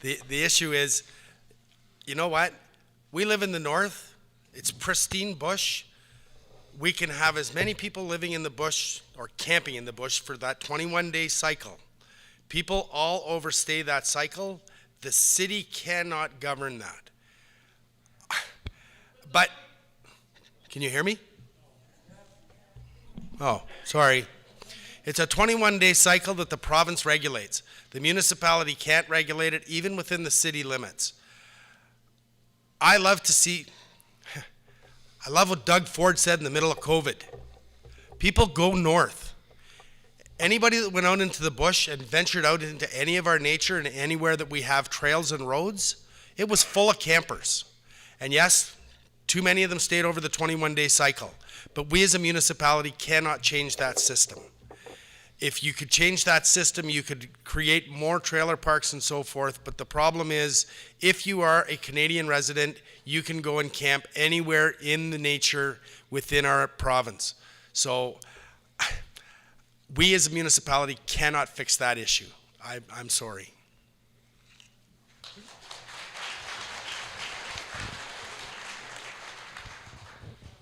The issue is, you know what? We live in the north. It's pristine bush. We can have as many people living in the bush or camping in the bush for that 21-day cycle. People all overstay that cycle. The city cannot govern that. But, can you hear me? Oh, sorry. It's a 21-day cycle that the province regulates. The municipality can't regulate it even within the city limits. I love what Doug Ford said in the middle of COVID. People go north. Anybody that went out into the bush and ventured out into any of our nature and anywhere that we have trails and roads, it was full of campers. And yes, too many of them stayed over the 21-day cycle. But we as a municipality cannot change that system. If you could change that system, you could create more trailer parks and so forth. But the problem is, if you are a Canadian resident, you can go and camp anywhere in the nature within our province. So we as a municipality cannot fix that issue. I'm sorry.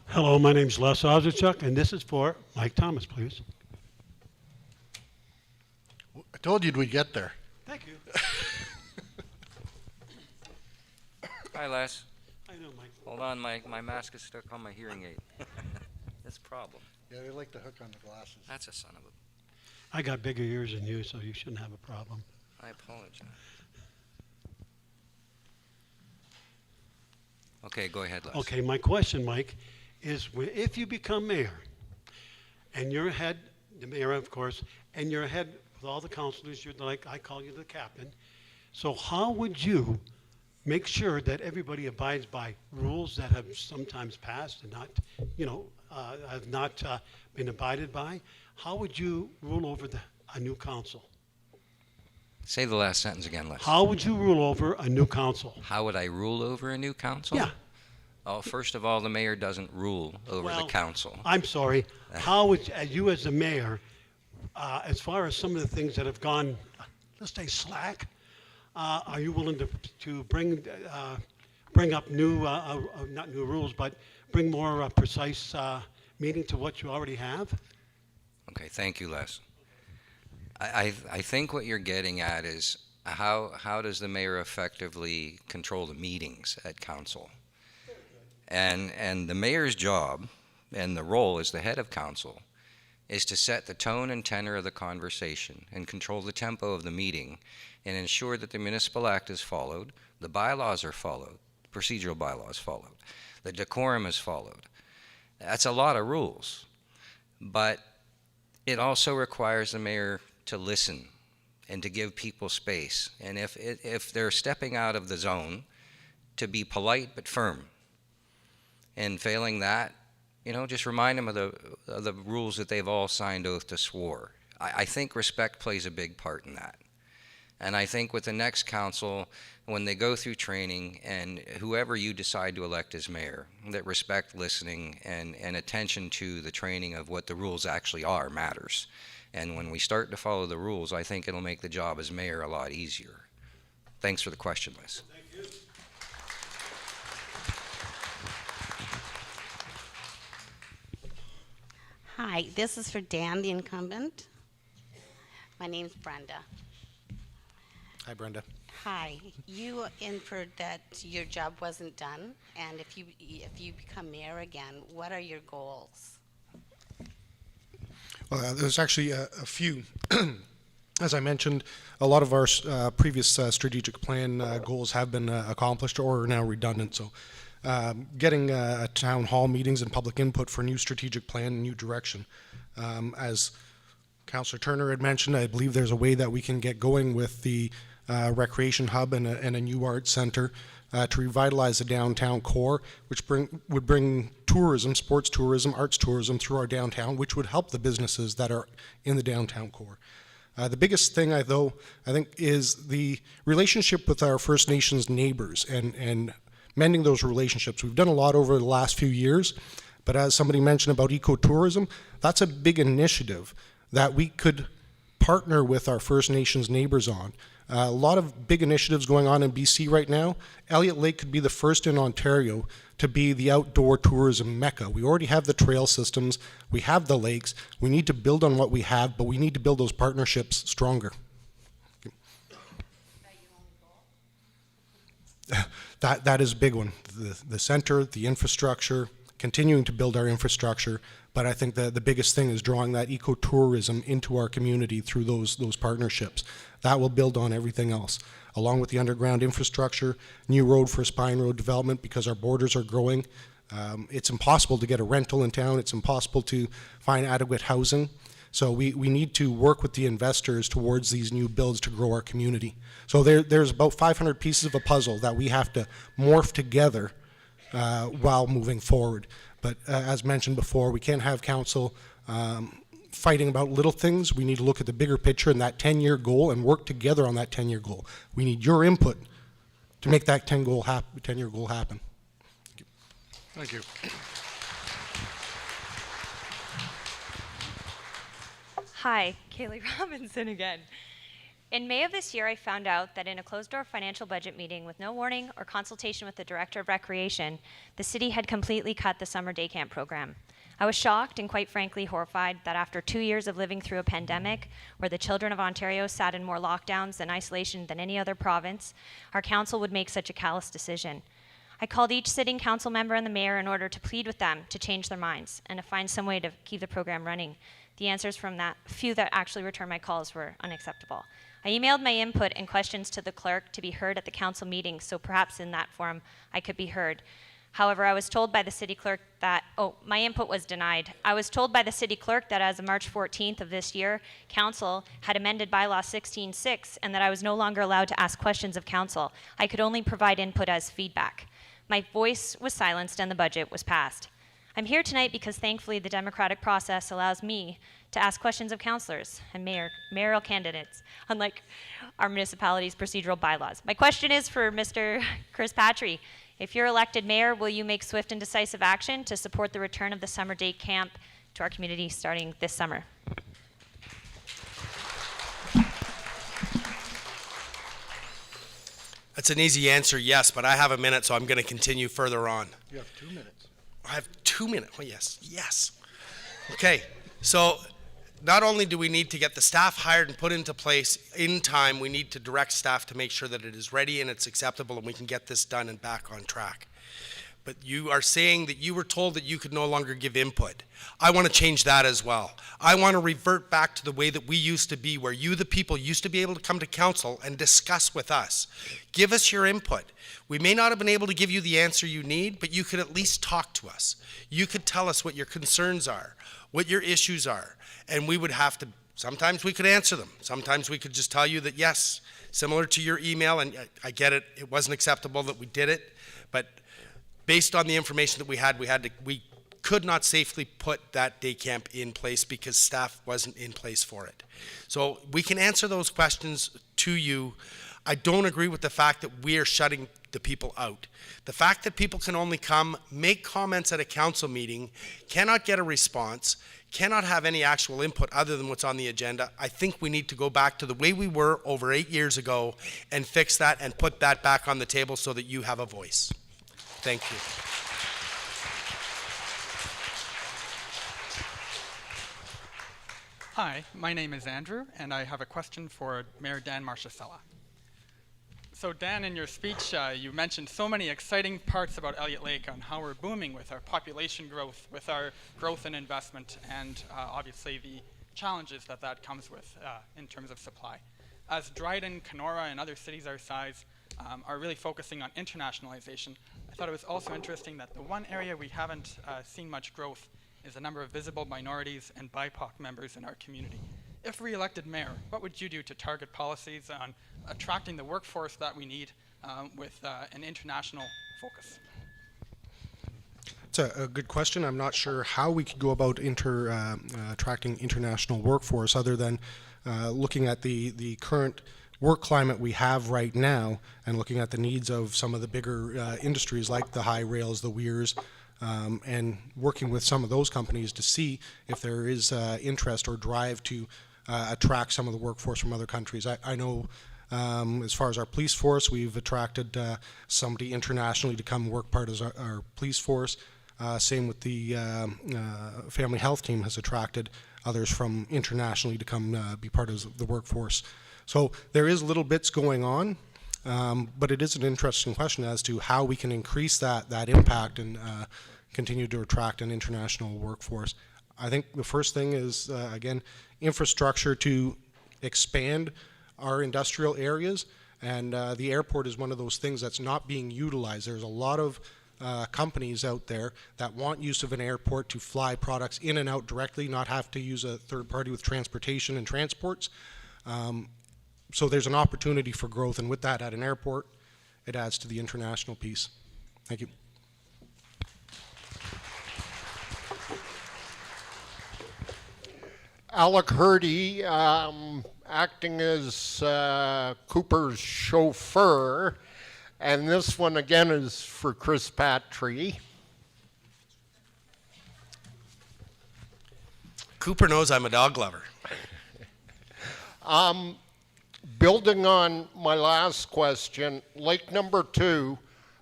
Hello, my name's Les Ozachuk, and this is for Mike Thomas, please. I told you we'd get there. Thank you. Hi, Les. I know, Mike. Hold on, my mask is stuck on my hearing aid. That's a problem. Yeah, they like to hook on the glasses. That's a son of a... I got bigger ears than you, so you shouldn't have a problem. I apologize. Okay, go ahead, Les. Okay, my question, Mike, is if you become mayor, and you're ahead, the mayor, of course, and you're ahead with all the councilors, you're like, I call you the captain. So how would you make sure that everybody abides by rules that have sometimes passed and not, have not been abided by? How would you rule over a new council? Say the last sentence again, Les. How would you rule over a new council? How would I rule over a new council? Yeah. Oh, first of all, the mayor doesn't rule over the council. I'm sorry. How would you, as a mayor, as far as some of the things that have gone, let's say, slack, are you willing to bring up new, not new rules, but bring more precise meaning to what you already have? Okay, thank you, Les. I think what you're getting at is how does the mayor effectively control the meetings at council? And the mayor's job and the role as the head of council is to set the tone and tenor of the conversation and control the tempo of the meeting and ensure that the municipal act is followed, the bylaws are followed, procedural bylaws followed, the decorum is followed. That's a lot of rules, but it also requires the mayor to listen and to give people space. And if they're stepping out of the zone to be polite but firm. And failing that, just remind them of the rules that they've all signed oath to swore. I think respect plays a big part in that. And I think with the next council, when they go through training and whoever you decide to elect as mayor, that respect listening and attention to the training of what the rules actually are matters. And when we start to follow the rules, I think it'll make the job as mayor a lot easier. Thanks for the question, Liz. Thank you. Hi, this is for Dan, the incumbent. My name's Brenda. Hi, Brenda. Hi, you inferred that your job wasn't done, and if you become mayor again, what are your goals? Well, there's actually a few. As I mentioned, a lot of our previous strategic plan goals have been accomplished or are now redundant. So getting town hall meetings and public input for new strategic plan and new direction. As Councillor Turner had mentioned, I believe there's a way that we can get going with the recreation hub and a new arts center to revitalize the downtown core, which would bring tourism, sports tourism, arts tourism through our downtown, which would help the businesses that are in the downtown core. The biggest thing, I think, is the relationship with our First Nations neighbors and mending those relationships. We've done a lot over the last few years, but as somebody mentioned about ecotourism, that's a big initiative that we could partner with our First Nations neighbors on. A lot of big initiatives going on in BC right now. Elliot Lake could be the first in Ontario to be the outdoor tourism mecca. We already have the trail systems, we have the lakes, we need to build on what we have, but we need to build those partnerships stronger. That is a big one. The center, the infrastructure, continuing to build our infrastructure, but I think the biggest thing is drawing that ecotourism into our community through those partnerships. That will build on everything else, along with the underground infrastructure, new road for Spine Road development because our borders are growing. It's impossible to get a rental in town. It's impossible to find adequate housing. So we need to work with the investors towards these new builds to grow our community. So there's about 500 pieces of a puzzle that we have to morph together while moving forward. But as mentioned before, we can't have council fighting about little things. We need to look at the bigger picture and that 10-year goal and work together on that 10-year goal. We need your input to make that 10-year goal happen. Thank you. Hi, Kaylee Robinson again. In May of this year, I found out that in a closed-door financial budget meeting with no warning or consultation with the Director of Recreation, the city had completely cut the summer day camp program. I was shocked and quite frankly horrified that after 2 years of living through a pandemic where the children of Ontario sat in more lockdowns and isolation than any other province, our council would make such a callous decision. I called each sitting council member and the mayor in order to plead with them to change their minds and to find some way to keep the program running. The answers from that few that actually returned my calls were unacceptable. I emailed my input and questions to the clerk to be heard at the council meeting, so perhaps in that forum I could be heard. However, I was told by the city clerk that, my input was denied. I was told by the city clerk that as of March 14th of this year, council had amended bylaw 16.6 and that I was no longer allowed to ask questions of council. I could only provide input as feedback. My voice was silenced and the budget was passed. I'm here tonight because thankfully the democratic process allows me to ask questions of councillors and mayoral candidates, unlike our municipality's procedural bylaws. My question is for Mr. Chris Patry. If you're elected mayor, will you make swift and decisive action to support the return of the summer day camp to our community starting this summer? That's an easy answer, yes, but I have a minute, so I'm going to continue further on. You have 2 minutes. I have 2 minutes. Oh, yes. Okay, so not only do we need to get the staff hired and put into place in time, we need to direct staff to make sure that it is ready and it's acceptable and we can get this done and back on track. But you are saying that you were told that you could no longer give input. I want to change that as well. I want to revert back to the way that we used to be, where you, the people, used to be able to come to council and discuss with us. Give us your input. We may not have been able to give you the answer you need, but you could at least talk to us. You could tell us what your concerns are, what your issues are, and we would have to Sometimes we could answer them. Sometimes we could just tell you that yes, similar to your email, and I get it, it wasn't acceptable that we did it, but based on the information that we could not safely put that day camp in place because staff wasn't in place for it. So we can answer those questions to you. I don't agree with the fact that we are shutting the people out. The fact that people can only come, make comments at a council meeting, cannot get a response, cannot have any actual input other than what's on the agenda, I think we need to go back to the way we were over 8 years ago and fix that and put that back on the table so that you have a voice. Thank you. Hi, my name is Andrew, and I have a question for Mayor Dan Marchesella. So Dan, in your speech, you mentioned so many exciting parts about Elliot Lake on how we're booming with our population growth, with our growth and investment, and obviously the challenges that comes with in terms of supply. As Dryden, Kenora, and other cities our size are really focusing on internationalization, I thought it was also interesting that the one area we haven't seen much growth is the number of visible minorities and BIPOC members in our community. If re-elected mayor, what would you do to target policies on attracting the workforce that we need with an international focus? It's a good question. I'm not sure how we could go about attracting international workforce other than looking at the current work climate we have right now and looking at the needs of some of the bigger industries like the high rails, the weirs, and working with some of those companies to see if there is interest or drive to attract some of the workforce from other countries. I know as far as our police force, we've attracted somebody internationally to come work part of our police force. Same with the family health team has attracted others from internationally to come be part of the workforce. So there is little bits going on, but it is an interesting question as to how we can increase that impact and continue to attract an international workforce. I think the first thing is, again, infrastructure to expand our industrial areas, and the airport is one of those things that's not being utilized. There's a lot of companies out there that want use of an airport to fly products in and out directly, not have to use a third party with transportation and transports. So there's an opportunity for growth, and with that at an airport, it adds to the international piece. Thank you. Alec Hurdy, acting as Cooper's chauffeur, and this one again is for Chris Patry. Cooper knows I'm a dog lover. Building on my last question, Lake number 2,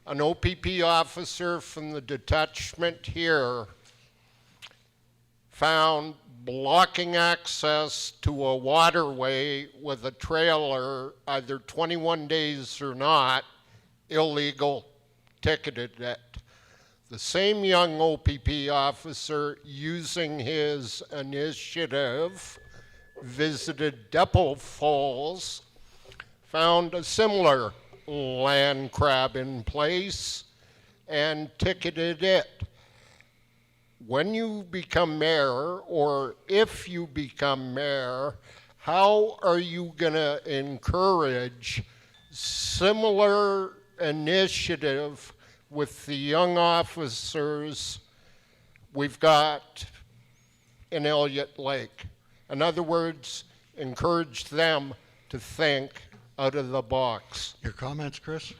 an OPP officer from the detachment here found blocking access to a waterway with a trailer, either 21 days or not, illegal, ticketed it. The same young OPP officer, using his initiative, visited Depot Falls, found a similar land crab in place, and ticketed it. When you become mayor, or if you become mayor, how are you going to encourage similar initiative with the young officers we've got in Elliot Lake? In other words, encourage them to think out of the box. Your comments, Chris?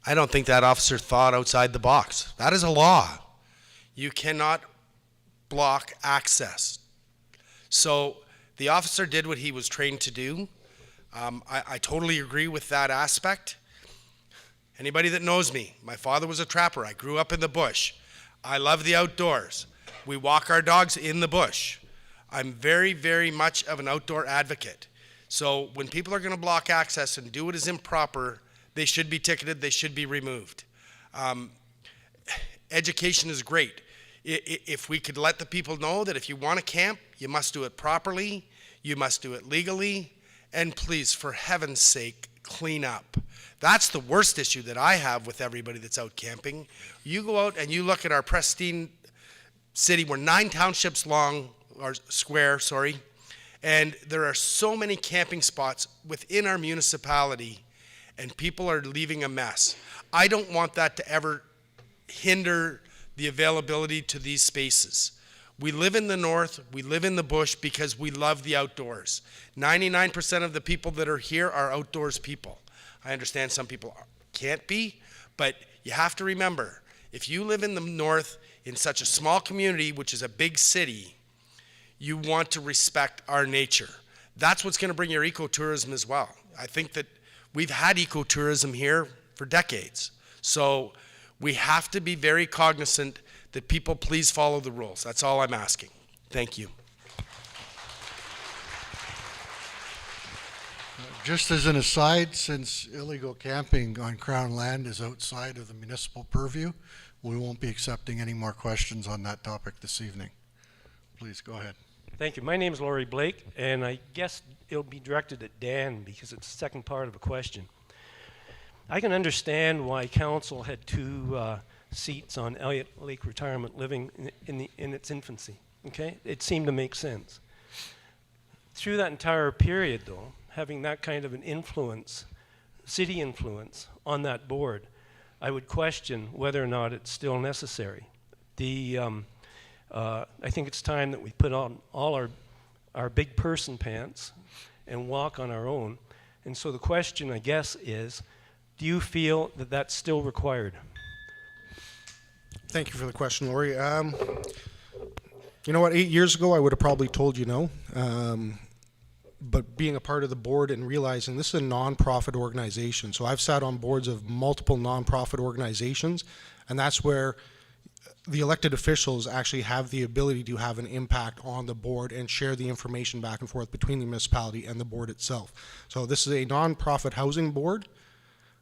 I don't think that officer thought outside the box. That is a law. You cannot block access. So the officer did what he was trained to do. I totally agree with that aspect. Anybody that knows me, my father was a trapper. I grew up in the bush. I love the outdoors. We walk our dogs in the bush. I'm very, very much of an outdoor advocate. So when people are going to block access and do what is improper, they should be ticketed, they should be removed. Education is great. If we could let the people know that if you want to camp, you must do it properly, you must do it legally, and please, for heaven's sake, clean up. That's the worst issue that I have with everybody that's out camping. You go out and you look at our pristine city, we're 9 townships long, or square, sorry. And there are so many camping spots within our municipality, and people are leaving a mess. I don't want that to ever hinder the availability to these spaces. We live in the north, we live in the bush because we love the outdoors. 99% of the people that are here are outdoors people. I understand some people can't be, but you have to remember, if you live in the north in such a small community, which is a big city, you want to respect our nature. That's what's going to bring your ecotourism as well. I think that we've had ecotourism here for decades. So we have to be very cognizant that people please follow the rules. That's all I'm asking. Thank you. Just as an aside, since illegal camping on Crown land is outside of the municipal purview, we won't be accepting any more questions on that topic this evening. Please go ahead. Thank you. My name is Laurie Blake, and I guess it'll be directed at Dan because it's the second part of a question. I can understand why council had two seats on Elliot Lake Retirement Living in its infancy. Okay, it seemed to make sense. Through that entire period, though, having that kind of an influence, city influence on that board, I would question whether or not it's still necessary. I think it's time that we put on all our big person pants and walk on our own. And so the question, I guess, is, do you feel that that's still required? Thank you for the question, Laurie. You know what, 8 years ago I would have probably told you no. But being a part of the board and realizing this is a nonprofit organization. So I've sat on boards of multiple nonprofit organizations, and that's where the elected officials actually have the ability to have an impact on the board and share the information back and forth between the municipality and the board itself. So this is a nonprofit housing board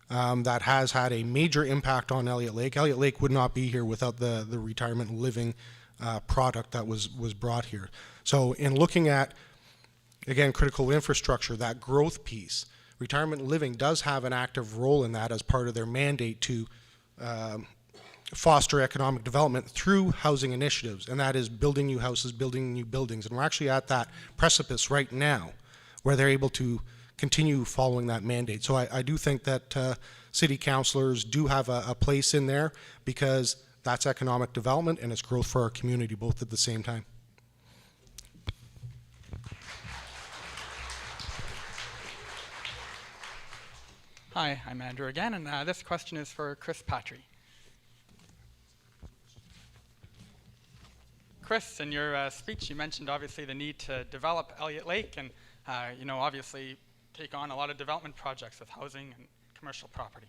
that has had a major impact on Elliot Lake. Elliot Lake would not be here without the retirement living product that was brought here. So in looking at, again, critical infrastructure, that growth piece, retirement living does have an active role in that as part of their mandate to foster economic development through housing initiatives, and that is building new houses, building new buildings. And we're actually at that precipice right now where they're able to continue following that mandate. So I do think that city councilors do have a place in there because that's economic development and it's growth for our community both at the same time. Hi, I'm Andrew again, and this question is for Chris Patry. Chris, in your speech, you mentioned obviously the need to develop Elliot Lake and, obviously take on a lot of development projects with housing and commercial property.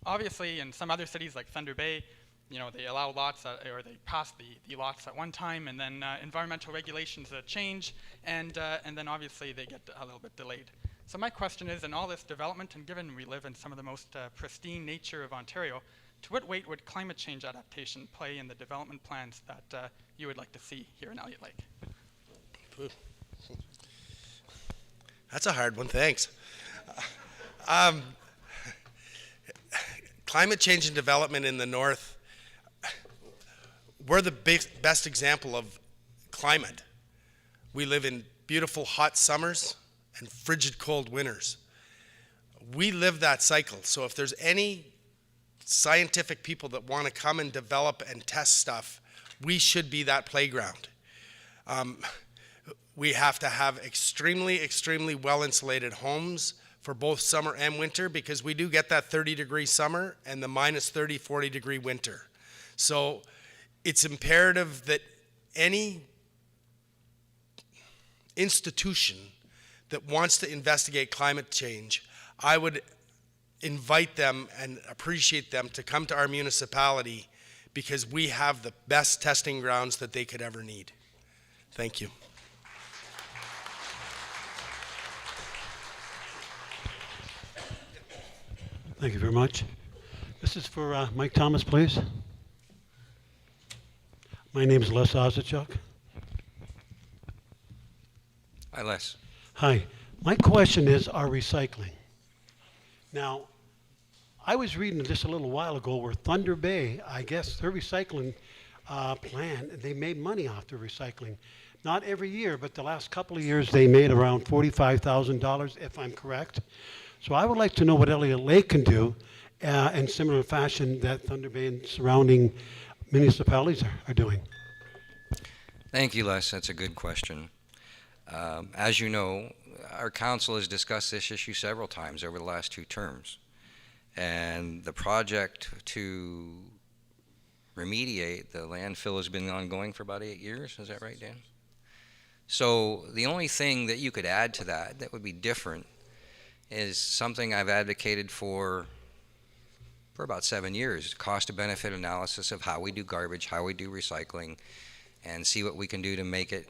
Obviously, in some other cities like Thunder Bay, they allow lots, or they pass the lots at one time, and then environmental regulations change, and then obviously they get a little bit delayed. So my question is, in all this development, and given we live in some of the most pristine nature of Ontario, to what weight would climate change adaptation play in the development plans that you would like to see here in Elliot Lake? That's a hard one, thanks. Climate change and development in the north, we're the best example of climate. We live in beautiful hot summers and frigid cold winters. We live that cycle. So if there's any scientific people that want to come and develop and test stuff, we should be that playground. We have to have extremely, extremely well-insulated homes for both summer and winter because we do get that 30-degree summer and the minus 30, 40-degree winter. So it's imperative that any institution that wants to investigate climate change, I would invite them and appreciate them to come to our municipality because we have the best testing grounds that they could ever need. Thank you. Thank you very much. This is for Mike Thomas, please. My name is Les Ozichuk. Hi, Les. Hi. My question is our recycling. Now, I was reading just a little while ago where Thunder Bay, I guess their recycling plan, they made money off their recycling. not every year, but the last couple of years they made around $45,000, if I'm correct. So I would like to know what Elliot Lake can do in similar fashion that Thunder Bay and surrounding municipalities are doing. Thank you, Les. That's a good question. As you know, our council has discussed this issue several times over the last 2 terms. And the project to remediate the landfill has been ongoing for about 8 years. Is that right, Dan? So the only thing that you could add to that would be different is something I've advocated for about 7 years, cost of benefit analysis of how we do garbage, how we do recycling, and see what we can do to make it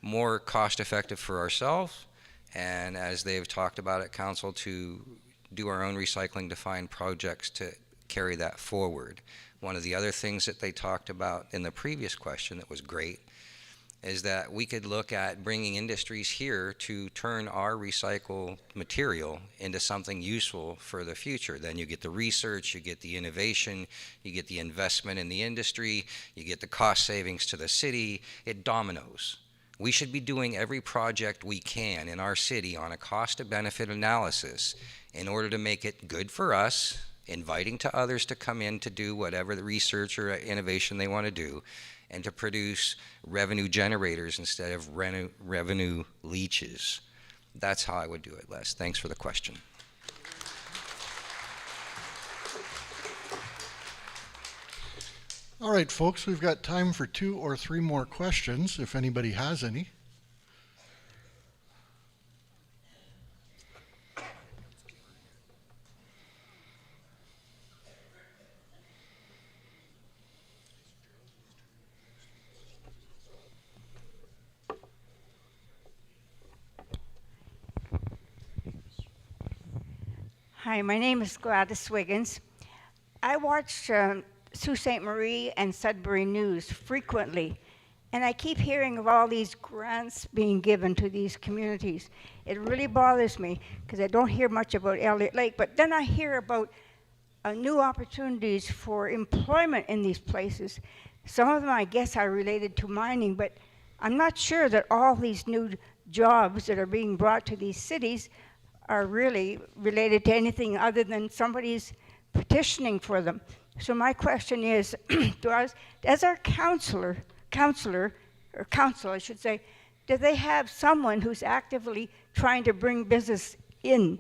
more cost effective for ourselves, and as they've talked about at council, to do our own recycling defined projects to carry that forward. One of the other things that they talked about in the previous question that was great is that we could look at bringing industries here to turn our recycled material into something useful for the future. Then you get the research, you get the innovation, you get the investment in the industry, you get the cost savings to the city. It dominoes. We should be doing every project we can in our city on a cost of benefit analysis in order to make it good for us, inviting to others to come in to do whatever the research or innovation they want to do, and to produce revenue generators instead of revenue leeches. That's how I would do it, Les. Thanks for the question. All right, folks, we've got time for 2 or 3 more questions, if anybody has any. Hi, my name is Gladys Wiggins. I watch Sault Ste. Marie and Sudbury News frequently, and I keep hearing of all these grants being given to these communities. It really bothers me because I don't hear much about Elliot Lake, but then I hear about new opportunities for employment in these places. Some of them, I guess, are related to mining, but I'm not sure that all these new jobs that are being brought to these cities are really related to anything other than somebody's petitioning for them. So my question is, does our council, I should say, do they have someone who's actively trying to bring business in?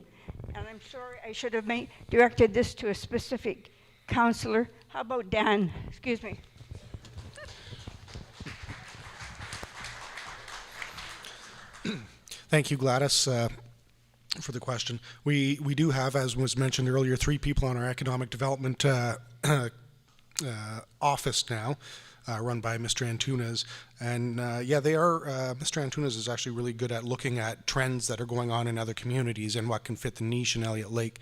And I'm sorry, I should have directed this to a specific councillor. How about Dan? Excuse me. Thank you, Gladys, for the question. We do have, as was mentioned earlier, 3 people on our economic development office now, run by Mr. Antunes. And yeah, they are, Mr. Antunes is actually really good at looking at trends that are going on in other communities and what can fit the niche in Elliot Lake.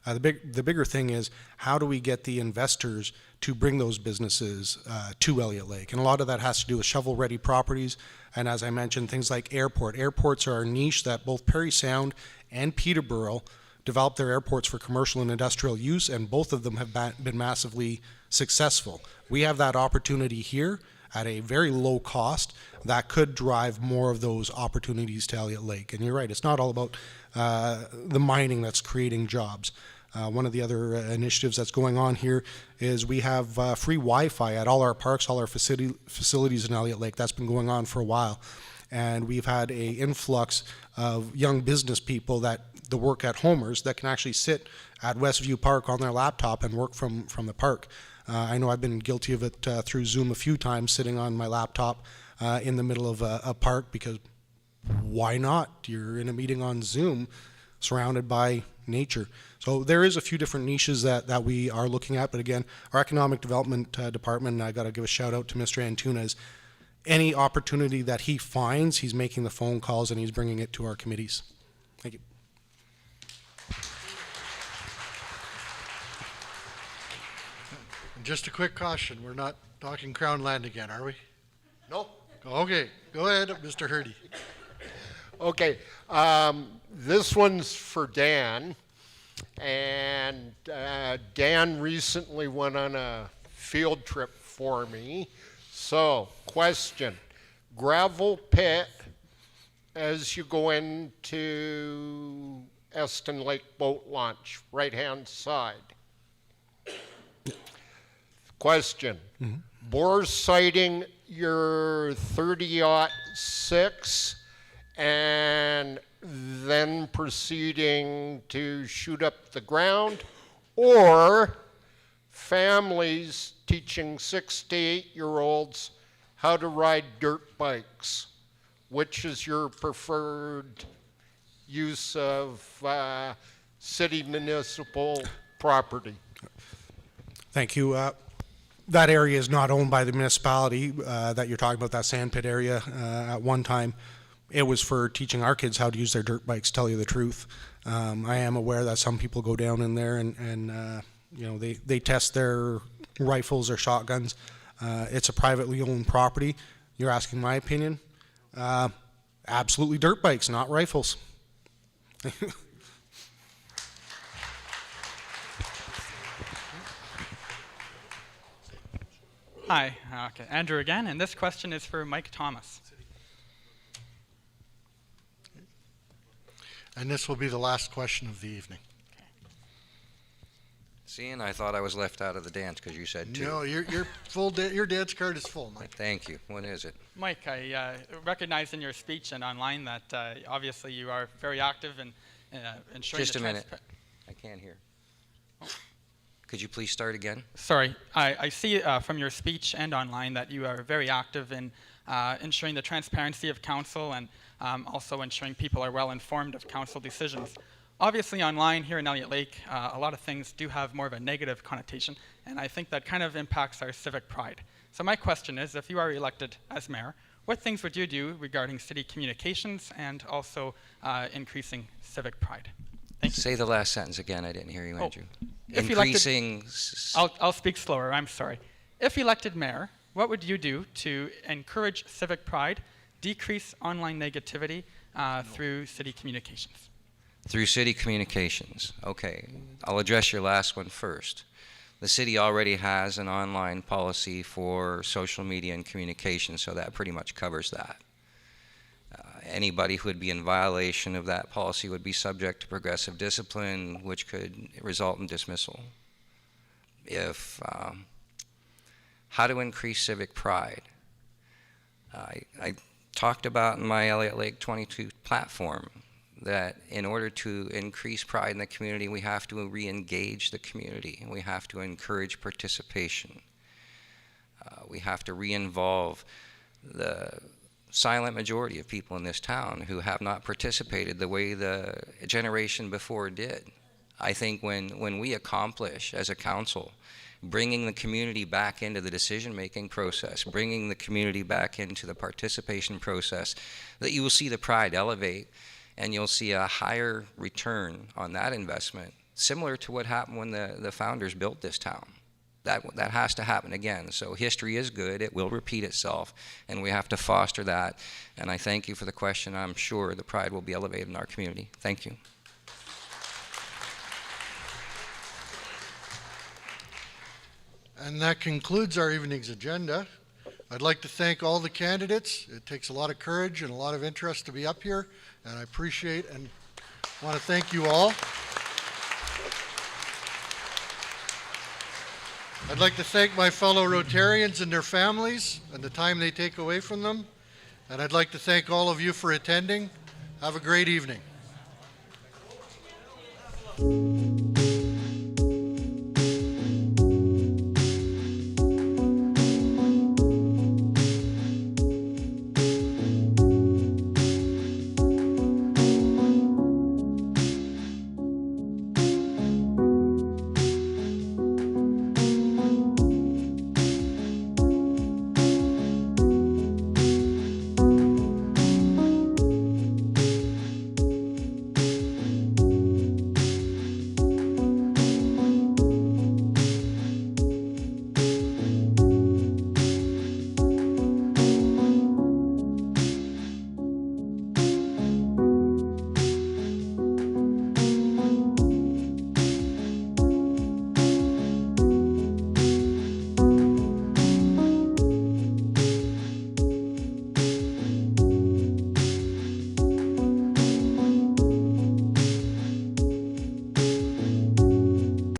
The bigger thing is, how do we get the investors to bring those businesses to Elliot Lake? And a lot of that has to do with shovel-ready properties. And as I mentioned, things like airport. Airports are a niche that both Parry Sound and Peterborough developed their airports for commercial and industrial use, and both of them have been massively successful. We have that opportunity here at a very low cost that could drive more of those opportunities to Elliot Lake. And you're right, it's not all about the mining that's creating jobs. One of the other initiatives that's going on here is we have free Wi-Fi at all our parks, all our facilities in Elliot Lake. That's been going on for a while. And we've had a influx of young business people that the work at homers that can actually sit at Westview Park on their laptop and work from the park. I know I've been guilty of it through Zoom a few times, sitting on my laptop in the middle of a park, because why not? You're in a meeting on Zoom surrounded by nature. So there is a few different niches that we are looking at, but again, our economic development department, I got to give a shout out to Mr. Antunes. Any opportunity that he finds, he's making the phone calls and he's bringing it to our committees. Thank you. And just a quick caution, we're not talking Crown Land again, are we? No. Okay, go ahead, Mr. Hurdy. Okay, this one's for Dan, and Dan recently went on a field trip for me. So, question, gravel pit as you go into Eston Lake Boat Launch, right-hand side. Question. Bore sighting your 30-06 and then proceeding to shoot up the ground, or families teaching 6 to 8-year-olds how to ride dirt bikes? Which is your preferred use of city municipal property? Thank you. That area is not owned by the municipality that you're talking about, that sand pit area. At one time, it was for teaching our kids how to use their dirt bikes, tell you the truth. I am aware that some people go down in there and you know, they test their rifles or shotguns. It's a privately owned property. You're asking my opinion? Absolutely dirt bikes, not rifles. Hi, okay, Andrew again, and this question is for Mike Thomas. And this will be the last question of the evening. See, and I thought I was left out of the dance because you said 2. No, you're full. Your dance card is full, Mike. Thank you. What is it? Mike, I recognized in your speech and online that obviously you are very active in ensuring Just the a minute. I can't hear. Could you please start again? Sorry, I see from your speech and online that you are very active in ensuring the transparency of council and also ensuring people are well informed of council decisions. Obviously online here in Elliot Lake, a lot of things do have more of a negative connotation, and I think that kind of impacts our civic pride. So my question is, if you are elected as mayor, what things would you do regarding city communications and also increasing civic pride? Thank you. Say the last sentence again. I didn't hear you, Andrew. If Increasing... I'll speak slower, I'm sorry. If elected mayor, what would you do to encourage civic pride, decrease online negativity through city communications? Through city communications. Okay, I'll address your last one first. The city already has an online policy for social media and communication, so that pretty much covers that. Anybody who would be in violation of that policy would be subject to progressive discipline, which could result in dismissal. How to increase civic pride. I talked about in my Elliot Lake 22 platform that in order to increase pride in the community, we have to re-engage the community. We have to encourage participation. We have to re-involve the silent majority of people in this town who have not participated the way the generation before did. I think when we accomplish as a council bringing the community back into the decision-making process, bringing the community back into the participation process, that you will see the pride elevate and you'll see a higher return on that investment, similar to what happened when the founders built this town. That has to happen again. So history is good. It will repeat itself, and we have to foster that. And I thank you for the question. I'm sure the pride will be elevated in our community. Thank you. And that concludes our evening's agenda. I'd like to thank all the candidates. It takes a lot of courage and a lot of interest to be up here, and I appreciate and want to thank you all. I'd like to thank my fellow Rotarians and their families and the time they take away from them. And I'd like to thank all of you for attending. Have a great evening.